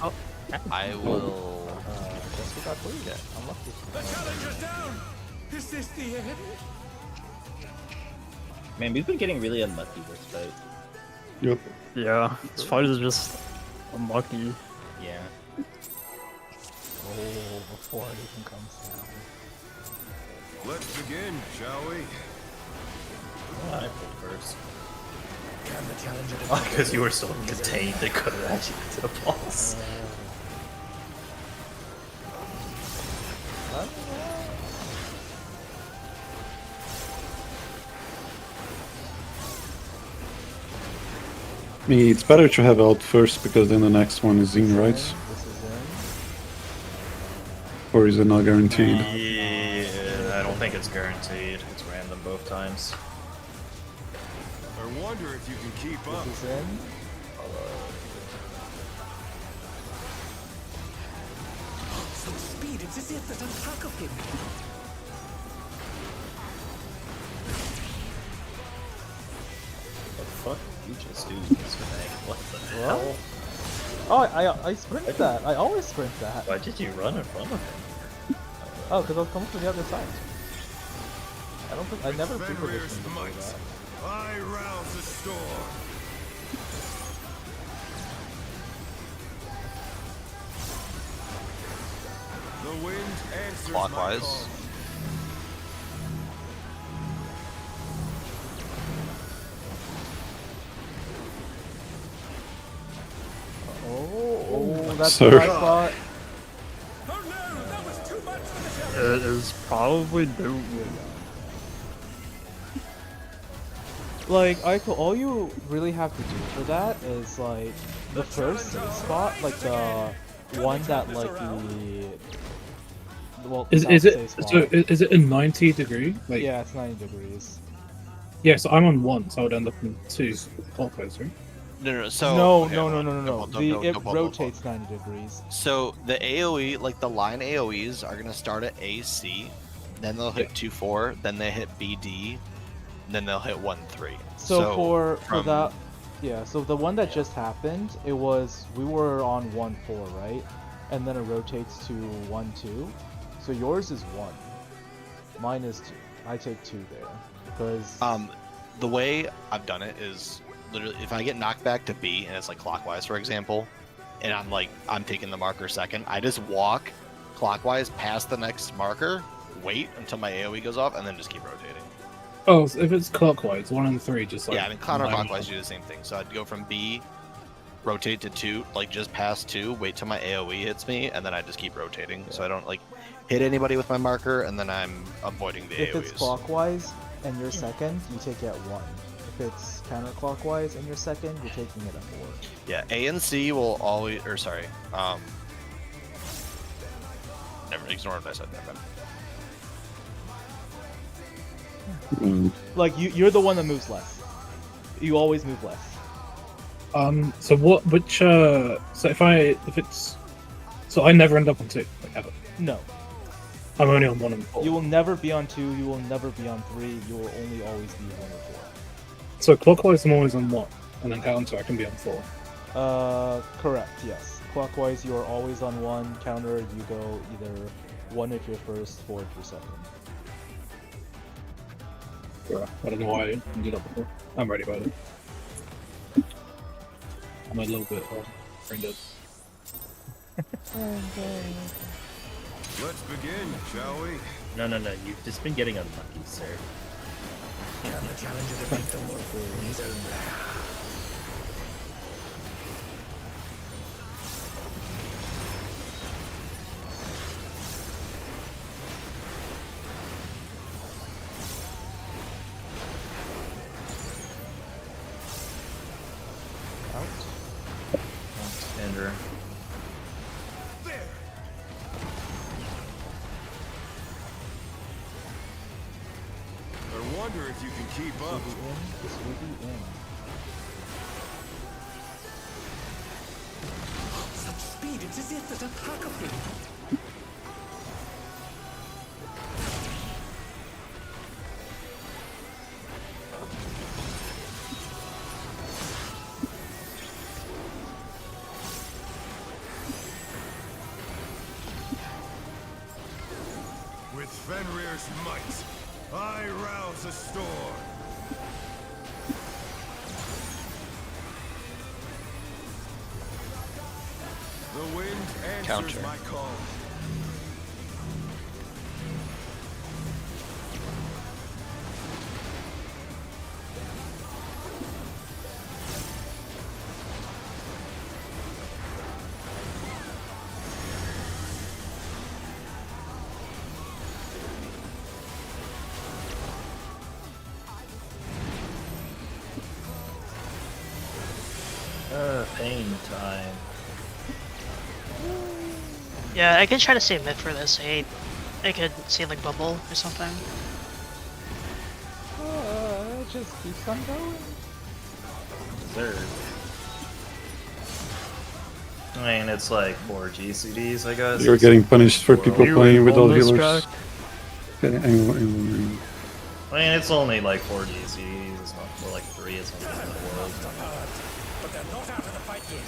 Oh. I will. Guess we got 3. Yeah. I'm lucky. The challenger's down! Is this the end? Man, we've been getting really unlucky this fight. Yep. Yeah, this fight is just unlucky. Yeah. Oh, before it even comes down. Let's begin, shall we? I pulled first. Can the challenger Because you were so contained, they couldn't actually get to the boss. I mean, it's better to have out first because then the next one is in, right? This is in. Or is it not guaranteed? Yeah, I don't think it's guaranteed. It's random both times. I wonder if you can keep up. This is in. some speed? It's as if there's a pack of him. What the fuck did you just do, Snake? What the hell? Oh, I sprint that. I always sprint that. Why did you run in front of him? Oh, because I was coming from the other side. I don't think I never pre-positioned before might, that. I rouse the storm. The wind answers Clockwise. my call. Oh, that's Sir. the right spot. Oh no, that was too much for the It is probably due. Like, all you really have to do for that is like the first safe spot, like the one that like the well. Is not it safe spot. so? Is it a 90 degree? Like, Yeah, it's 90 degrees. yeah. So I'm on 1, so I would end up in 2 clockwise, right? No. So No. Don't, It don't. rotates 90 degrees. So the AOE, like the line AOEs, are gonna start at AC, then they'll hit 2-4, then they hit BD, then they'll hit 1-3. So for from- that, yeah. So the one that just happened, it was we were on 1-4, right? And then it rotates to 1-2. So yours is 1. Mine is 2. I take 2 there because the way I've done it is literally if I get knocked back to B and it's like clockwise, for example, and I'm taking the marker second, I just walk clockwise past the next marker, wait until my AOE goes off, and then just keep rotating. Oh, so if it's clockwise, 1 and 3, just like Yeah, I mean counterclockwise you do the same thing. So I'd go from B, rotate to 2, like just past 2, wait till my AOE hits me, and then I just keep rotating. So I don't like hit anybody with my marker, and then I'm avoiding the if AOEs. it's clockwise and you're second, you take it at 1. If it's counterclockwise and you're second, you're taking it at 4. Yeah, A and C will always, or sorry, never ignore what I said. Never mind. Like you're the one that moves less. You always move less. So what? Which? So if it's, so I never end up on 2, like ever. No. I'm only on 1 and 4. You will never be on 2. You will never be on 3. You will only always be 1 or 4. So clockwise, I'm always on 1, and then counter, I can be on 4. Correct. Yes. Clockwise, you are always on 1. Counter, you go either 1 if you're first, 4 if you're second. Yeah, I don't know why I didn't do that before. I'm ready about it. I'm a little bit brain dead. Let's begin, shall we? No, you've just been getting unlucky, sir. Can the challenger defeat the wolf in his own lair? Andrew. I wonder if you can keep up. This will be in. Such speed, it's as if there's a pack of them. With Fenrir's might, I rouse a storm. The wind answers Counter. my call. Pain time. Yeah, I could try to save mid for this. I could save like bubble or something. Just keeps on going. Sir. I mean, it's like 4 GCDs, I guess. You're getting punished for people You playing with all on this healers. track? Okay, anyway. I mean, it's only like 4 GCDs, it's not more like 3, it's not the end of the world. But they're not out of the fight yet.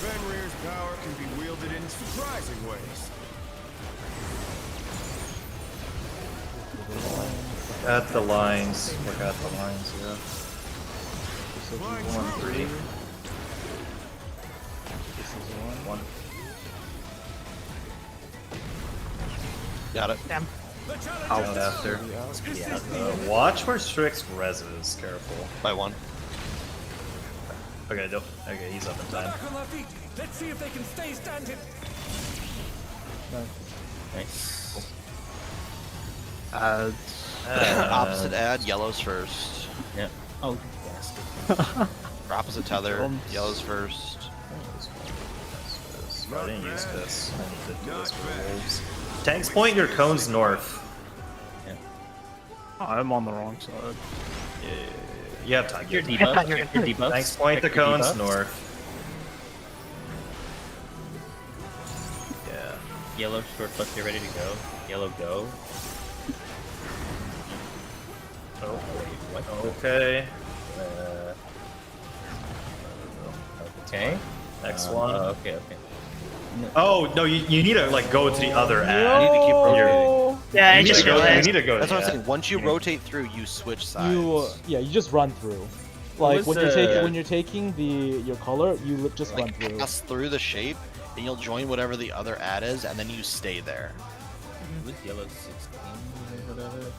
Fenrir's power can be wielded in surprising ways. At the lines. Look at the lines, yeah. My 1, 3. This is one. 1. Got it. Damn. Out after. Watch where Strix reses, careful. By 1. Okay, okay, he's up in time. Back on their feet. Let's see if they can stay standing. Nice. Opposite ad, yellows first. Yeah. Oh, bastard. Opposite tether, yellows first. I didn't use this. I need to do this for wolves. Tanks, point your cones north. Yeah. I'm on the wrong side. Yeah, you have time. Your debuff. Your debuff. Tanks, point the cones north. Yeah. Yellow short plus, get ready to go. Yellow go. Oh, wait, what? okay. Okay. Next one. Okay. Oh no, you need to like go to the other ad. You need to keep rotating. Yeah, I You need just to go. You realized. need to go. That's what I'm yeah. saying. Once you rotate through, you switch sides. You just run through. What Like was when you're taking your color, you just run through. Pass through the shape, and you'll join whatever the other ad is, and then you stay there. Was yellow 16 or whatever?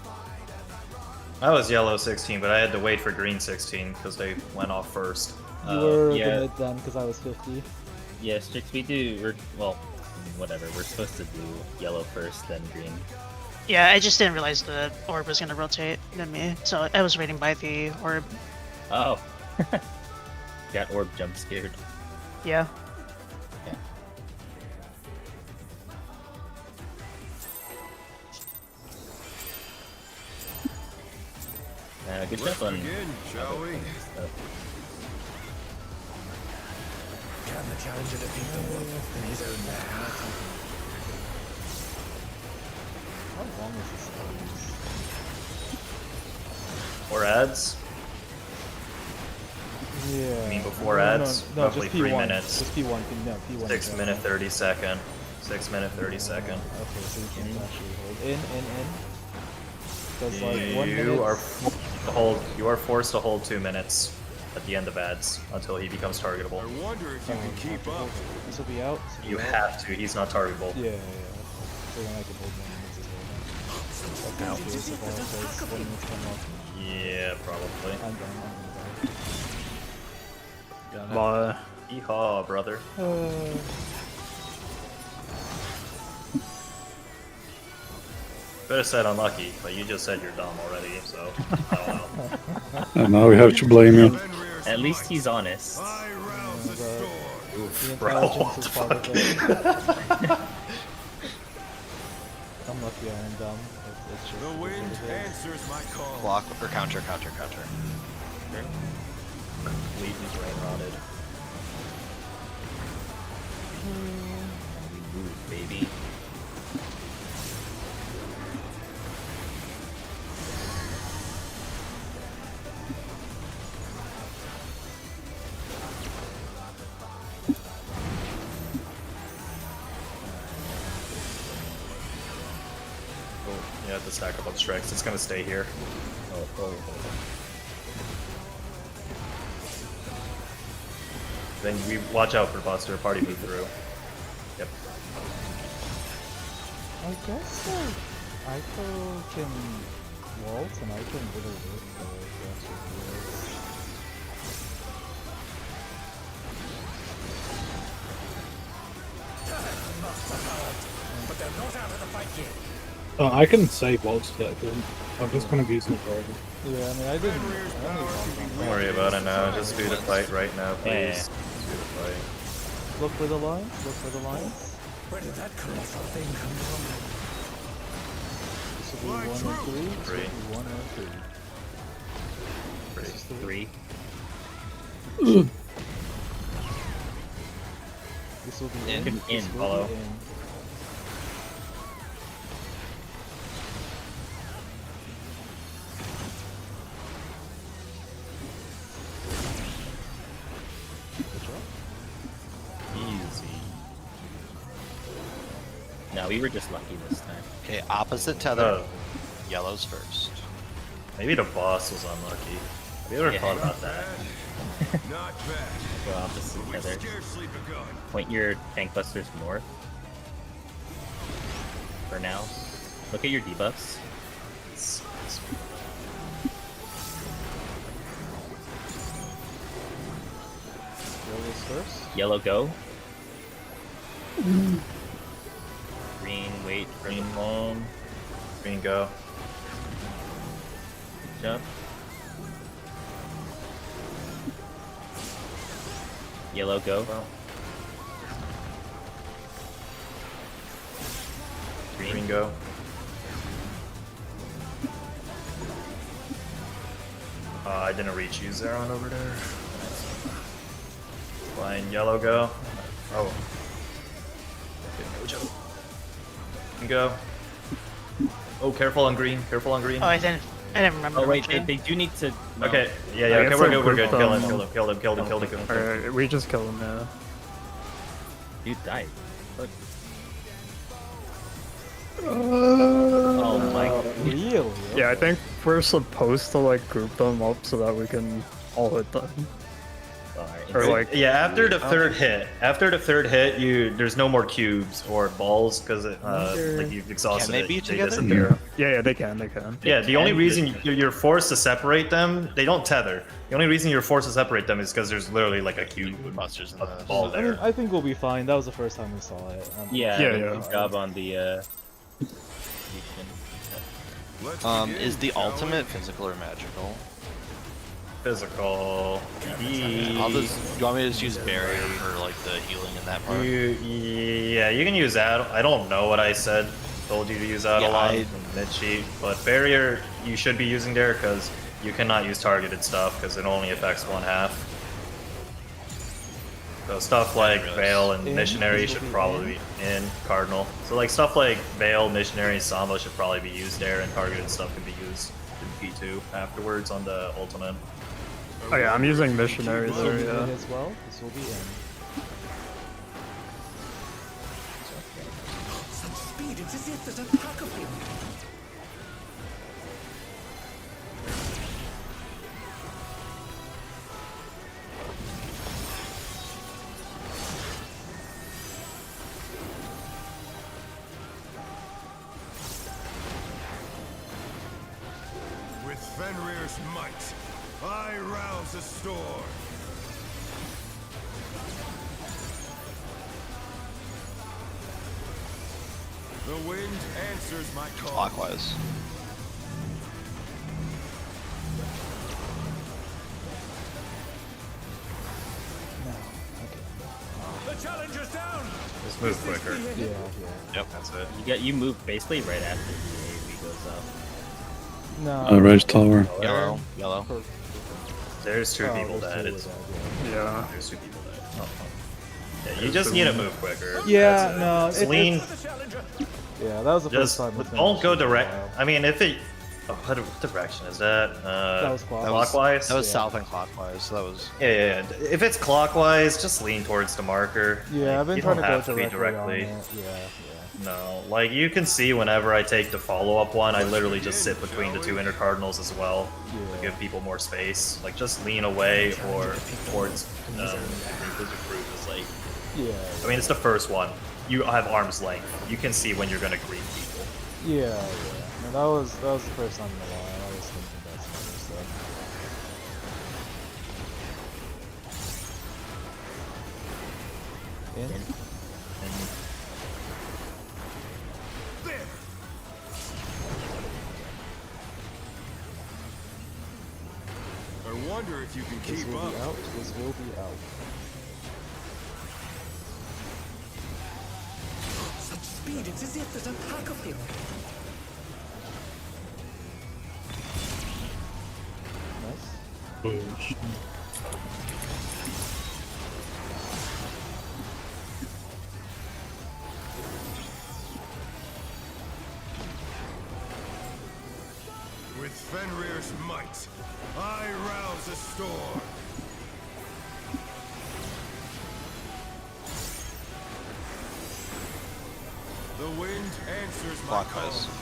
I was yellow 16, but I had to wait for green 16 because they went off first. You were yeah. the mid then because I was 50. Yeah, Strix, well, whatever. We're supposed to do yellow first, then green. Yeah, I just didn't realize the orb was gonna rotate than me, so I was waiting by the orb. Oh. Got orb jump scared. Yeah. Good Let's job on begin, shall we? Can the challenger defeat the wolf in his own lair? How long is this phase? Or ads? Yeah. I mean before No, ads? no, Roughly just 3 P1. minutes. Just P1. No, P1. 6 minute 30 second. 6 minute 30 second. Okay, so you can't actually hold in. Does like 1 minute. You are forced to hold 2 minutes. at the end of ads until he becomes targetable. I wonder if you can keep up. This will be out. You have to. He's not targetable. Yeah. So then I can hold 1 minute as well. That's curious if I'll place 1 minute come up. Yeah, probably. I'm done. Bye. Yeehaw, brother. Could have said unlucky, but you just said you're dumb already, so I don't know. And now we have to blame you. At least he's honest. Oof, bro, what the fuck? I'm lucky I am dumb. It's just The wind answers my call. Block or counter. Fleet is rain rotted. We move, baby. You have to stack up on strikes. It's gonna stay here. Then we watch out for Buster. Party move through. Yep. I guess Aiko can waltz and I can really work the extra But they're not out of the fight yet. I can save waltz that. I'm just kind of using it for it. Yeah, I mean, I didn't. Don't worry about it now. Just do the fight right now, please. Do the fight. Look for the lines. Look for the lines. Where did that colossal thing come from? This will be 1 or 3. This will be 1 or 3. Three. 3. This will be In, This will follow. be in. Easy. No, we were just lucky this time. Okay, opposite tether. Yellows first. Maybe the boss was unlucky. Have you ever thought about that? Not bad. Go opposite We've tether. scarcely begun. Point your tank busters north. For now. Look at your debuffs. Yellows first. Yellow go. Green wait for the long. Green go. Jump. Yellow go. Green go. I didn't reach you, Zeron, over there. Flying yellow go. Oh. Green go. Oh, careful on green. Careful on green. Oh, I didn't remember. Oh wait, they do need to. No. Okay, yeah, I okay, guess we're I good, we're good. grouped Kill him, them. kill him, kill him, kill him, kill him, kill him. Alright, we just kill him now. You died. Look. Oh my Really? Yeah, I think we're supposed to like group them up so that we can all hit them. Or like Yeah, after the third hit, there's no more cubes or balls because like you've exhausted Can they it. be together? disappear. yeah, they can. Yeah, the only reason you're forced to separate them, they don't tether. The only reason you're forced to separate them is because there's literally like a cube Busters in of the ball I mean, there. I think we'll be fine. That was the first time we saw it. Yeah, good job on the. Is the ultimate physical or magical? Physical. Do you want me to just use barrier for like the healing in that part? Yeah, you can use that. I don't know what I said. Told you to use that a lot in mid cheat, but barrier you should be using there because you cannot use targeted stuff because it only affects 1/2. So stuff like Veil and Missionary should probably be in Cardinal. So like stuff like Veil, Missionary, Samba should probably be used there, and targeted stuff can be used in P2 afterwards on the ultimate. Oh yeah, I'm using missionaries there, This will be in yeah. as well. This will be in. Such speed, it's as if there's a pack of him. rouse a storm. The wind answers my call. Clockwise. The challenger's down. Just move quicker. Yeah. Yep, that's it. You move basically right after the AoE goes up. No. Red tower. Yellow. There's two people dead. Yeah. There's two people dead. Yeah, you just need to move quicker. Yeah, no. Just lean. Yeah, that was the first Just time. don't go direct. I mean, if it. Oh, what direction is that? That was clockwise. That was south and clockwise. So that was. Yeah. If it's clockwise, just lean towards the marker. Yeah, I've been you trying don't to go have to be directly. on it. Yeah. No, like you can see whenever I take the follow-up one, I literally just sit between the two inner cardinals as well to give people more space. Like just lean away or towards Blizzard Fruit is like. Yeah. I mean, it's the first one. You have arm's length. You can see when you're gonna greet people. Yeah. No, that was the first time in a while. I was thinking about some other stuff. I wonder if you can This keep will up. be out. This will be out. Such speed, it's as if there's a pack of him. Nice. With Fenrir's might, I rouse a storm. The wind answers my Clockwise. call.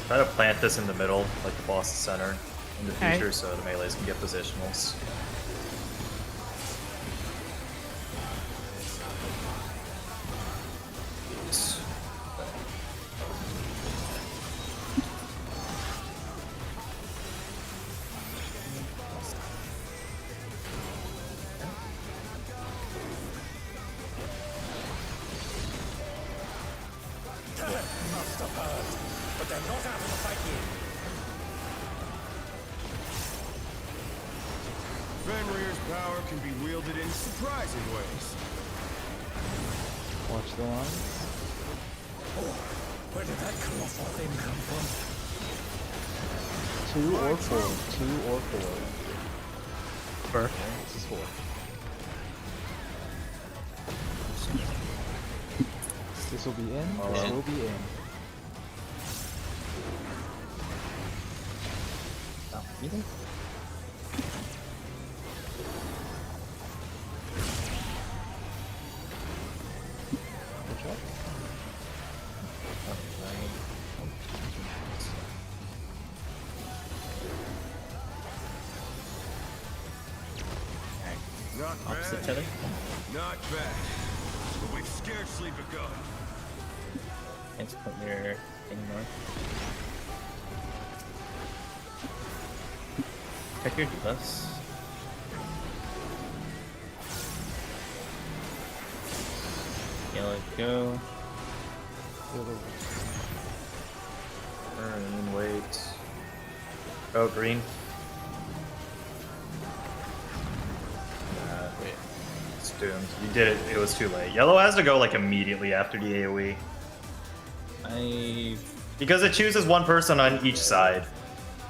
Try to plant this in the middle, like the boss center, in the future, so the melees can get positionals. Fenrir's power can be wielded in surprising ways. Watch the lines. Where did that colossal thing come from? 2 or 4. 2 or 4. Four. This is 4. This will be in. This will be in. Either? Not Opposite each bad. other? Not bad. But we've scarcely begun. Thanks, put your thing north. Check your debuffs. Yellow, go. Turn, wait. Go green. Wait. It's doomed. You did it. It was too late. Yellow has to go like immediately after the AoE. Because it chooses one person on each side.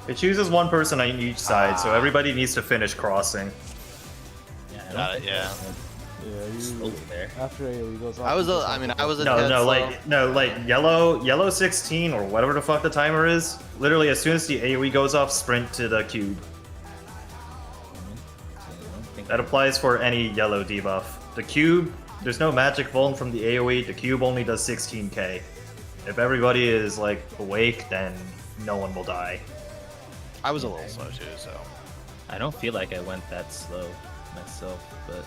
It chooses one person on each side, so everybody needs to finish crossing. Yeah, I Got it, yeah. Yeah, you. Slowly there. After AoE goes off. I was you a, just I have mean, to I was a go- dead slow. like yellow 16 or whatever the fuck the timer is. Literally, as soon as the AoE goes off, sprint to the cube. That applies for any yellow debuff. The cube there's no magic vuln from the AoE. The cube only does 16k. If everybody is like awake, then no one will die. I was a little slow too, so. I don't feel like I went that slow myself, but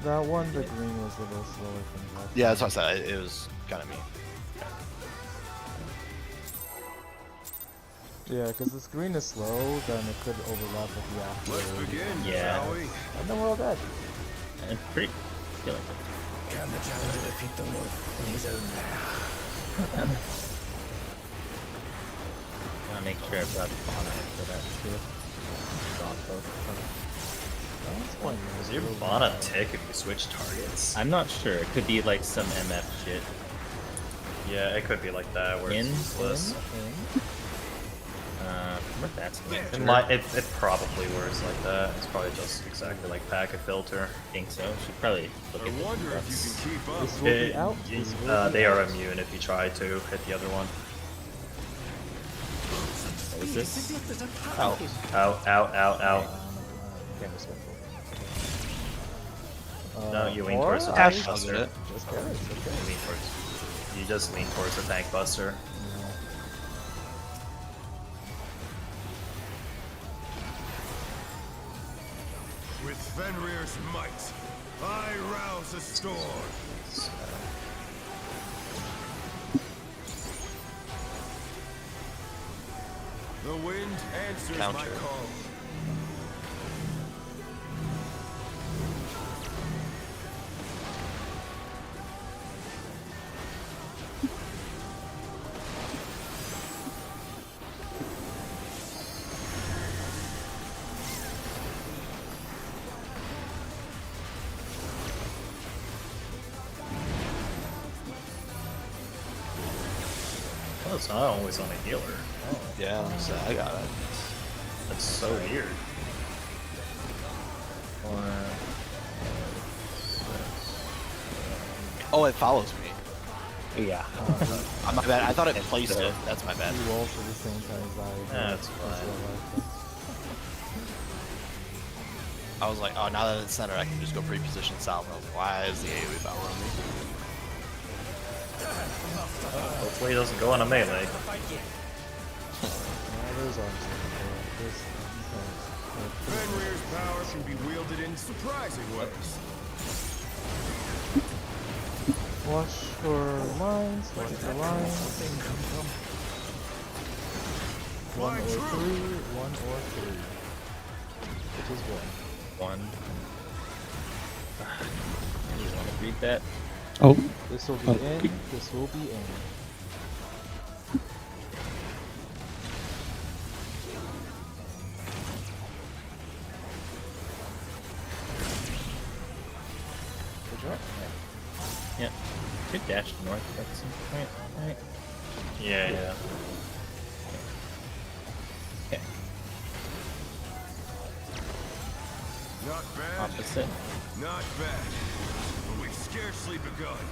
That one, the green was a little slower than that. Yeah, that's what I said. It was kind of me. Yeah, because this green is slow, then it could overlap with the after. Let's begin, Yeah. shall we? And then we're all dead. I'm pretty. Feel like Can the challenger defeat the wolf in his own lair? I wanna make sure I brought the fauna for that too. Does your fauna tick if you switch targets? I'm not sure. It could be like some MF shit. Yeah, it could be like that where it's useless. What that's going It probably works like that. It's probably just exactly like packet filter. I think so. Should probably look I at the wonder if buffs. you can keep up. This will be out. This will be They are out. immune if you try to hit the other one. What was this? Ow, ow, ow, ow, ow. Can't respectful. No, you lean or towards the I tank buster. Just carry, it's okay. You just lean towards the tank buster. With Fenrir's might, I rouse a storm. The wind answers my Counter. call. Oh, it's not always on a healer. Yeah, so I got it. That's so weird. Oh, it follows me. Yeah. My bad. I thought it placed it. That's my bad. You roll for the same time as I. That's fine. I was like, oh, now that it's centered, I can just go pre-position south. I was like, why is the AoE following me? Hopefully it doesn't go on a melee. There's arms. Fenrir's power can be wielded in surprising ways. Watch for lines. Watch for lines. 1 or 3. 1 or 3. Which is 1. You want to read that? Oh. This will be in. This will be in. Good job. Yeah. Could dash north at some point, right? Yeah, yeah. Okay. Not bad. Opposite. Not bad. But we've scarcely begun.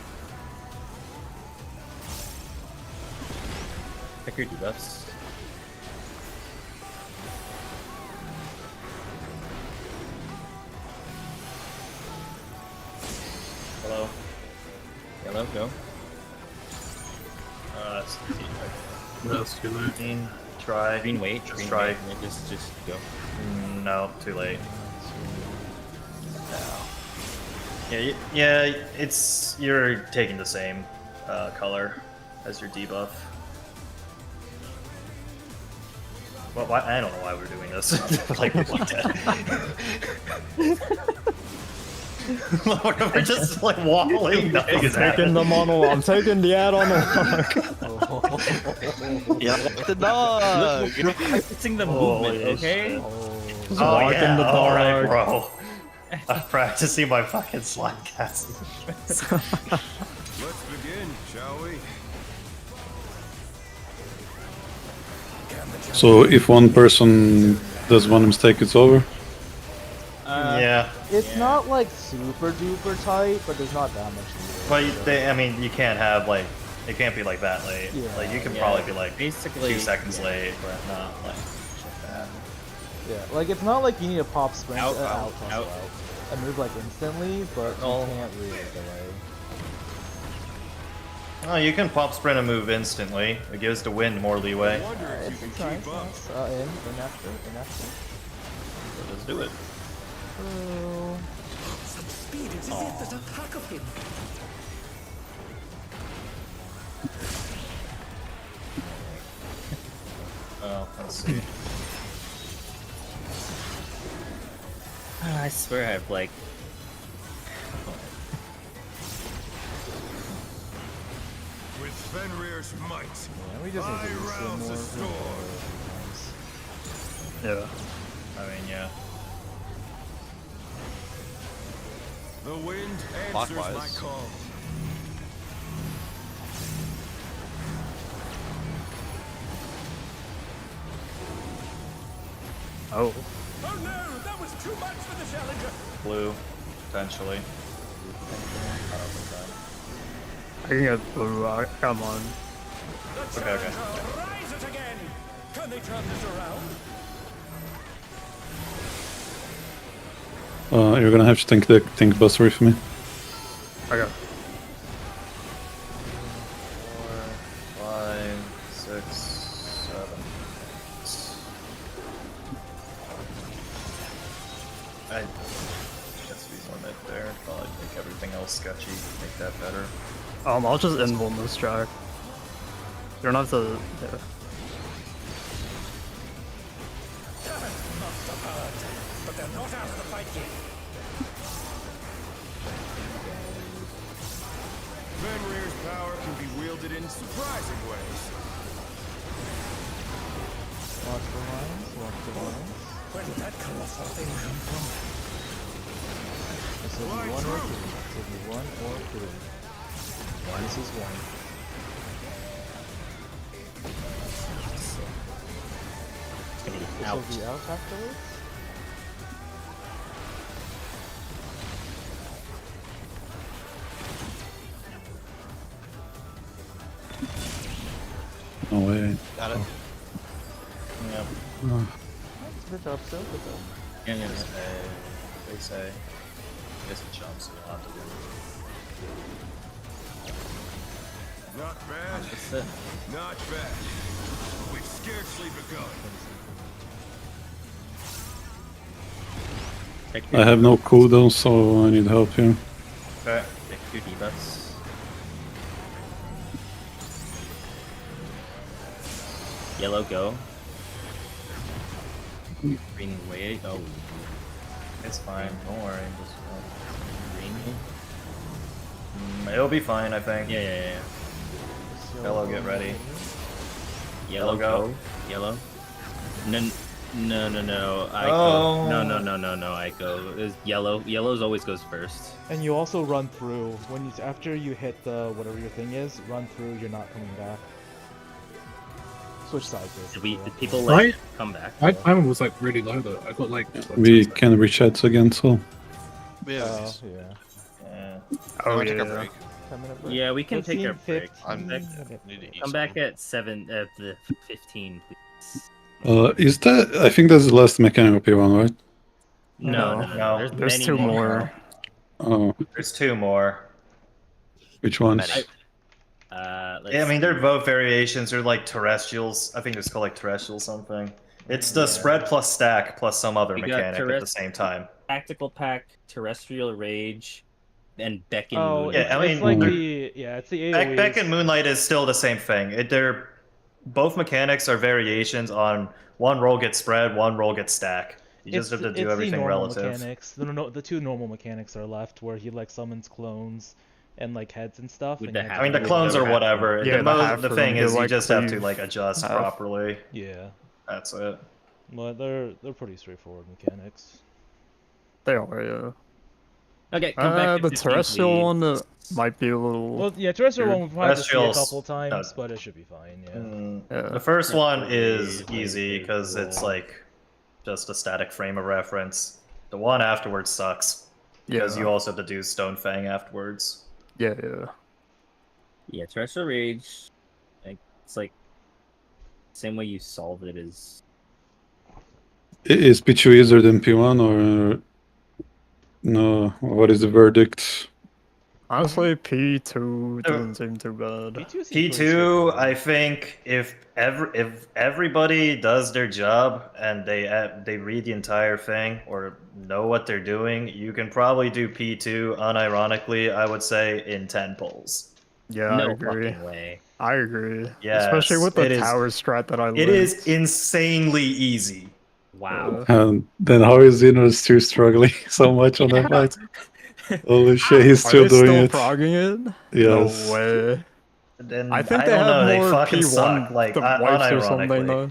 Pick your debuffs. Hello. Yellow, go. That's That's too late. green. Try. Green, wait. Just Green, try. wait. Yeah, just go. No, too late. Yeah, yeah. It's you're taking the same color as your debuff. Well, why, I don't know why we're doing this. Like we're just like waddling. Nothing is Taking the mono. I'm taking the add-on. Yeah, the dog. Practicing the movement, okay? Just Oh walk yeah, in the alright, dark. bro. I'm practicing my fucking slide casting. Let's begin, shall we? So if one person does one mistake, it's over? Yeah. It's not like super duper tight, but there's not that much to do. But I mean, you can't have like, it can't be like that late. Yeah. Like you can probably be like basically 2 seconds late, but not like shit that. Yeah, like it's not like you need to pop sprint Out, out, out, toss out. out. a move like instantly, but you can't really delay. Oh, you can pop sprint a move instantly. It gives the wind more leeway. It's nice. In after. So just do it. Such speed, it is it that attack of him. Oh, let's see. I swear I've like. With Fenrir's might, Yeah, we just need to do some rouse the storm. Yeah. I mean, yeah. The wind answers my Clockwise. call. Oh. Oh no, that was too much for the challenger. Blue, potentially. I can get blue. Come on. The Okay. challenger rise it again. Can they turn this around? You're gonna have to think the think buster for me. Okay. 4, 5, 6, 7. I guess we limit there. Probably make everything else sketchy. Make that better. I'll just invuln this track. You don't have to. Yeah. But they're not out of the fight yet. Fenrir's power can be wielded in surprising ways. Watch the lines. Where did that colossal thing come from? This will be 1 or 3. This will be 1 or 3. This is 1. This will be out afterwards. No way. Got it. Yep. Good job, still. Good job. They say. I guess it jumps, so you'll have to do it. Not bad. That's it. Not bad. We've scarcely begun. I have no cooldown, so I need help here. Okay. Take 2 debuffs. Yellow go. Green wait. Oh. It's fine. Don't worry. Just Green. it'll be fine, I think. Yeah. Yellow, get ready. Yellow go. Yellow. No. I Oh. go. No. I go. It's yellow. Yellow's always goes first. And you also run through when you after you hit the whatever your thing is. Run through. You're not coming back. Switch sides. Did people like come back? My timer was like really low though. I got like. We can reach out again, so. Yeah. Oh Take a yeah. break. 10-minute break. Yeah, we can take our 15, break. 15. Need to eat Come back something. at 7 at the 15, please. Is that? I think that's the last mechanical P1, right? No. There's many 2 more. Oh, There's 2 more. which ones? Let's Yeah, I mean, see. they're both variations. They're like terrestrials. I think it's called like terrestrial something. It's the spread plus stack plus some other We got mechanic at the terrest- same time. Tactical Pack, Terrestrial Rage, and Beckon Oh, Moon. Yeah, I it's mean, like it's the AoEs. Beck and Moonlight is still the same thing. They're both mechanics are variations on one roll gets spread, one roll gets stack. You just have to do everything the normal relative. mechanics. The 2 normal mechanics are left where he like summons clones and like heads and stuff. With And the you have half- to I mean, the do clones it. or whatever. Yeah, The thing is, you just have to like adjust half. properly. Yeah, That's it. but they're pretty straightforward mechanics. They are, yeah. Okay, come back to The 15, terrestrial please. one might be a little. Well, yeah, terrestrial one we've had to see a Terrestrials, couple times, but it should be fine. Yeah. Yeah. The first one is easy because it's like just a static frame of reference. The one afterwards sucks because you also have to do Stone Fang afterwards. Yeah. Yeah, Terrestrial Rage. Like, it's like same way you solve it is. Is Pichu easier than P1 or? No, what is the verdict? Honestly, P2 doesn't seem too bad. P2, I think if everybody does their job and they read the entire thing or know what they're doing, you can probably do P2 unironically, I would say, in 10 pulls. Yeah, No I agree. fucking way. I agree. Yes, Especially with the it is- tower strat that I learned. It is insanely easy. Wow. Then how is Xenos still struggling so much on that fight? Holy shit, he's still Are they doing still it. progging it? Yes. No way. Then I think I they don't have know, they more fucking P1 suck, like, the wipes or something unironically. though.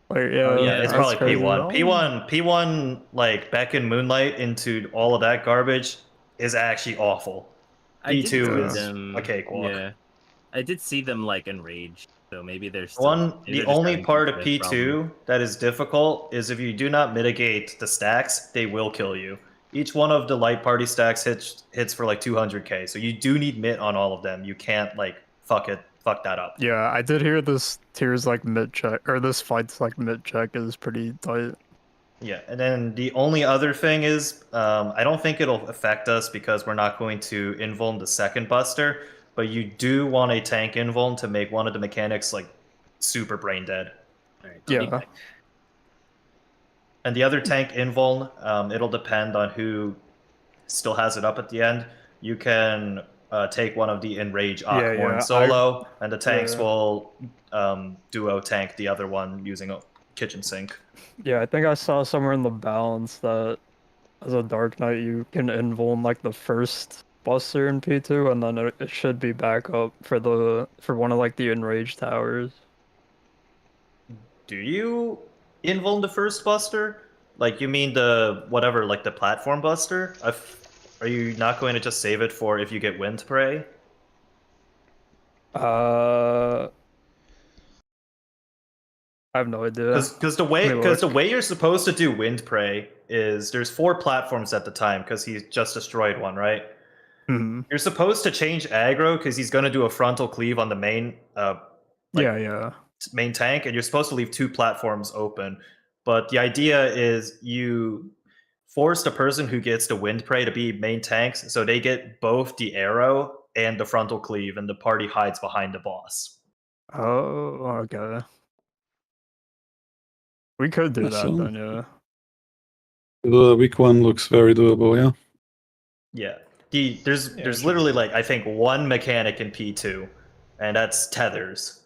Like, yeah, Oh yeah, it's that's probably crazy. P1, like Beckon Moonlight into all of that garbage is actually awful. I did see P2 is them, a cakewalk. Yeah, I did see them like enraged, so maybe they're still. maybe The they're just only having part of some sort P2 problem. that is difficult is if you do not mitigate the stacks, they will kill you. Each one of the light party stacks hits for like 200k, so you do need mit on all of them. You can't like fuck that up. Yeah, I did hear this tier's like mid check, or this fight's like mid check is pretty tight. Yeah, and then the only other thing is, I don't think it'll affect us because we're not going to invuln the second buster, but you do want a tank invuln to make one of the mechanics like super brain dead. Alright, Yeah. And the other tank invuln, it'll depend on who still has it up at the end. You can take one of the enrage Aquorn solo, and the tanks will duo tank the other one using a kitchen sink. Yeah, I think I saw somewhere in the balance that as a Dark Knight you can invuln like the first buster in P2 and then it should be back up for one of like the enraged towers. Do you invuln the first buster? Like you mean the whatever, like the platform buster? Are you not going to just save it for if you get wind prey? I have no idea. Because the way you're supposed to do wind prey is there's 4 platforms at the time because he just destroyed one, right? Mm-hmm. You're supposed to change aggro because he's going to do a frontal cleave on the main main tank, and you're supposed to leave 2 platforms open. But the idea is you force the person who gets the wind prey to be main tanks, so they get both the arrow and the frontal cleave, and the party hides behind the boss. Oh, okay. We could do that then, yeah. The week 1 looks very doable, yeah. Yeah. There's literally like I think 1 mechanic in P2, and that's tethers.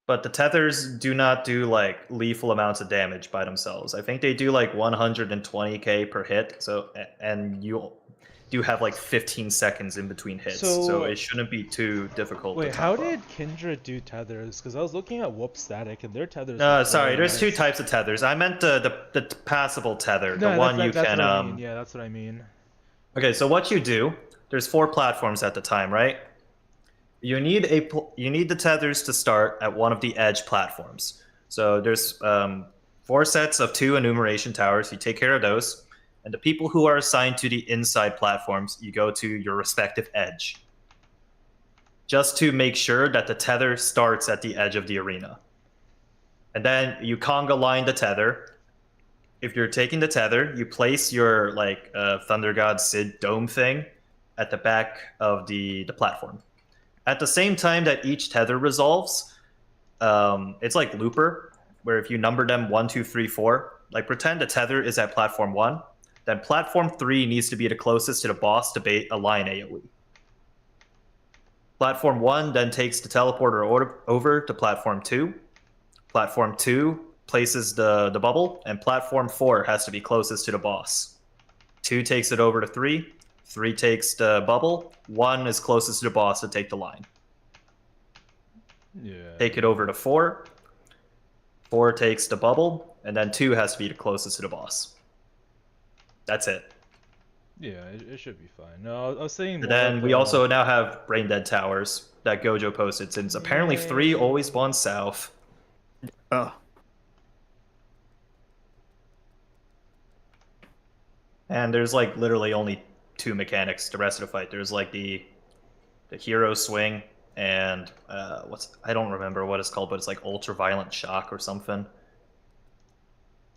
But the tethers do not do like lethal amounts of damage by themselves. I think they do like 120k per hit. So and you do have like 15 seconds in between hits, so it shouldn't be too difficult. Wait, how did Kindred do tethers? Because I was looking at Whoop Static and their tethers. Sorry, there's 2 types of tethers. I meant the passable tether, the one you can. What I mean. Yeah, that's what I mean. Okay, so what you do? There's 4 platforms at the time, right? You need the tethers to start at one of the edge platforms. So there's 4 sets of 2 enumeration towers. You take care of those. And the people who are assigned to the inside platforms, you go to your respective edge. Just to make sure that the tether starts at the edge of the arena. And then you conga line the tether. If you're taking the tether, you place your like Thunder God Sid dome thing at the back of the platform. At the same time that each tether resolves, it's like Looper, where if you number them 1, 2, 3, 4, like pretend the tether is at platform 1, then platform 3 needs to be the closest to the boss to bait a line AoE. Platform 1 then takes the teleporter over to platform 2. Platform 2 places the bubble, and platform 4 has to be closest to the boss. 2 takes it over to 3. 3 takes the bubble. 1 is closest to the boss to take the line. Yeah. Take it over to 4. 4 takes the bubble, and then 2 has to be the closest to the boss. That's it. Yeah, it should be fine. No, I was saying. And then we also now have Brain Dead Towers that Gojo posted, since apparently 3 always spawn south. And there's like literally only 2 mechanics the rest of the fight. There's like the hero swing and I don't remember what it's called, but it's like ultra violent shock or something,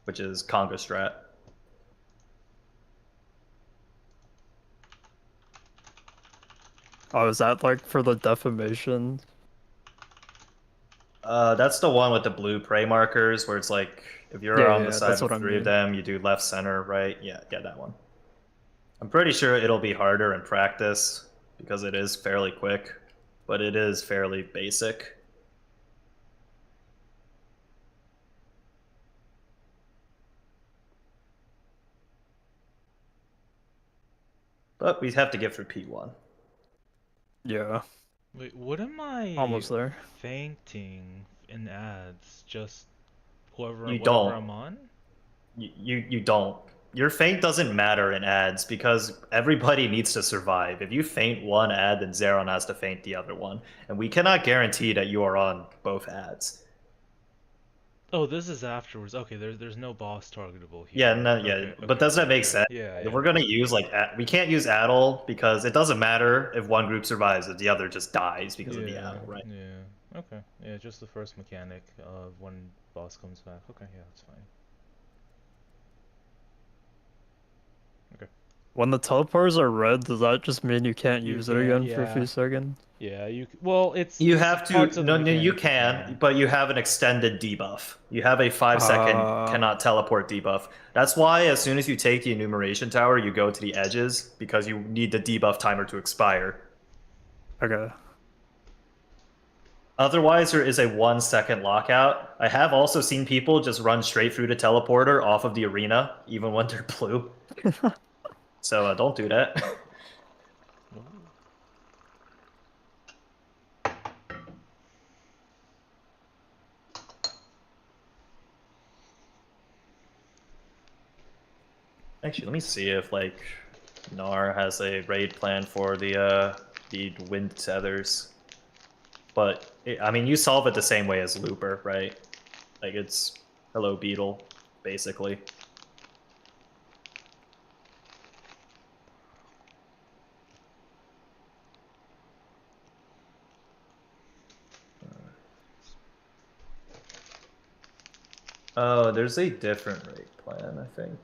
which is Conga strat. Oh, is that like for the defamation? That's the one with the blue prey markers, where it's like if you're Yeah, on the yeah, side that's of what I 3 of mean. them, you do left, center, right. Yeah, that one. I'm pretty sure it'll be harder in practice because it is fairly quick, but it is fairly basic. But we have to get through P1. Yeah. Wait, what am I Almost there. fainting in ads? Just whatever You don't. I'm on? You don't. Your feint doesn't matter in ads because everybody needs to survive. If you feint one ad, then Zeron has to feint the other one. And we cannot guarantee that you are on both ads. Oh, this is afterwards. Okay, there's no boss targetable here. Yeah, no, yeah, Okay, but doesn't that make sense? Yeah, If we're gonna use like, we can't use Addle because it doesn't matter if one group survives if the other just dies because of the Addle, right? Yeah. Okay. Yeah, just the first mechanic of when boss comes back. Okay, yeah, that's fine. Okay. When the teleporters are red, does that just mean you can't use it again for a few seconds? Yeah, well, it's You have parts to. of the No, you mechanic can, but you have an extended debuff. You have a 5-second cannot teleport debuff. That's why as soon as you take the enumeration tower, you go to the edges because you need the debuff timer to expire. Okay. Otherwise, there is a 1-second lockout. I have also seen people just run straight through the teleporter off of the arena, even when they're blue. So don't do that. Actually, let me see if like Nar has a raid plan for the wind tethers. But I mean, you solve it the same way as Looper, right? Like it's hello beetle, basically. Oh, there's a different raid plan, I think.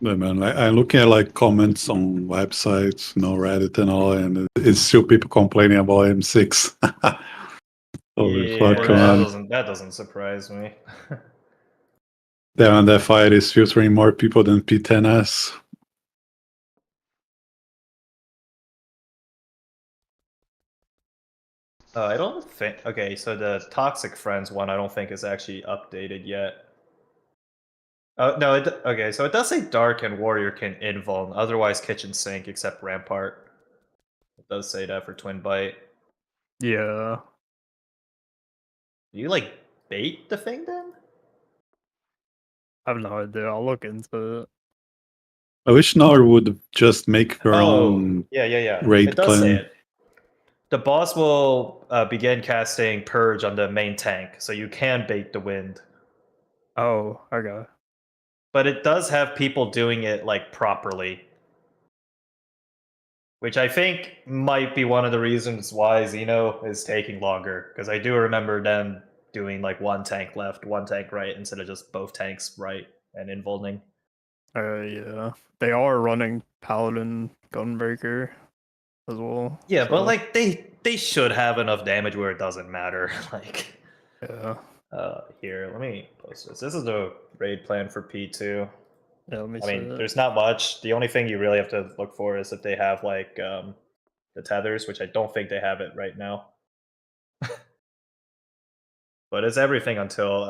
Yeah, man, I'm looking at like comments on websites, Reddit and all, and it's still people complaining about M6. That doesn't surprise me. Damn, that fight is filtering more people than P10S. I don't think. Okay, so the Toxic Friends one, I don't think is actually updated yet. Oh no! Okay, so it does say Dark and Warrior can invuln, otherwise Kitchen Sink, except Rampart. It does say that for Twin Bite. Yeah. Do you like bait the thing then? I have no idea. I'll look into it. I wish Nar would just make their own yeah. raid It does plan. say it. The boss will begin casting Purge on the main tank, so you can bait the wind. Oh, okay. But it does have people doing it like properly. Which I think might be one of the reasons why Xeno is taking longer. Because I do remember them doing like one tank left, one tank right, instead of just both tanks right and invulning. Yeah. They are running Paladin Gunbreaker as well. Yeah, so. but like they should have enough damage where it doesn't matter. Like yeah. Here, let me post this. This is the raid plan for P2. Yeah, let me I see mean, it. there's not much. The only thing you really have to look for is if they have like the tethers, which I don't think they have it right now. But it's everything until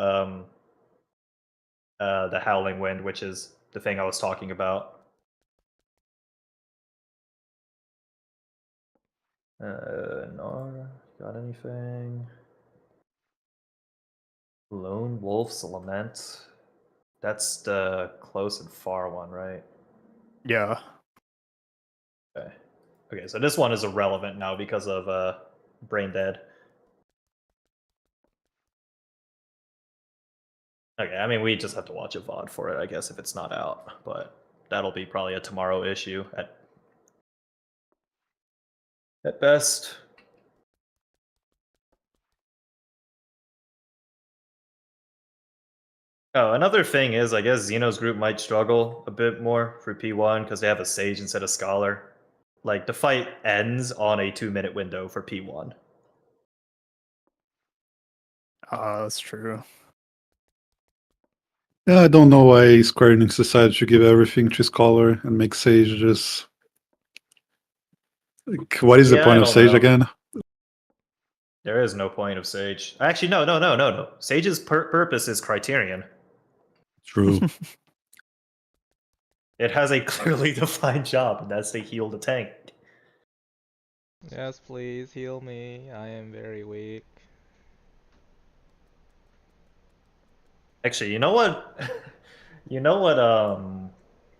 the Howling Wind, which is the thing I was talking about. No, got anything? Lone Wolf's Lament. That's the close and far one, right? Yeah. Okay. Okay, so this one is irrelevant now because of Brain Dead. Okay, I mean, we just have to watch a VOD for it, I guess, if it's not out. But that'll be probably a tomorrow issue at best. Oh, another thing is, I guess Xeno's group might struggle a bit more for P1 because they have a Sage instead of Scholar. Like the fight ends on a 2-minute window for P1. That's true. Yeah, I don't know why Square Enix decided to give everything to Scholar and make Sage just. Like, what is the point of Sage again? There is no point of Sage. Actually, no. Sage's purpose is Criterion. True. It has a clearly defined job, and that's to heal the tank. Yes, please heal me. I am very weak. Actually, you know what?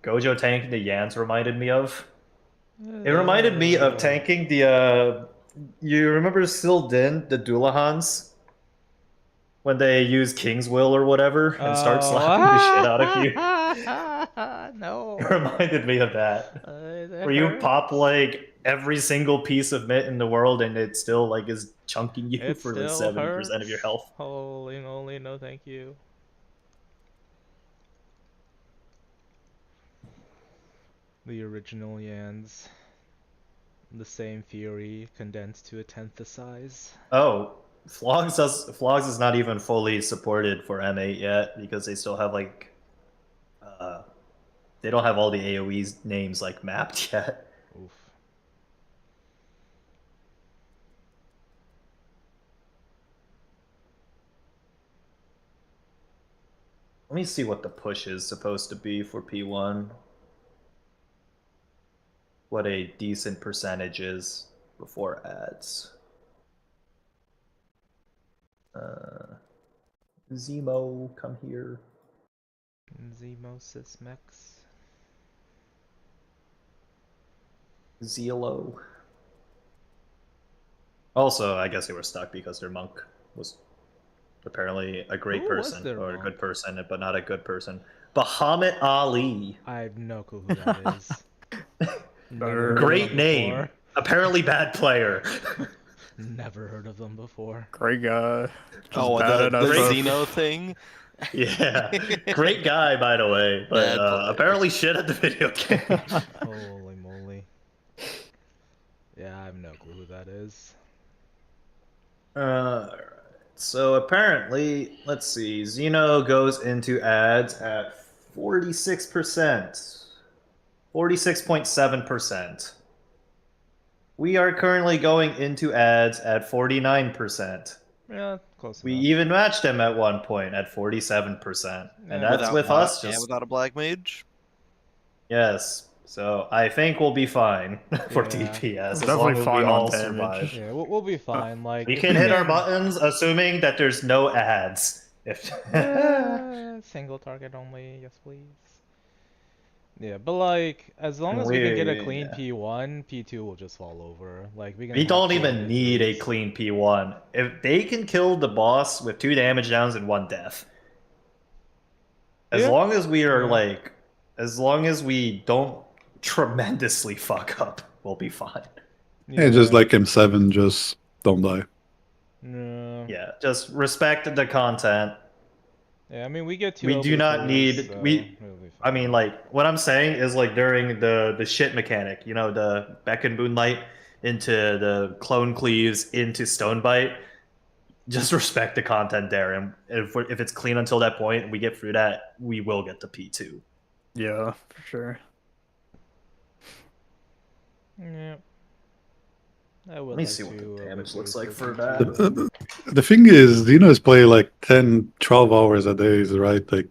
Gojo tanking the Yans reminded me of? It reminded me of tanking the you remember Sildin, the Doolahans? When they use King's Will or whatever and start slapping the shit out of you. No. It reminded me of that. Where you pop like every single piece of mitt in the world and it still like is chunking you for like 70% of your health. Holy moly, no thank you. The original Yans. The same fury condensed to a tenth the size. Oh, Flogs is not even fully supported for M8 yet because they still have like they don't have all the AoE's names like mapped yet. Oof. Let me see what the push is supposed to be for P1. What a decent percentage is before ads. Zemo, come here. Zemo Sysmex. Zelo. Also, I guess they were stuck because their monk was apparently a great person or a good person, but not a good person. Bahamut Ali. I have no clue who that is. Great name. Apparently bad player. Never heard of them before. Great guy. Oh, the Xeno thing? Yeah. Great guy, by the way. But apparently shit at the video game. Holy moly. Yeah, I have no clue who that is. Alright. So apparently, let's see. Xeno goes into ads at 46%. 46.7%. We are currently going into ads at 49%. Yeah, close We enough. even matched them at one point at 47%. And that's without with us just without a black mage. Yes. So I think we'll be fine for DPS as long as we all survive. Yeah, we'll be fine. Like we can hit our buttons, assuming that there's no ads. If single target only, yes please. Yeah, but like as long as we can get a clean P1, P2 will just fall over. Like we don't even need a clean P1. If they can kill the boss with 2 damage downs and 1 death. As long as we are like, as long as we don't tremendously fuck up, we'll be fine. Yeah, just like M7, just don't die. No. Yeah, just respect the content. Yeah, I mean we get 2 We do not need so I mean, like what I'm saying is like during the shit mechanic, you know, the Beckon Moonlight into the clone cleaves into Stonebite. Just respect the content there, and if it's clean until that point, and we get through that, we will get to P2. Yeah, for sure. Yeah. Let me see what the damage looks like for that. The thing is, Xeno's play like 10, 12 hours a day, right? Like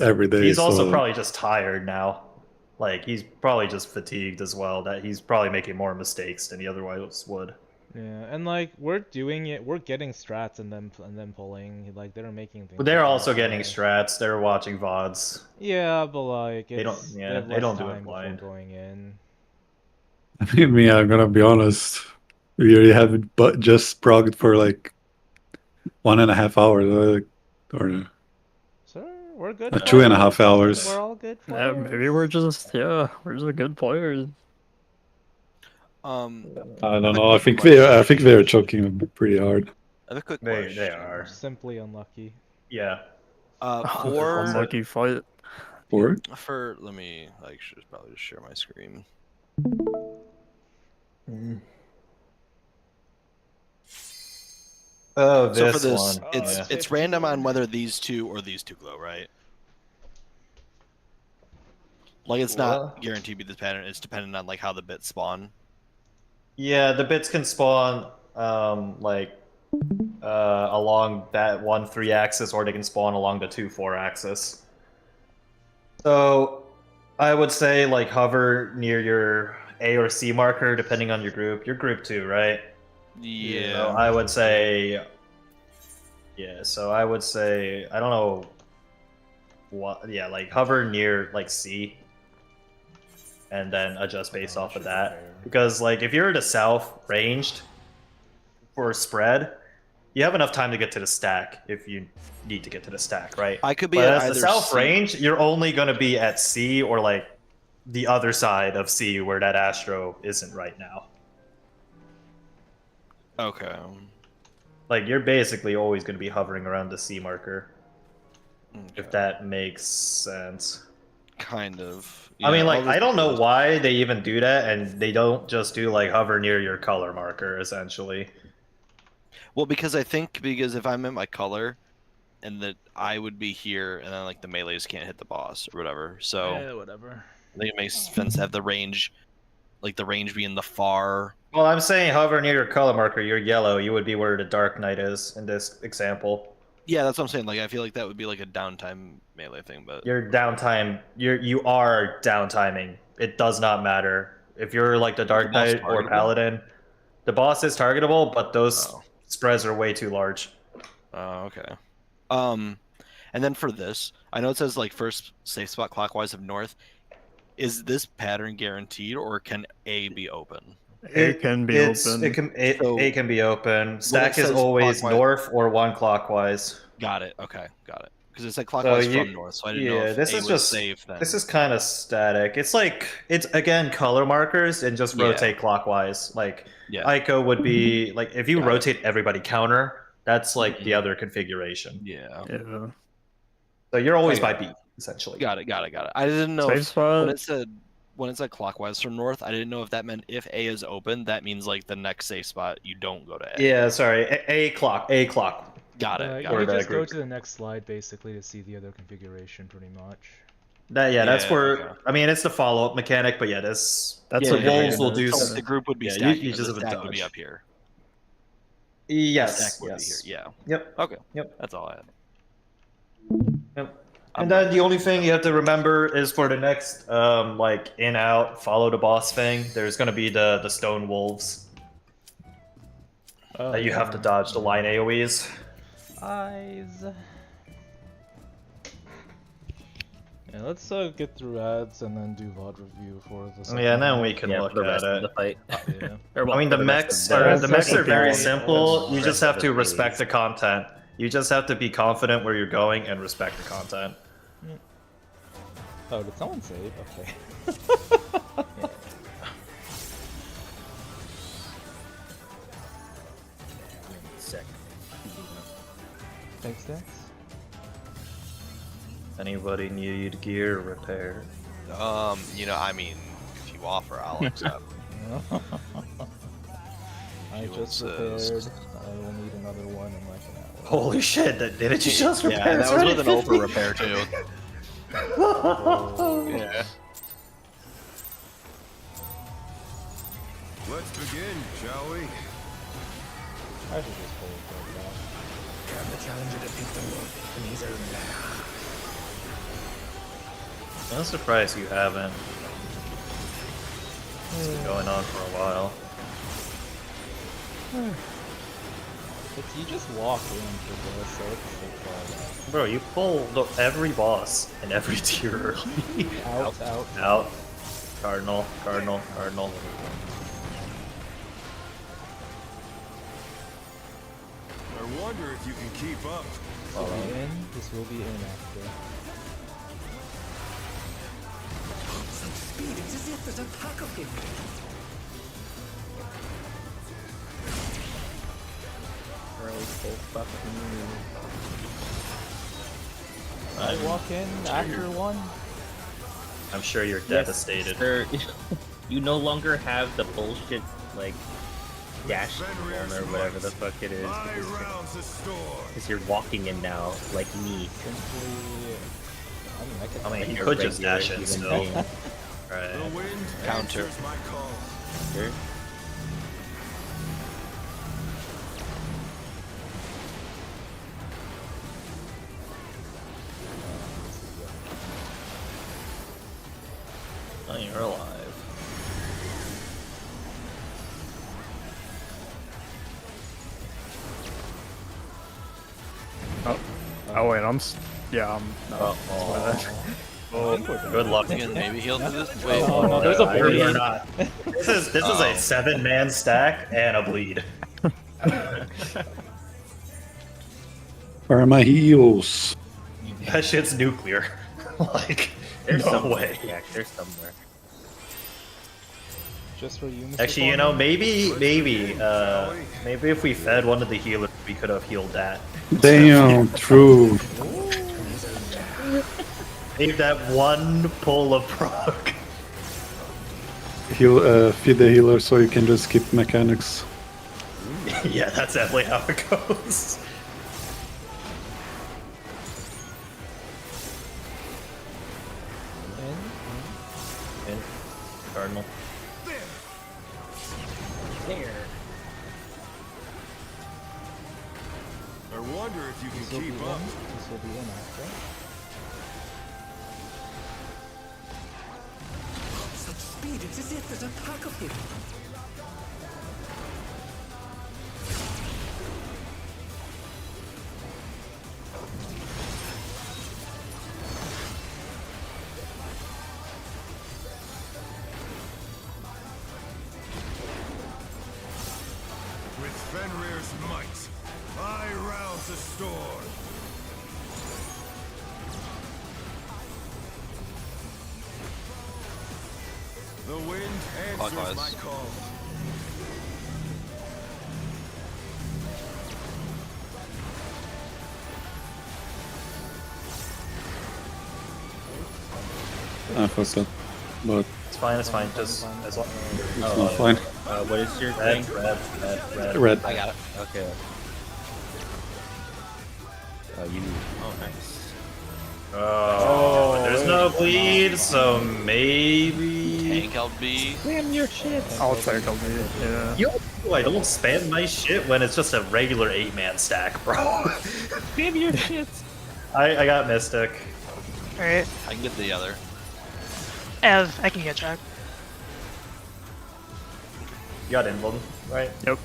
every day. He's also probably just tired now. Like he's probably just fatigued as well. That he's probably making more mistakes than he otherwise would. Yeah, and like we're doing it, we're getting strats and then pulling. Like they're making things. But they're also getting strats. They're watching VODs. Yeah, but like they don't. Yeah, they don't do it blind. Going in. I mean, I'm gonna be honest. We already have it, but just progged for like 1.5 hours, or so we're good. 2.5 hours. We're all good. Yeah, maybe we're just good players. I don't know. I think they're choking pretty hard. I have a quick question. They are simply unlucky. Yeah. For unlucky fight. For let me probably just share my screen. Oh, So this for this, one. it's random on whether these two or these two glow, right? Like it's not guaranteed to be this pattern. It's dependent on like how the bits spawn. Yeah, the bits can spawn along that 1-3 axis, or they can spawn along the 2-4 axis. So I would say like hover near your A or C marker, depending on your group. You're group 2, right? Yeah. So I would say. Yeah, so I would say I don't know what. Yeah, like hover near like C, and then adjust based off of that. Because like if you're to south ranged for a spread, you have enough time to get to the stack if you need to get to the stack, right? I could be but at as either the south C. range, you're only going to be at C or like the other side of C where that Astro isn't right now. Okay. Like you're basically always going to be hovering around the C marker. If that makes sense. Kind of. I mean, like, I don't know why they even do that, and they don't just do, like, hover near your color marker, essentially. Well, because if I'm in my color, and that I would be here, and then, like, the melees can't hit the boss, or whatever, so... Yeah, whatever. I think it makes sense to have the range, like, the range be in the far... Well, I'm saying hover near your color marker, you're yellow, you would be where the Dark Knight is, in this example. Yeah, that's what I'm saying, like, I feel like that would be, like, a downtime melee thing, but... Your downtime, you are downtiming. It does not matter. If you're, like, the Dark Knight or Paladin, the boss is targetable, but those spreads are way too large. Oh, okay. And then for this, I know it says, like, first safe spot clockwise of north. Is this pattern guaranteed, or can A be open? A can be open. A can be open. Stack is always north or 1 clockwise. Got it. Okay, got it. Because it said clockwise from north, so I didn't know if this A is was just safe then. This is kind of static. It's like it's again color markers and just rotate clockwise. Like Ico would be like if you rotate everybody counter, that's like the other configuration. Yeah. So you're always by B essentially. Got it. I didn't know Safe if, spot. when it said clockwise from north, I didn't know if that meant if A is open, that means like the next safe spot you don't go to A. Yeah, sorry. A clock. Got it. You just go to the next slide basically to see the other configuration pretty much. That's where I mean it's the follow up mechanic, but that's what wolves will do. The group would be stacking. You just the stack would be up here. Yes. The stack would be here. Yeah. Yep. Okay. Yep. That's all I had. Yep. And then the only thing you have to remember is for the next like in out follow the boss thing, there's gonna be the stone wolves. That you have to dodge the line AoEs. Eyes. Yeah, let's get through ads and then do VOD review for the second and then half. we can look the at rest of it. the fight. I mean, the mechs are very simple. You just have to respect the content. You just have to be confident where you're going and respect the content. Oh, did someone save? Okay. Thanks, Dex. Anybody need gear repair? I mean, if you offer, I'll accept. I just repaired. I will need another one in like an hour. Holy shit! Didn't you just repair? Yeah, that was with an over repair too. Yeah. Let's begin, shall we? I should just pull it back. Can the challenger defeat the wolf in his own lair? I'm surprised you haven't. It's been going on for a while. You just walk into this, so it's Bro, you pull every boss in every tier early. Out. Cardinal. I wonder if you can keep up. This will be in after. Some speed, it's as if there's a pack of him. I walk in after one. I'm sure you're devastated. You no longer have the bullshit like dash zone or whatever the fuck it is. Because you're walking in now, like me. I mean, you could just dash in still. Right. Counter. Sure. Oh, you're alive. Oh wait, yeah, I'm. Oh, good luck. Maybe he'll do this. Wait, Oh no, there's a bleed. Or not. This is a 7-man stack and a bleed. Where are my heals? That shit's nuclear. Like, There's no some way. Yeah, there's somewhere. Just for you, Mr. Actually, you know, maybe if we fed one of the healers, we could have healed that. Damn, true. Save that one pull of proc. Heal, feed the healer so you can just skip mechanics. Yeah, that's definitely how it goes. In. Cardinal. There. I wonder if you can keep up. This will be in after. Such speed, it's as if there's a pack of them. With Fenrir's might, I rouse the storm. The wind answers my call. I fucked up, but It's fine, just as long it's not fine. What is your red, thing? red. Red. I got it. Okay. Oh, you. Oh, nice. Oh, there's no bleed, so maybe. Tank LB. Spam your shit. I'll take a lead. Yeah. Yo, I don't spam my shit when it's just a regular 8-man stack, bro. Spam your shit. I got Mystic. Alright. I can get the other. Ev, I can get Jack. You got Involved, right? Yep.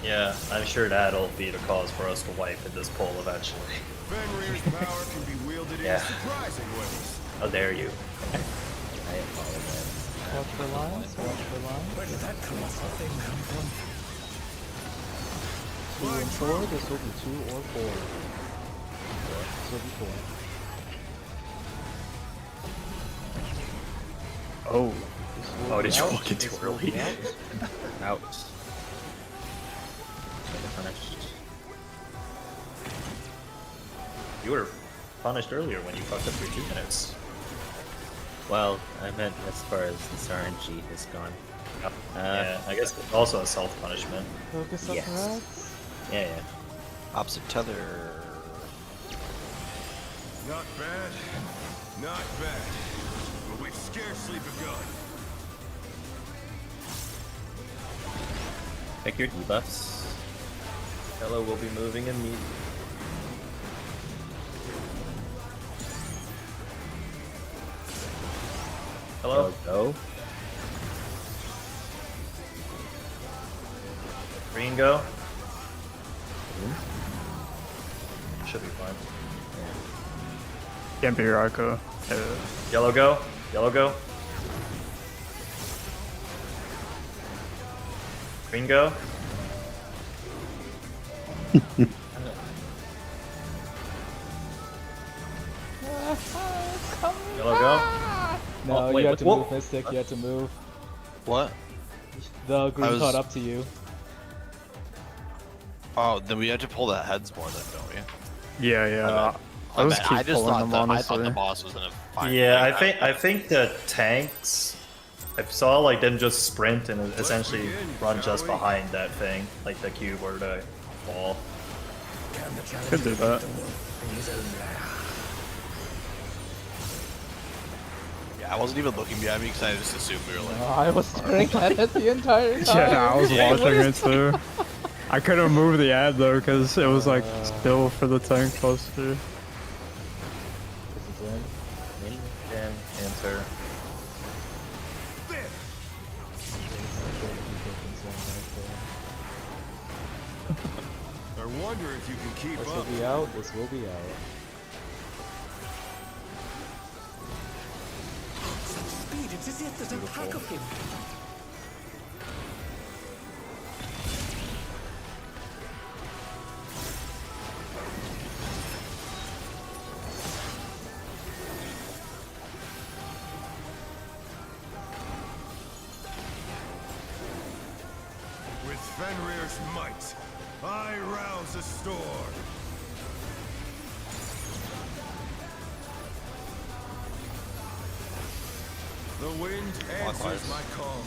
Yeah, I'm sure that'll be the cause for us to wipe in this poll eventually. Fenrir's power can be wielded Yeah. in surprising ways. How dare you? I apologize. Watch for lines, watch for lines. Where did that colossal thing come from? 2 and 4, this will be 2 or 4. This will be 4. Oh. Oh, did you walk in too This will early? be out. Ouch. Punished. You were punished earlier when you fucked up your 2 minutes. Well, I meant as far as this RNG has gone. Yeah, I guess it's also a self-punishment. Focus up Yes. rats. Yeah, yeah. Opposite tether. Not bad, not bad. But we've scarcely begun. Pick your debuffs. Hello will be moving immediately. Hello? Go. Green go? Should be fine. Can't be Rako. Yellow go? Yellow go? Green go? Yellow go? No, Oh, wait, you have to what- move, Mystic, you have to move. What? The green was- caught up to you. Oh, then we have to pull that heads more then, don't we? Yeah. I was keep I just pulling thought them, I thought the honestly. boss was gonna find Yeah, me. I think the tanks. I saw like them just sprint and essentially run just behind that thing, like the cube or the wall. Could do that. Yeah, I wasn't even looking behind me because I just assumed we were like. I was staring at it the entire time. Yeah, I was watching it too. I couldn't move the ad though because it was like still for the tank cluster. This is in. In, enter. I wonder if you can keep This up. will be out. This will be out. Speed, it's as if there's a pack of him. With Fenrir's might, I rouse the storm. The wind answers my call.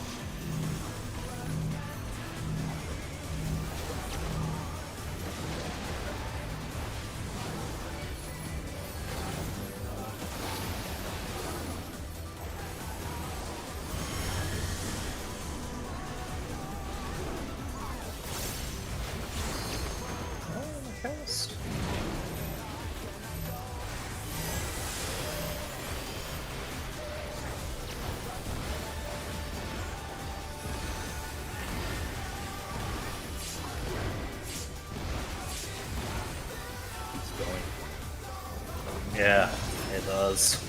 Yeah, it does.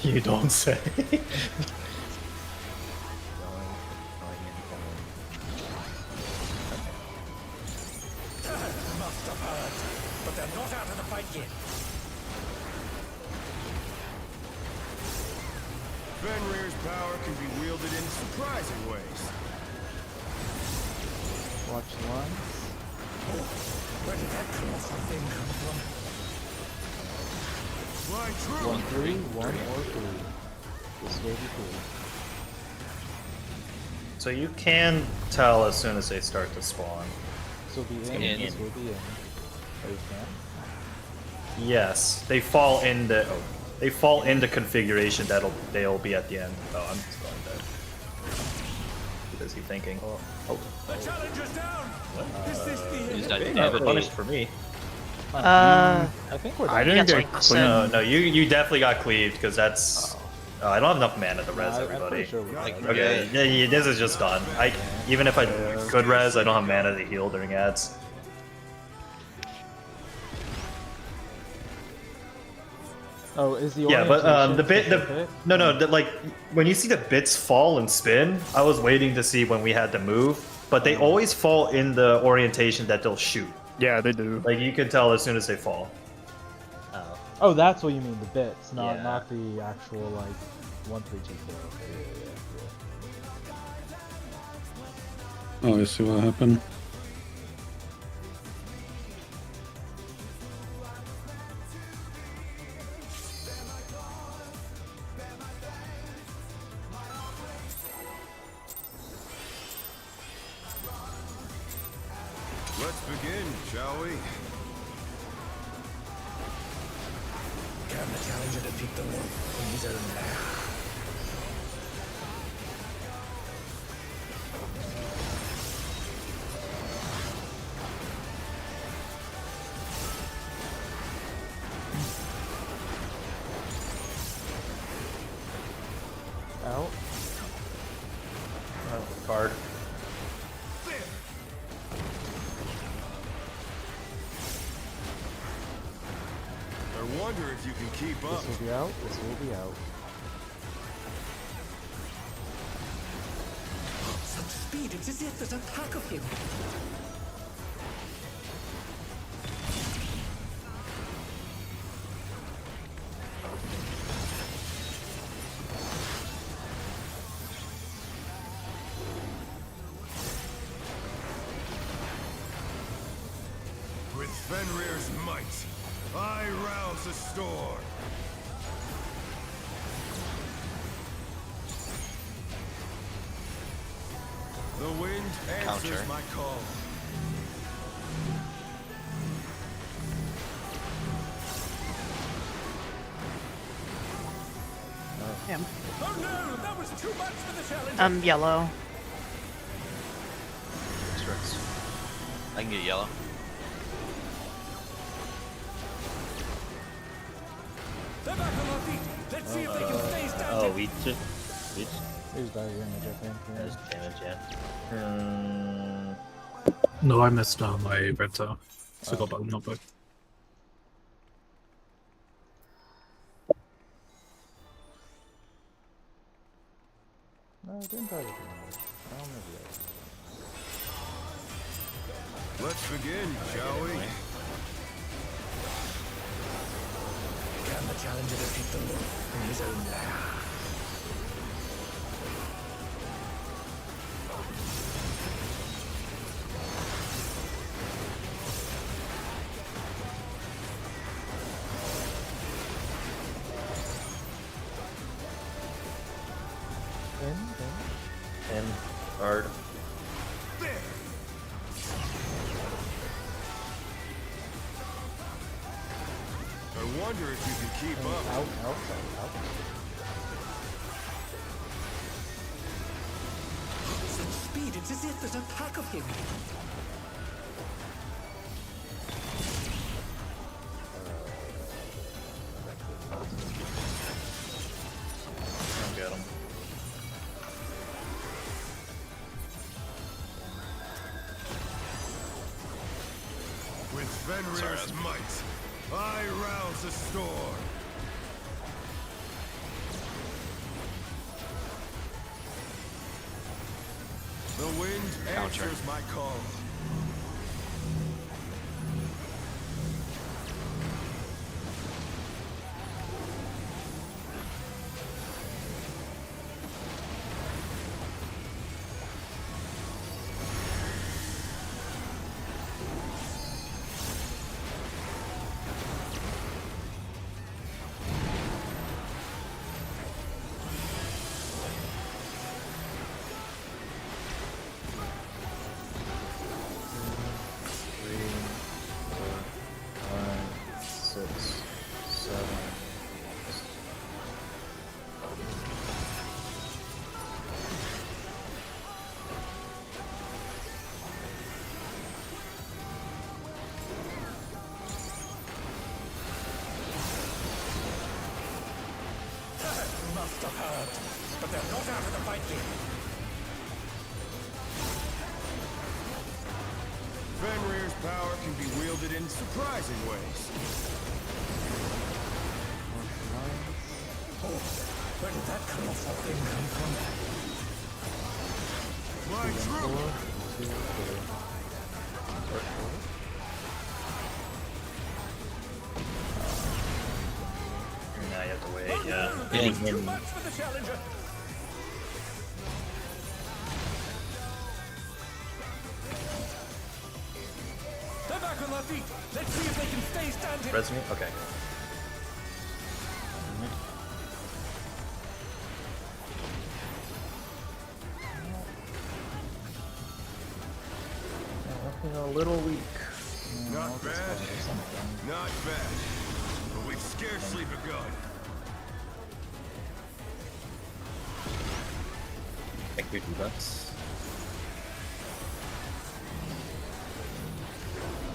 You don't say. Must have heard, but they're not out of the fight yet. Fenrir's power can be wielded in surprising ways. Watch once. Where did that colossal thing come from? Fly true. 1, 3, 1 or 3. This will be cool. So you can tell as soon as they start to spawn. This will be in. This will be in. Oh, you can? Yes, they fall in the configuration they'll be at the end. Oh, I'm just going there. Busy thinking. The challenger's down. Is this the He's end? never punished for me. I think we're done. I didn't get clean. No, you definitely got cleaved because that's. I don't have enough mana to res I'm everybody. pretty sure we're done. Okay, yeah, this is just done. Even if I could res, I don't have mana to heal during ads. Oh, is the Yeah, but orientation specific? like when you see the bits fall and spin, I was waiting to see when we had to move, but they always fall in the orientation that they'll shoot. Yeah, they do. Like you can tell as soon as they fall. Oh, that's what you mean, the bits, not Yeah. not the actual like 1, 3, 2, 4. Okay, yeah. Oh, I see what happened. Let's begin, shall we? Can the challenger defeat the wolf in his own lair? Out. Card. I wonder if you can keep up. This will be out. This will be out. Such speed, it's as if there's a pack of him. With Fenrir's might, I rouse the storm. The wind answers Counter. my call. Him. Oh no, that was too much for the challenge. Yellow. I can get yellow. They're back on their feet. Let's see if they can stay standing. Oh, we just There's that damage, I think. Yeah. there's damage, yeah. No, I missed my red toe. Forgot about the notebook. No, I didn't try to do damage. I don't know yet. Let's begin, shall we? Can the challenger defeat the wolf in his own lair? And hard. I wonder if you can keep up. Out. Such speed, it's as if there's a pack of him. Don't get him. With Fenrir's might, I rouse the storm. The wind answers my call. Must have hurt, but they're not out of the fight yet. Fenrir's power can be wielded in surprising ways. Oh, where did that colourful thing come from? My true. Now you have to wait, yeah. Hitting Too him. much for the challenger. They're back on their feet. Let's see if they can stay standing. Res me? Okay. Looking a little weak. Not bad. Not bad. But we've scarcely begun. Take your debuffs.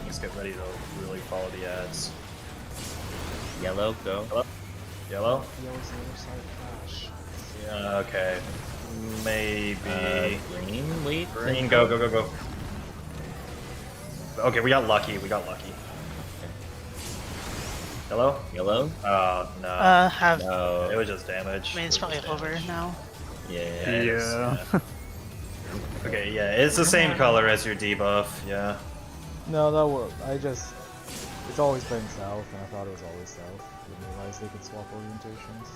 Let's get ready to really follow the ads. Yellow, go. Yellow? Yellow? Yellow's the other side flash. Yeah, okay. Maybe. Green, wait. Green, go. Okay, we got lucky. Yellow? Yellow? Oh, no. Have. No. It was just damage. I mean, it's probably over now. Yeah. Okay, yeah, it's the same color as your debuff, yeah. No, that worked. It's always been south, and I thought it was always south. Didn't realize they could swap orientations.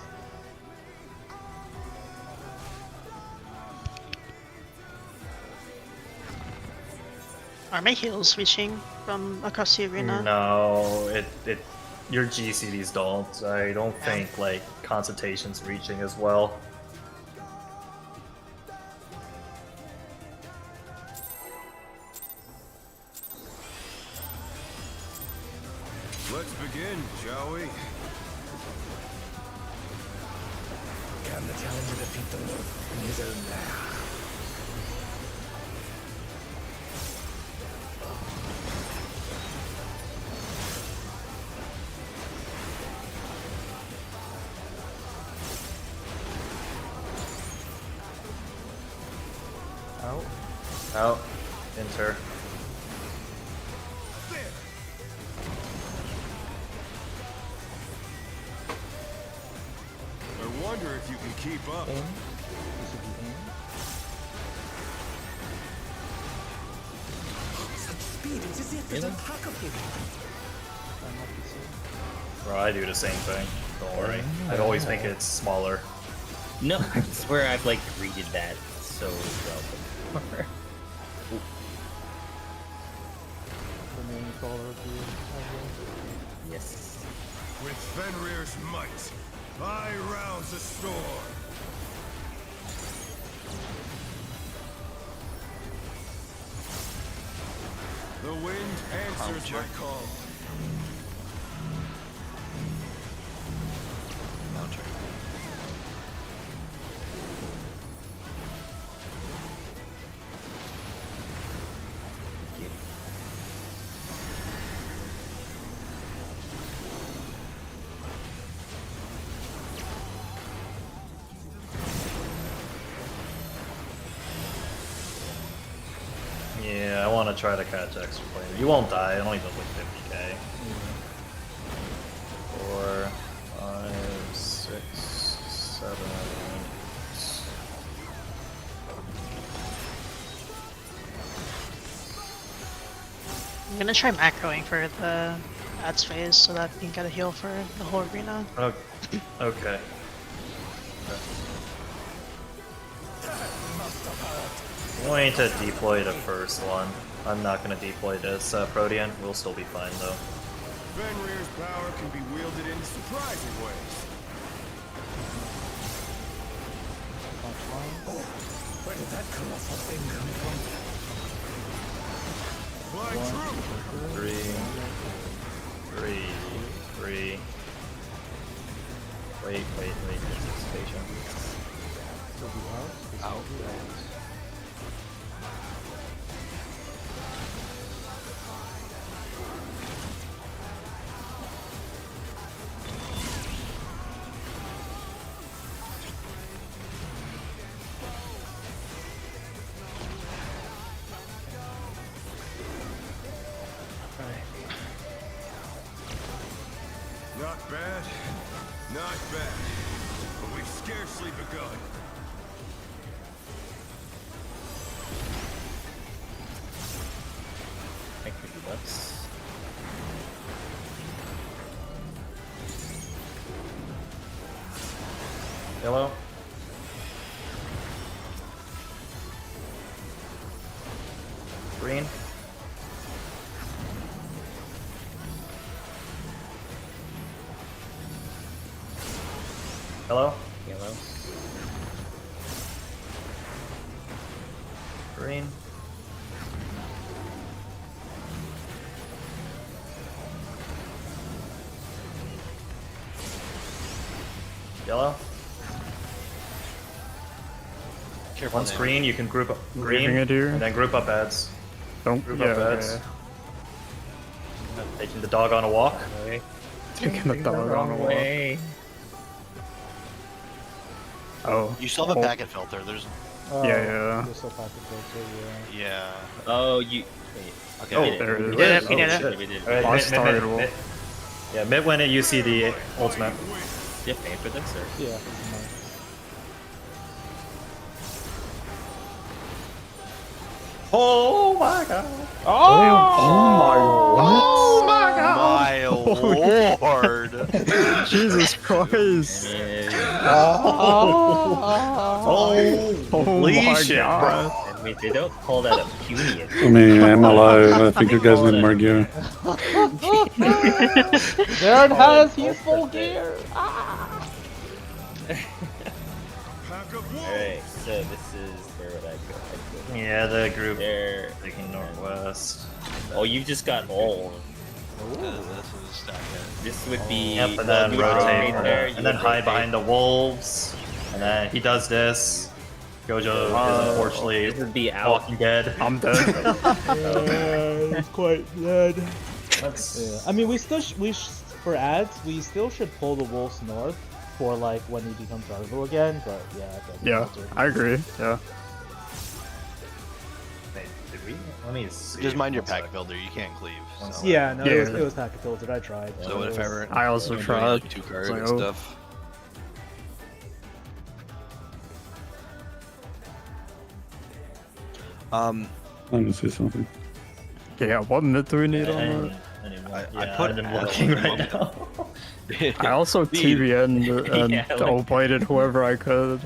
Are my heals reaching from across the arena? No, your GCDs don't. I don't think like Consultation's reaching as well. Let's begin, shall we? Can the challenger defeat the wolf in his own lair? Out. Out. Enter. I wonder if you can keep up. In. This would be in. Such speed, it is if there's a pack of him. I'm not the same. Bro, I do the same thing. Don't worry. I'd always make it smaller. No, I swear I've like greeted that so well before. The main follower of the Yes. With Fenrir's might, I rouse a storm. The wind answers my call. Yeah, I want to try to catch extra play. You won't die. It only does like 50k. 4, 5, 6, 7. I'm gonna try macroing for the ads phase so that we can get a heal for the whole arena. Okay. I'm going to deploy the first one. I'm not going to deploy this Protean. We'll still be fine though. Fenrir's power can be wielded in surprising ways. Where did that colossal thing come from? Flying true. 3. Wait. Anticipation. out. Not bad. Not bad. But we've scarcely begun. I could do this. Yellow. Green. Yellow. Yellow. Green. Yellow. Careful. Once green, you can group up green Leaving it here. and then group up ads. Don't Group yeah, up ads. Taking the dog on a walk. Taking the dog on a walk. Oh. You still have a packet filter. There's. Yeah. There's still packet filter, yeah. Yeah. Oh, you. Wait. Okay. Oh, we there did it it. is. We did it, we Oh, did it. shit. We did it. Alright, Lost target. Yeah, mid when you see the ultimate. Do you have pay for this or? Yeah, this is mine. Oh my god. Oh my My lord! Jesus Christ! Oh, Oh holy my shit, God. bro. Wait, they don't call that a puny. I mean, I'm alive. I think you guys need more gear. Darren has his full gear. Alright, so this is where would I go? Yeah, the group there, taking northwest. Oh, you just got all. This would be Yep, and then rotate there, and then hide behind the wolves. And then he does this. Gojo is unfortunately this would be out. Walking Dead. I'm dead. He's quite dead. That's... Yeah. I mean, for ads, we still should pull the wolves north for like when he becomes valuable again. But yeah. Yeah, I agree. Yeah. Wait, did we? Let me see. Just mind your pack builder. You can't cleave. So. Yeah, no, it was packet filtered. I tried. So if ever I also tried. Like 2 cards Like, and stuff. I'm gonna say something. Yeah, what mid do we need on I put him looking right now. that? I also TBN'd and Yeah, like- O-bladed whoever I could.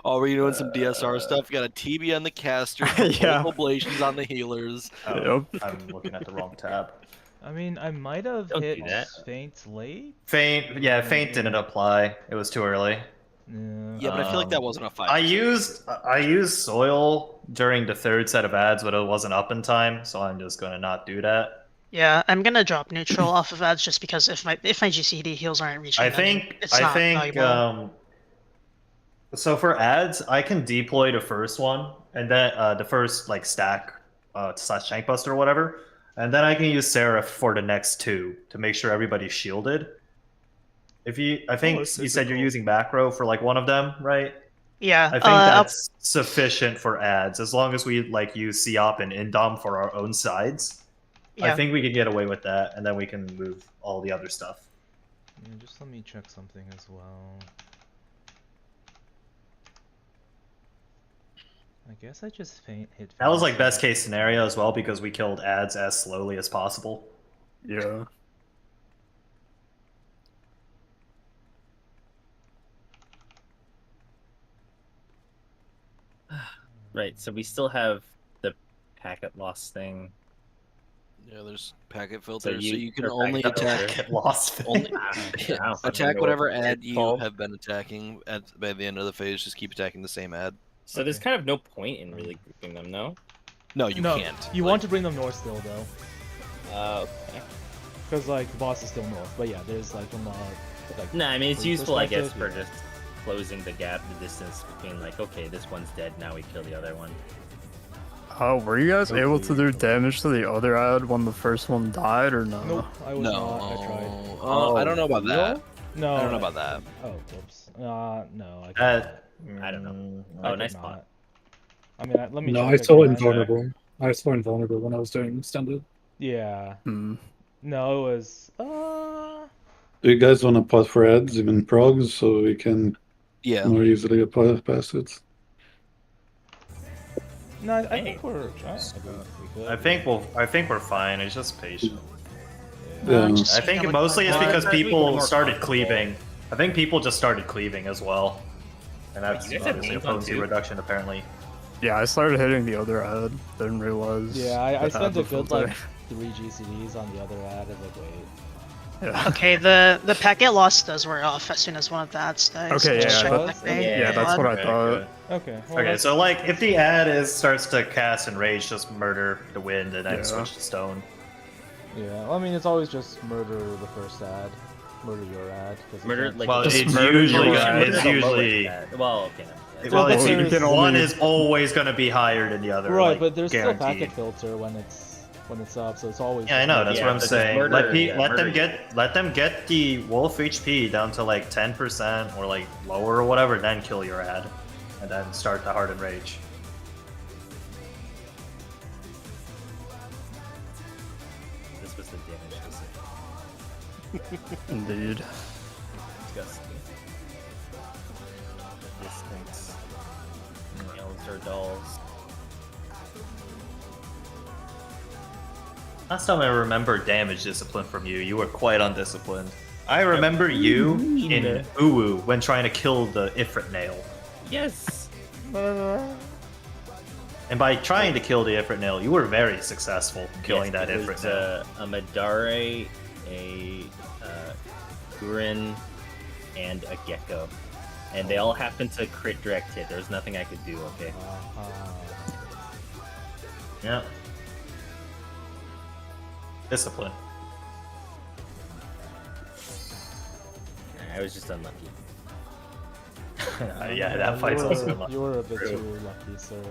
Oh, we're doing some DSR stuff. You got a TB on the caster, Yeah. oblations on the healers. Oh, I'm looking at the wrong tab. I mean, I might have Don't hit do that. faint late. Feint, yeah, feint didn't apply. It was too early. Yeah, but I feel like that wasn't a fight. I used soil during the 3rd set of ads, but it wasn't up in time, so I'm just gonna not do that. Yeah, I'm gonna drop neutral off of ads just because if my GCD heals aren't reaching, I then think it's not valuable. So for ads, I can deploy the first one and then the first like stack slash tank buster or whatever, and then I can use Seraph for the next 2 to make sure everybody's shielded. I think you said you're using macro for like one of them, right? Yeah. I think that's sufficient for ads as long as we like use Siop and Indom for our own sides. Yeah. I think we can get away with that, and then we can move all the other stuff. Yeah, just let me check something as well. I guess I just hit. That was like best case scenario as well because we killed ads as slowly as possible. Yeah. Right, so we still have the packet loss thing. Yeah, there's packet filter, so you- you can or only packet attack filter. Lost. only Yeah, attack know whatever what ad it's you called. have been attacking by the end of the phase. Just keep attacking the same ad. So there's kind of no point in really grouping them, no? No, you no, can't. You want to bring them north still though, Okay. because like the boss is still north. But yeah, there's like from like. No, I mean it's from useful, I guess, for perspective, just closing the gap, the distance between like, okay, this one's dead, now we kill the other one. Were you guys able to do damage to the other ad when the first one died, or no? Nope, I was No. not. I tried. I don't know about that. No, I don't know about that. Oh, whoops. No, I can't. I don't know. I Oh, could nice not. spot. I mean, let me. No, check I saw again. invulnerable. I saw invulnerable when I was doing standard. Yeah. Hmm. No, it was. Do you guys want to pause for ads, even progs, so we can Yeah. more easily get past it? No, I think we're. I think we're fine. It's just patient. Yeah. I think mostly it's because people started cleaving. I think people just started cleaving as well, and that's You guys have obviously a names on potency too? reduction apparently. Yeah, I started hitting the other ad. Didn't realize. Yeah, I that spent ad a was good filter. like 3 GCDs on the other ad. I was like, wait. Yeah. Okay, the packet loss does wear off as soon as one of the ads dies. Okay, Just yeah, check that's- the thing. yeah, that's what I Okay, thought. good. Okay. Well, Okay, that's- so like if the ad starts to cast and rage, just murder the wind and then Yeah. switch to stone. Yeah, well, I mean, it's always just murder the first ad, murder your ad. 'cause you Murder, can't- like, Well, Just it's murder usually your you ad. murder it's the lowest usually ad. Well, okay. Yeah, well, but it's there's- usually, You can one only- is always going to be higher than the other. Right, like, but there's still guaranteed. packet filter when it's up, so it's always. Yeah, I know. That's Yeah, what I'm but just saying. murder- yeah, Let them get the wolf HP down to like 10% or like lower or whatever, then kill your ad, and then start the hardened rage. This was the damage decision. Indeed. Disgusting. Distance. Elves or dolls. Last time I remember damage discipline from you, you were quite undisciplined. I remember you in Uwu when trying to kill the Ifrit nail. Yes! And by trying to kill the Ifrit Nail, you were very successful killing that Ifrit Nail. A Madare, a Gurin, and a Gecko. And they all happened to crit direct hit. There was nothing I could do, okay? Yeah. Discipline. I was just unlucky. Yeah, that fight's also unlucky. You were a bit too lucky, sir.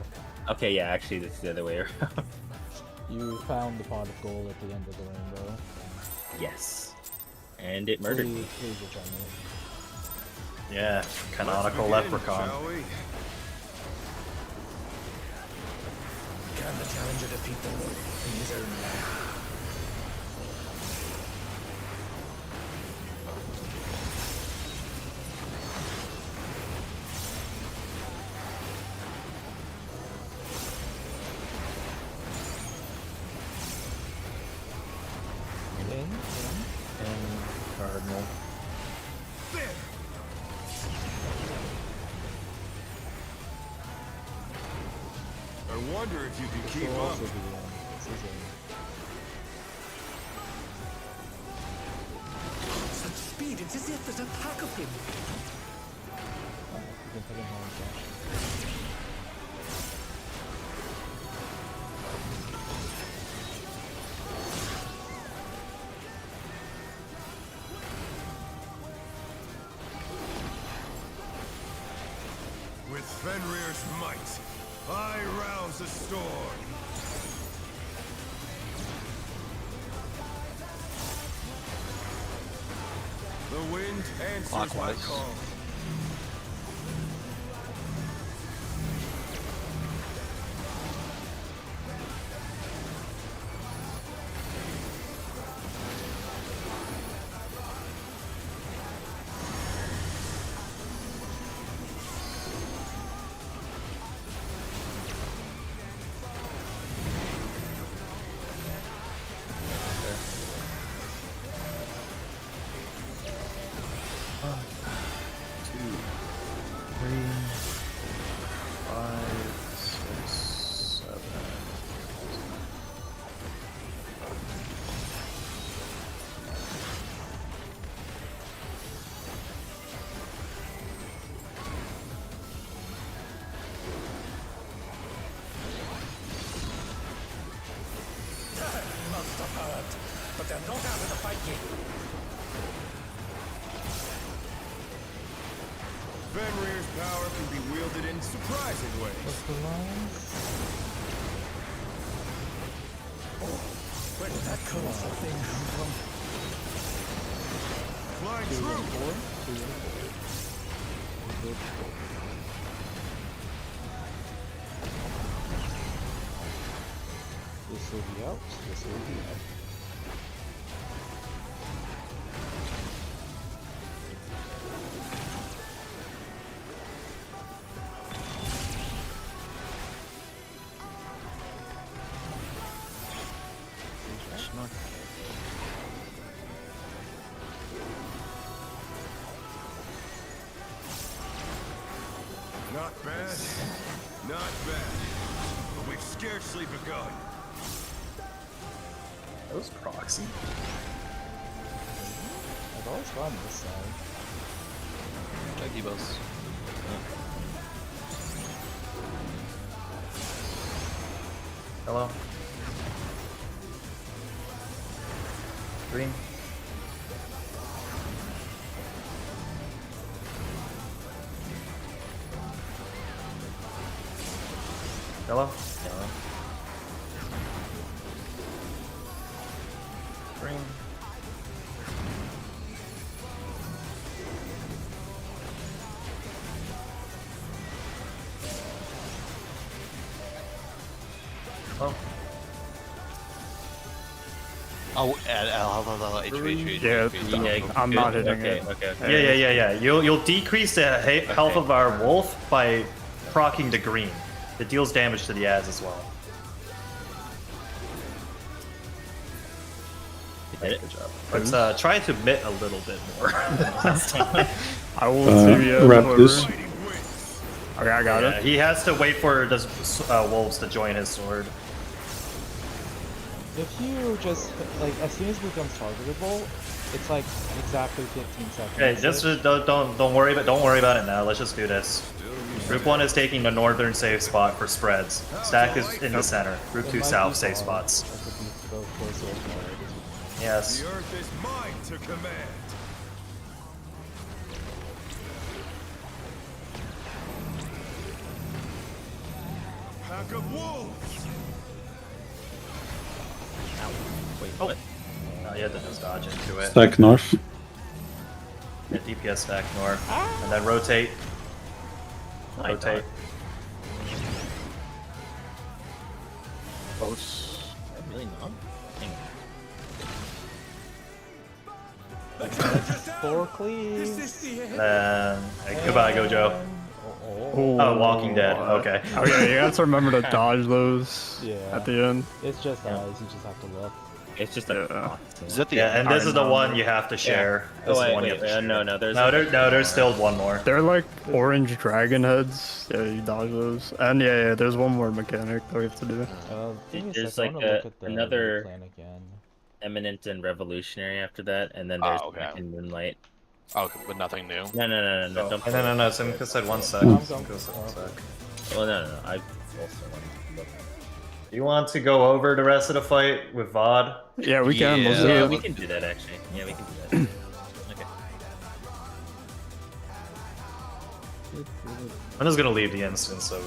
Okay, yeah, actually, this is the other way around. You found the pot of gold at the end of the rainbow. Yes. And it murdered me. Please return it. Yeah, canonical leprechaun. Can the challenger defeat the wolf in his own land? And Cardinal. I wonder if you can keep up. Such speed, it's as if there's a pack of him. You can put him on dash. With Fenrir's might, I rouse a storm. The wind answers my Clockwise. call. Must have hurt, but they're not out of the fight yet. Fenrir's power can be wielded in surprising ways. Where did that colossal thing come from? Flying true. This will be out, this will be out. Not bad, not bad. But we've scarcely begun. That was proxy. I've always gone this side. Check Devos. Hello. Green. Hello. Hello. Green. Oh. Oh, Yeah, I'm not hitting it. Yeah. You'll decrease the health of our wolf by proccing the green. It deals damage to the ads as well. Good job. But try to mitt a little bit more. I will see you. Wrap this. Okay, I got it. He has to wait for the wolves to join his sword. If you just like as soon as it becomes targetable, it's like exactly 15 seconds. Okay, just don't worry about it now. Let's just do this. Group 1 is taking the northern safe spot for spreads. Stack is in the center. Group 2 south safe spots. Yes. The earth is mine to command. Pack of wolves. Wait, what? No, you had to just dodge into it. Stack north. Yeah, DPS stack north. And then rotate. Rotate. Close. Really not? Four cleaves. Then goodbye, Gojo. Oh, Walking Dead. Okay. Okay, you guys remember to dodge those at the end. It's just eyes. You just have to look. It's just a. Is that the Yeah, and this is the one you have to share. This is the one you have to share. No, there's there's still one more. They're like orange dragon heads. Yeah, you dodge those. And yeah, there's one more mechanic that we have to do. There's like another eminent and revolutionary after that, and then there's in Moonlight. Okay, but nothing new. No. No. Simka said 1 sec. Simka said 1 sec. Well, no. I also want to look. You want to go over the rest of the fight with VOD? Yeah, we can. Yeah, we can do that actually. Yeah, we can do that. Okay. I'm just gonna leave the instance, so...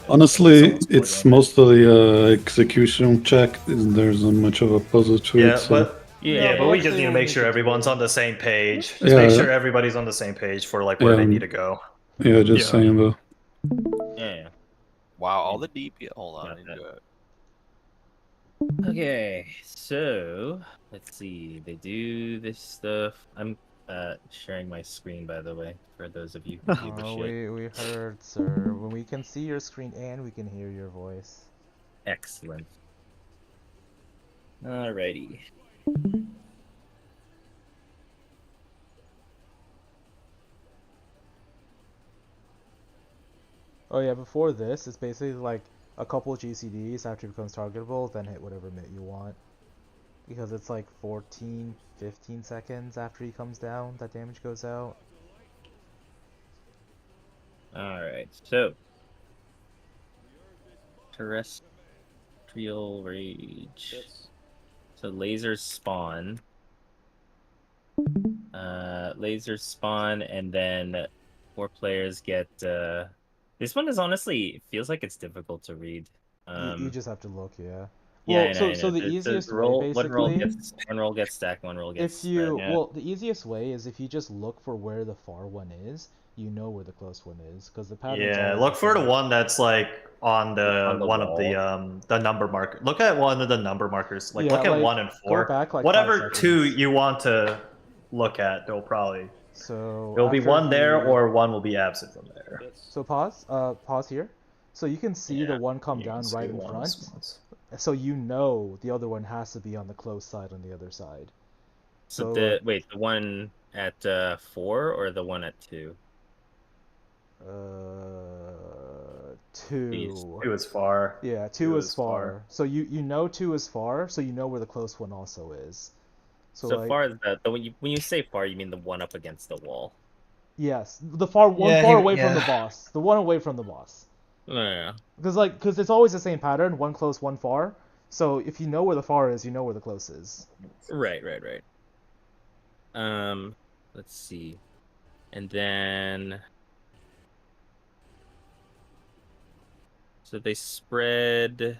Honestly, it's mostly execution check. There's not much of a puzzle to it. So. But we just need to make sure everyone's on the same page. Just make sure everybody's on the same page for like where they need to go. Yeah, just saying though. Yeah. Wow, all the DP. Hold on. Okay, so let's see. They do this stuff. I'm sharing my screen, by the way, for those of you who give a shit. We heard, sir. When we can see your screen and we can hear your voice. Excellent. Alrighty. Oh yeah, before this, it's basically like a couple GCDs after it becomes targetable, then hit whatever mitt you want. Because it's like 14, 15 seconds after he comes down, that damage goes out. Alright, so terrestrial rage. So lasers spawn. And then 4 players get this one is honestly feels like it's difficult to read. You just have to look, yeah. Yeah, well, so the easiest way, basically, one roll gets stacked, one roll gets spread, well, the easiest way is if you just look for where the far one is, you know where the close one is, because the pattern. Yeah, look for the one that's like on the one wall. Of the number marker. Look at one of the number markers. Like look at 1 and 4. Back, like, whatever 2 you want to look at, they'll probably. So there'll be one there, or one will be absent from there. So pause here. So you can see the one come down right in front. So you know the other one has to be on the close side on the other side. So the one at 4 or the one at 2? 2. 2 is far. Yeah, 2 is far. So you know 2 is far, so you know where the close one also is. So like, far as that, when you say far, you mean the one up against the wall? Yes, the far away from the boss. The one away from the boss. Yeah. Because it's always the same pattern: one close, one far. So if you know where the far is, you know where the close is. Right. Let's see, and then so they spread.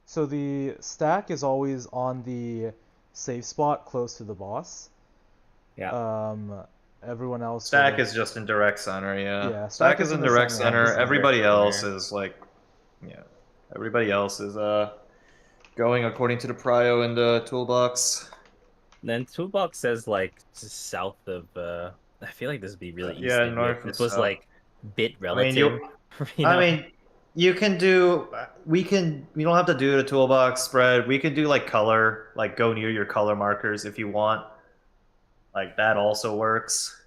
So the stack is always on the safe spot close to the boss. Yeah. Everyone else. Stack is just in direct center, yeah. Yeah. Stack is in direct center. Everybody else is like, yeah. Everybody else is going according to the prio in the toolbox. Then toolbox says like south of. I feel like this would be really easy. Yeah, north. This was like bit relative. I mean, you can do. We don't have to do the toolbox spread. We can do like color, like go near your color markers if you want. Like that also works.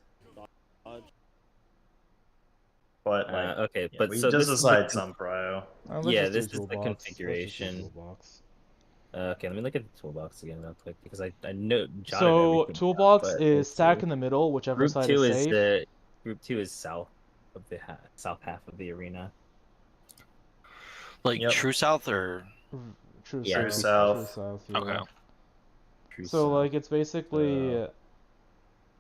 But like, okay, yeah, but we so just this is the decide some prio. yeah, this is the configuration. Toolbox. Okay, let me look at the toolbox again real quick because I know jotted So everything down, toolbox but is let's stack see. in the middle, whichever Group side two is is safe. the group two is south of the south half of the arena. Like true south or True Yeah, south. True south. Yeah. Okay. True So south. like it's basically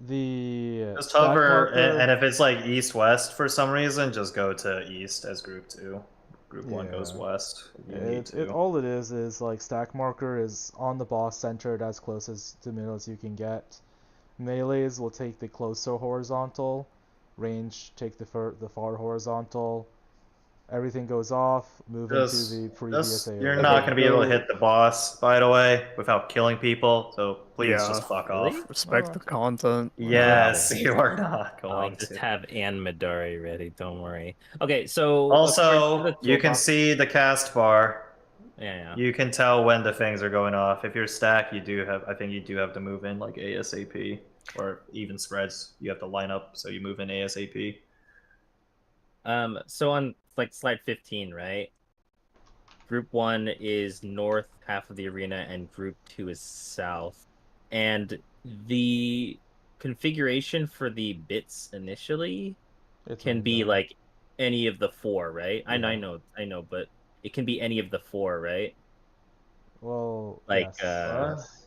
the Just stack hover, marker. and if it's like east-west for some reason, just go to east as group 2. Group 1 goes Yeah. west if you need It to. all it is like stack marker is on the boss centered as close as to middle as you can get. Melees will take the closer horizontal, range take the far horizontal. Everything goes off, move into the previous AoE. You're not going to be able to hit the boss, by the way, without killing people, so please just fuck off. Respect the content. Yes, you are not I'll going just to. have Anne Midori ready. Don't worry. Okay, so Also, you can see the cast bar. Yeah. You can tell when the things are going off. If you're stacked, you do have. I think you do have to move in like ASAP, or even spreads. You have to line up so you move in ASAP. So on like slide 15, right? Group 1 is north half of the arena, and Group 2 is south. And the configuration for the bits initially can be like any of the 4, right? Yeah. I know, but it can be any of the 4, right? Well, like yes.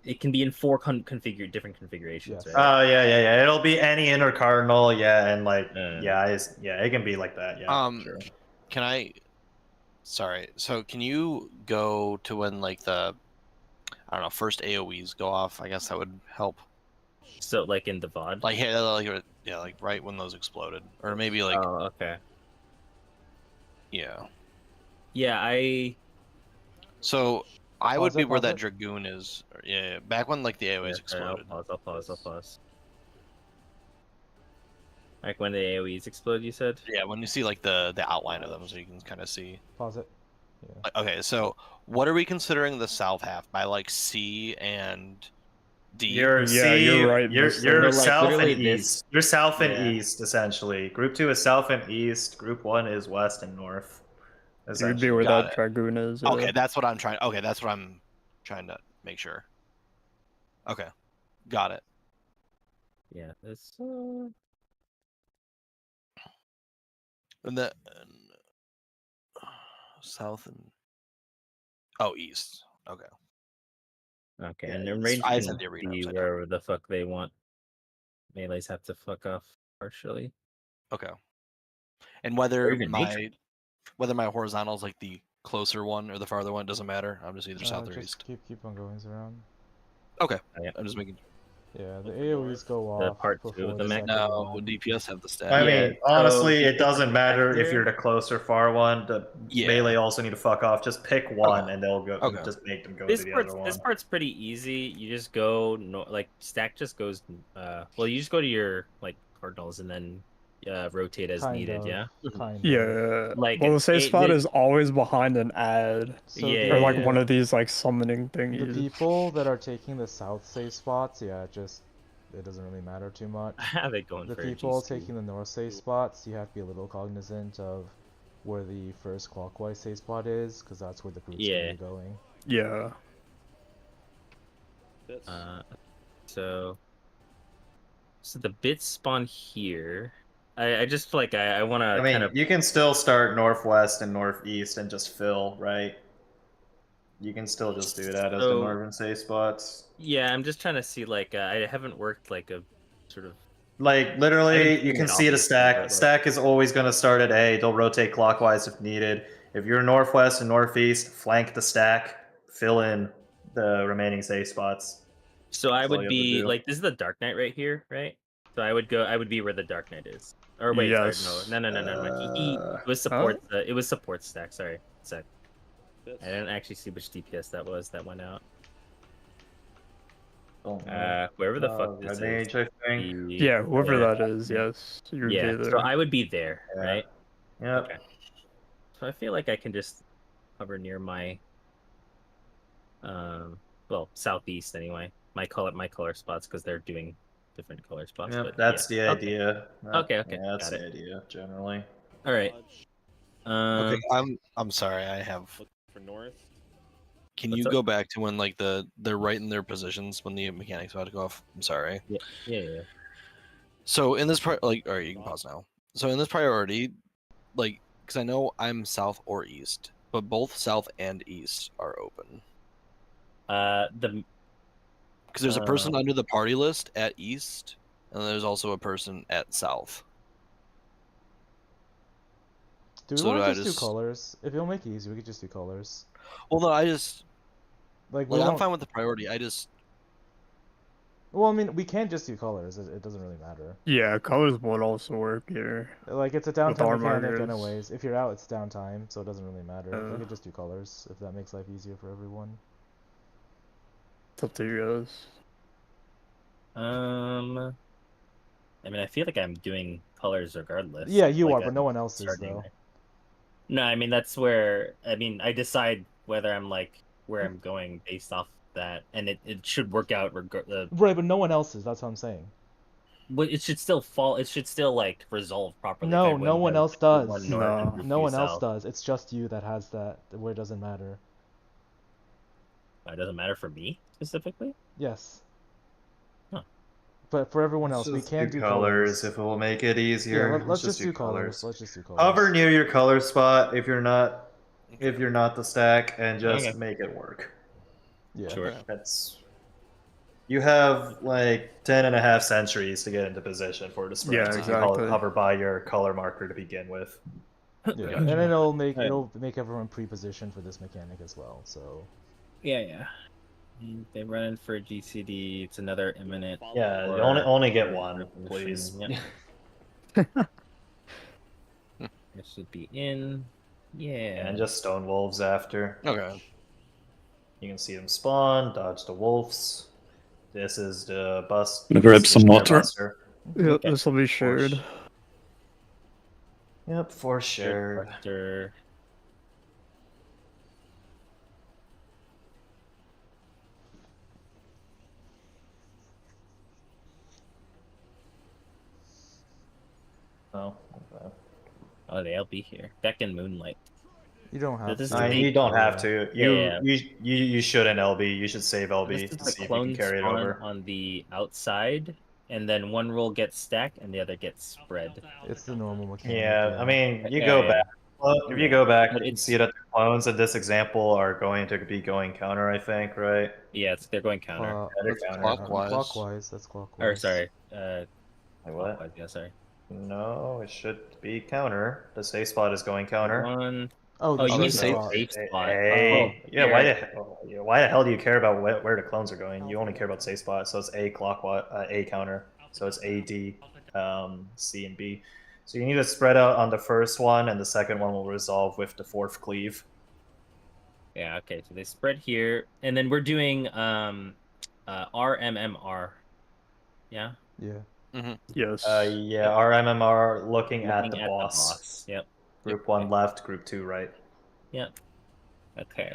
It can be in 4 different configurations, right? Oh yeah. It'll be any intercardinal, and like it can be like that. Yeah. Sure. Can I? Sorry. So can you go to when like the I don't know first AOE's go off? I guess that would help. So like in the VOD? Like like right when those exploded, or maybe like. Oh, okay. Yeah. Yeah, So I would be where that it. dragoon is. Yeah, back when like the AOE's exploded. I'll pause. Like when the AOE's explode, you said? Yeah, when you see like the outline of them, so you can kind of see. Pause it. Yeah. Okay, so what are we considering the south half by like C and D? You're right. You're south and east. You're south and east essentially. Group 2 is south and east. Group 1 is west and north. You'd be where that dragoon is. Okay, that's what I'm trying. Okay, that's what I'm trying to make sure. Okay, got it. Yeah, this. And the south and east. Okay. Okay, Yeah, and then it's range eyes can in the arena be upside down. wherever the fuck they want. Melees have to fuck off partially. Okay. And whether even my horizontal is like the closer one or the farther one doesn't matter. I'm just either south or east. Keep on going around. Okay. I'm just making. Yeah, the AOE's go off. Part 2 of the mech. No, DPS have the stat. I mean, honestly, it doesn't matter if you're the closer far one. The melee also need to fuck off. Just pick one, and they'll go. Just make them go to the other one. This part's pretty easy. You just go stack just goes. Well, you just go to your like cardinals and then rotate as needed. Yeah. Yeah. Like well, the safe spot is always behind an ad. So or like one of these like summoning thingies. The people that are taking the south safe spots, it doesn't really matter too much. They going the for people taking the north safe spots, you have to be a little cognizant of where the first clockwise safe spot is, because that's where the group's going to be going. Yeah. So the bits spawn here. I just feel like I want to. I mean, you can still start northwest and northeast and just fill, right? You can still just do that as the northern safe spots. Yeah, I'm just trying to see. Like, I haven't worked like a sort of. Like literally, you can see the stack. Stack is always going to start at A. They'll rotate clockwise if needed. If you're northwest and northeast, flank the stack. Fill in the remaining safe spots. So I would be like, this is the Dark Knight right here, right? So I would go. I would be where the Dark Knight is. Or wait, sorry, no. It was support. It was support stack. Sorry, sec. I didn't actually see which DPS that was that went out. Wherever the fuck this is. I think. Yeah, whoever that is, yes. You would be there. So I would be there, right? Yeah. Okay. So I feel like I can just hover near my southeast anyway. My color spots because they're different color spots. Yeah, but that's yeah. the idea. Okay. Yeah, that's the idea generally. All right. Okay, I'm sorry. I have. Look for north. Can What's you up? go back to when like they're right in their positions when the mechanic's about to go off? I'm sorry. Yeah. So in this all right, you can pause now. So in this priority, like, because I know I'm south or east, but both south and east are open. Because there's a person under the party list at east, and there's also a person at south. Do we So want do I to just do just- colors? If it'll make it easy, we could just do colors. Well, no, I just Like, we I'm won't- fine with the priority. I just Well, I mean, we can just do colors. It doesn't really matter. Yeah, colors would also work here. Like, it's a With our downtime mechanic markers. anyways. If you're out, it's downtime, so it doesn't really matter. We Uh. could just do colors, if that makes life easier for everyone. It's up to you guys. I mean, I feel like I'm doing colors regardless. Yeah, you Like, are, but I'm no one else is, starting though. there. No, I mean that's where I decide whether I'm like where I'm going based off that, and it should work out Right, but no one else is. That's what I'm saying. But it should still fall. It should still like resolve properly. No, if I no win one the else does. one north and group No two one else south. does. It's just you that has that, where it doesn't matter. It doesn't matter for me specifically. Yes. Huh. But for everyone Let's else, we just can do do colors if it will make it easier. Yeah, let's just do colors. Let's just do colors. Hover near your color spot if you're not the stack, and just make it work. Yeah. Sure. That's you have like 10.5 centuries to get into position for the spread. Yeah, so exactly. You hover by your color marker to begin with. Yeah, and then it'll make everyone pre-positioned for this mechanic as well. So. Yeah. And they run in for a GCD. It's another imminent. Yeah, you or- only get one, please. Yep. It should be in. Yeah. And just stone wolves after. Okay. You can see them spawn, dodge the wolves. This is the bus. Gonna grab this is some the water. buster. Yeah, this will be shared. Yep, for sure. Buster. Oh, okay. Oh, they'll be here. Beck and Moonlight. You don't have to. You don't have to. Yeah. You shouldn't LB. You should save LB This is to the see if you clone can carry it spawn over. on the outside, and then one roll gets stacked and the other gets spread. It's the normal mechanic. Yeah, I mean, you go back. Well, if you go back, you can see that the clones in this example are going to be going counter, I think, right? Yeah, they're going counter. They're That's counter. clockwise. Clockwise. That's clockwise. Or sorry, Wait, what? clockwise, yeah, sorry. No, it should be counter. The safe spot is going counter. One. Oh, Oh, you mean safe safe spot. spot? Hey, Oh, yeah. here. Why the hell do you care about where the clones are going? You only care about safe spot. So it's A clockwise, A counter. So it's A, D, C, and B. So you need to spread out on the first one, and the second one will resolve with the fourth cleave. Yeah, okay. So they spread here, and then we're doing RMMR. Yeah. Yeah. Yes. Yeah, RMMR looking at the Looking boss. Yep. Group 1 left, group 2 right. Yep. Okay.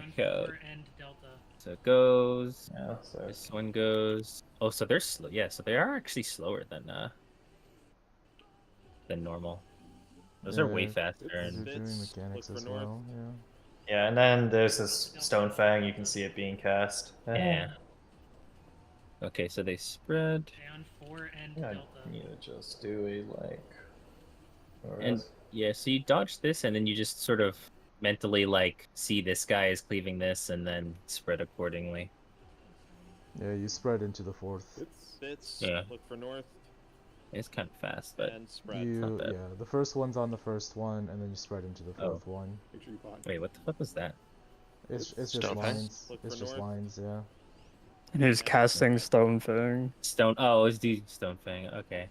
So it goes. Yeah, so This one goes. Oh, so they're slow. Yeah, so they are actually slower than normal. Those are way Yeah, faster. They're And doing mechanics as well. Yeah. yeah, and then there's this Stone Fang. You can see it being cast. yeah. Okay, so they spread. Yeah, I need to just do a like. And yeah, so you dodge this, and then you just sort of mentally like see this guy is cleaving this, and then spread accordingly. Yeah, you spread into the fourth. Yeah. Look for north. It's kind of fast, but And spread. You, bad. yeah, the first one's on the first one, and then you spread into the fourth one. Make sure you block. wait, what the fuck was that? It's just Stone Fang? lines. Look It's for just north. lines. Yeah. And he's casting Stone Fang. Stone. Oh, it's the Stone Fang. Okay.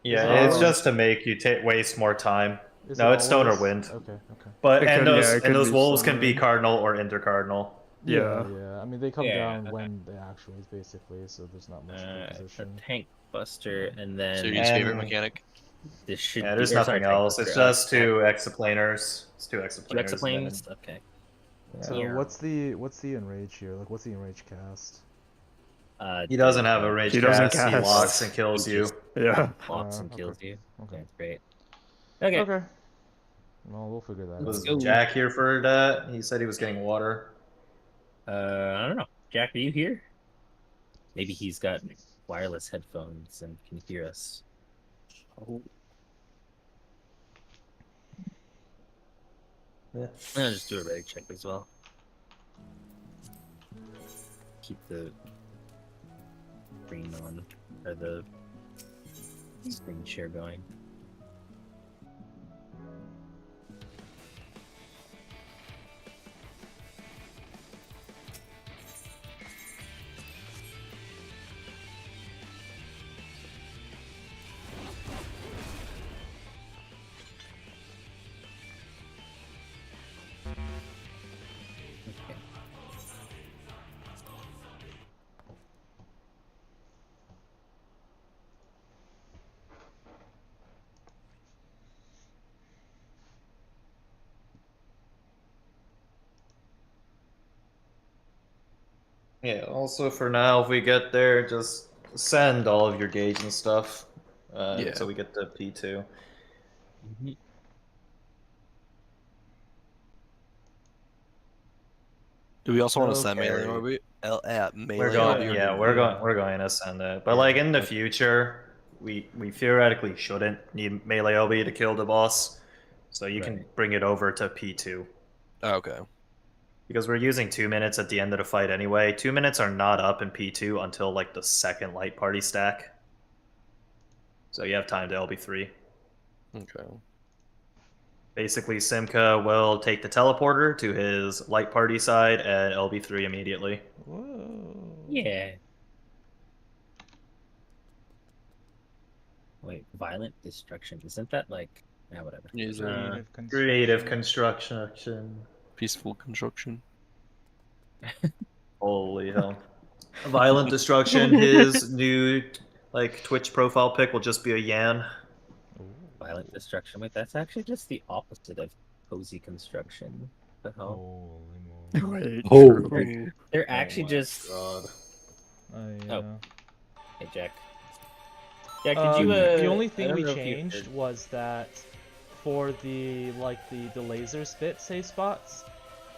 Yeah, it it's all- just to make you waste more time. Is No, it it's Stone or always- Wind. Okay. Okay. But It and could- those yeah, it could and those be wolves can Stone be or- cardinal or intercardinal. Yeah. Yeah. I mean, they come Yeah, down okay. when they actuate, basically. So there's not much A position. tank buster, and then So your favorite And- mechanic? this should. Yeah, there's be, or sorry, nothing tank else. It's buster, just two exoplaners. It's two two exoplaners. exoplanes. Okay. So Yeah. what's the enrage here? Like, what's the enrage cast? He doesn't have a rage He doesn't cast. He cast. locks and kills He you. just Yeah. blocks and Okay. kills you. Okay. That's great. Okay. Okay. Well, we'll figure that Was out. Jack here for that? He said he was getting water. I don't know. Jack, are you here? Maybe he's got wireless headphones and can hear us. Oh. Yeah. I'll just do a reg check as well. Keep the screen on, or the screen share going. Yeah, also for now, if we get there, just send all of your gauge and stuff. Yeah. So we get to P2. Do we also want to send Okay. melee orb? Melee We're going, orb? yeah, we're going to send it. But like in the future, we theoretically shouldn't need melee OB to kill the boss. So you can bring it over to P2. Okay. Because we're using 2 minutes at the end of the fight anyway. 2 minutes are not up in P2 until like the second light party stack. So you have time to LB3. Okay. Basically, Simka will take the teleporter to his light party side and LB3 immediately. Whoa. Yeah. Wait, violent destruction. Isn't that like... Yeah, whatever. Creative construction. Peaceful construction. Holy hell. Violent destruction, his new like Twitch profile pic will just be a Yan. Violent destruction. Wait, that's actually just the opposite of cozy construction. What the hell? Wait, Oh. true. They're actually just... God. Oh. Hey, Jack. Jack, did you, the I only thing don't we know if you changed heard- was that for the laser spit save spots,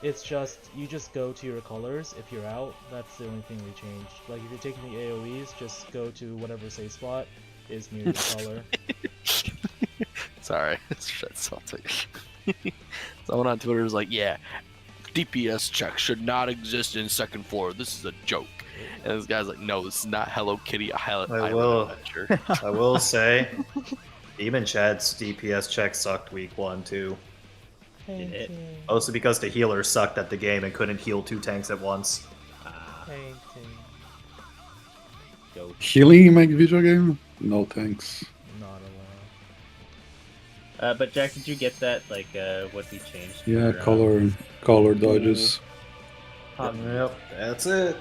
it's just you just go to your colors if you're out. That's the only thing we changed. Like if you're taking the AoEs, just go to whatever save spot is near your color. Sorry, that's salty. Someone on Twitter was like, "Yeah, DPS checks should not exist in second floor. This is a joke." And this guy's like, "No, this is not Hello Kitty. I will say, Demon Chad's DPS check sucked week 1 too. Mostly because the healer sucked at the game and couldn't heal 2 tanks at once. Healing in my video game? No thanks. Not But Jack, did you get that? Like, what he changed? Yeah, for, color dodges. Yep, that's it.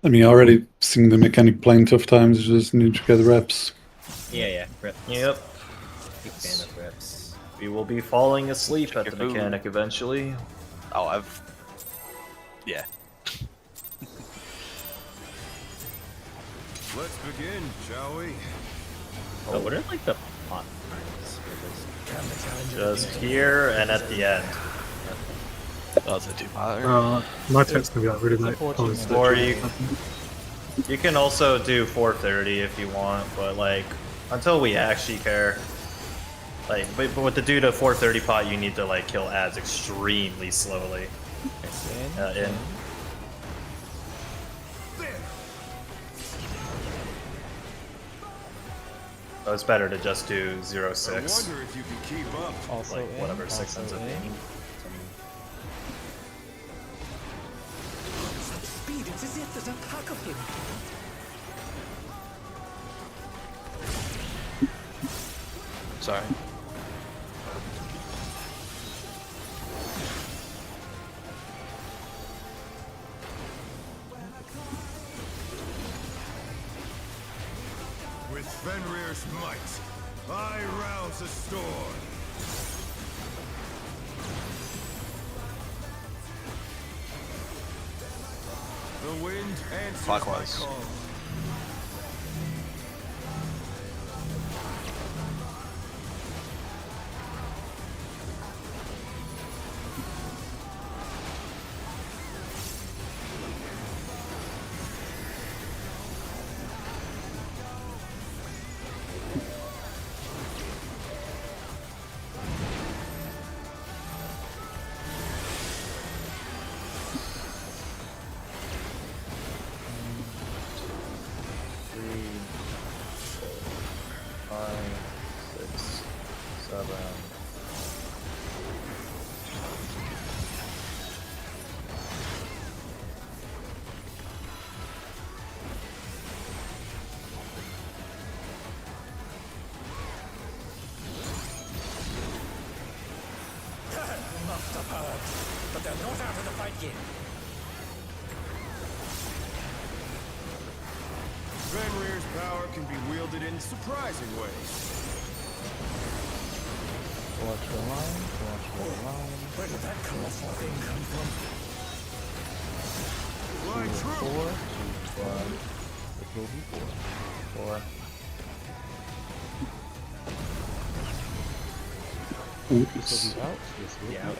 I mean, I already seen the mechanic plenty of times, just need to get reps. Yeah, reps. Yep. Big fan of reps. We will be falling asleep at the mechanic eventually. Oh, yeah. Let's begin, shall we? Oh, what are like the pot times for this? Just here and at the end. Doesn't too bother. My tech's gonna be like really late. Or you can also do 4:30 if you want, but like until we actually care. Like, but with the do to 4:30 pot, you need to like kill ads extremely slowly. In. So it's better to just do 0-6. I wonder if you can keep up. Also like whatever 6 ends up being. Speed, it's as if there's a pack of him. Sorry. With Fenrir's might, I rouse the storm. The wind answers Clockwise. my call. Must have heard, but they're not out of the fight yet. Fenrir's power can be wielded in surprising ways. Watch the line, watch the line. Where did that colossal thing come from? Line true. 4, 2, 1. It will be 4. 4. Oops. This will be out. This will be out.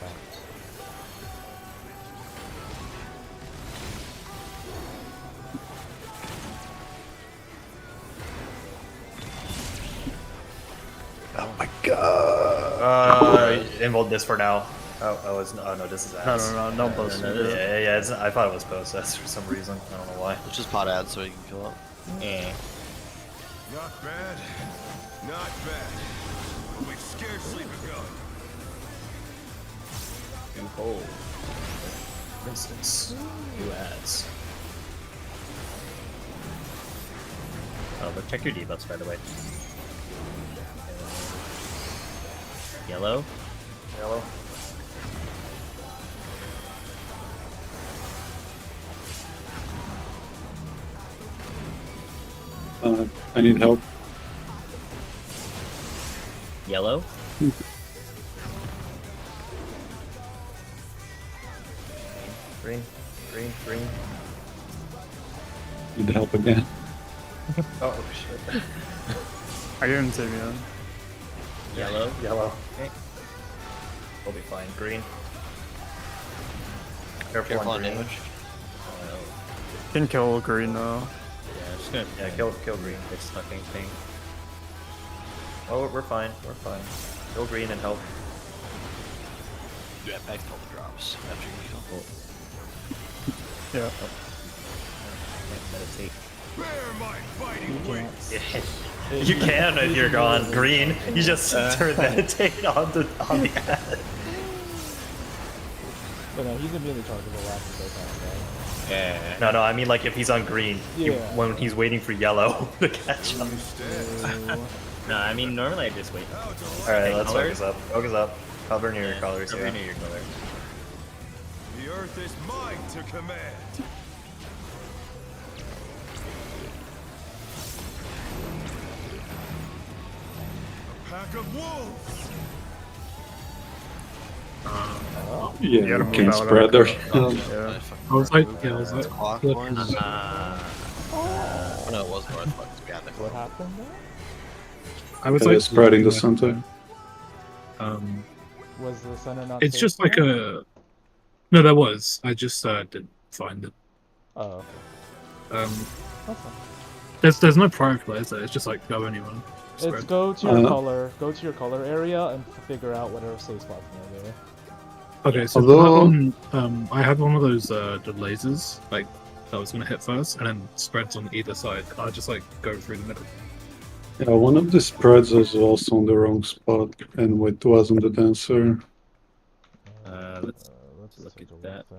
Oh my god. Involve this for now. Oh no, this is ass. No post. Yeah, I thought it was post ass for some reason. I don't know why. Let's just pot ad so he can kill it. Yeah. Not bad. Not bad. But we've scarcely begun. New hole. For instance, new ads. Oh, but check your debuffs, by the way. Yellow. Yellow. I need help. Yellow. Green. Need help again. Oh shit. I didn't see me. Yellow. Okay. We'll be fine. Green. Careful on on green. damage. Can kill green though. Yeah, just gonna Kill green. It's fucking thing. Oh, we're fine. Kill green and help. Yeah, back to all the drops after you kill. Yeah. Meditate. Bear my fighting wings. You can if you're gone green. You just turn meditate on the ad. But no, he's immediately targetable after those times, right? Yeah. No, I mean like if he's on green, when he's waiting for yellow to catch up. No, I mean normally I just wait. Alright, let's focus up. Cover near your colors. Cover near your color. The earth is mine to command. A pack of wolves. Yeah, You gotta you move can out spread of there. Yeah. I was like, yeah, I was like, Clockwise. Oh no, it was northwise. Yeah, the What happened there? I was like Spreading the center. Was the center not It's safe just like there? a. No, there was. I just didn't find it. Oh, Um, that's fine. there's no prior players there. It's just like go anyone. It's Spread. go to your color. Go to your color area and figure out whatever safe spots near there. Okay, so for Although- that one, I had one of those the lasers like that was gonna hit first, and then spreads on either side. I just like go through the middle. Yeah, one of the spreads was also on the wrong spot, and it wasn't the dancer. Let's look take at a that. Then,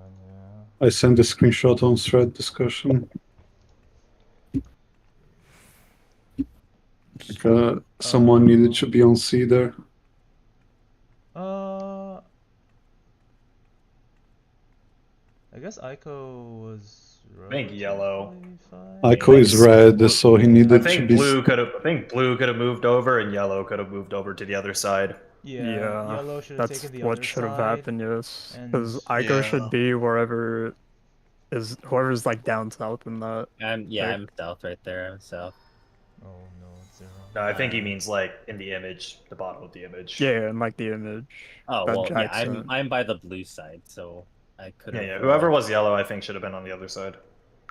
yeah. I sent a screenshot on thread discussion. Like, someone needed to be on C there. I guess Aiko was. I think yellow. Aiko is red, so he I needed to think be. blue could have. I think blue could have moved over, and yellow could have moved over to the other side. Yeah, yellow should have that's taken the what other should have side, happened, yes. and- Because Aiko Yeah. should be wherever is whoever's like down south in that. I'm south right there. I'm south. Oh no, 0. No, I think he means like in the image, the bottom of the image. Yeah, and like the image. Oh that well, yeah. Jackson. I'm by the blue side, so I could. Yeah. Whoever was yellow, I think should have been on the other side.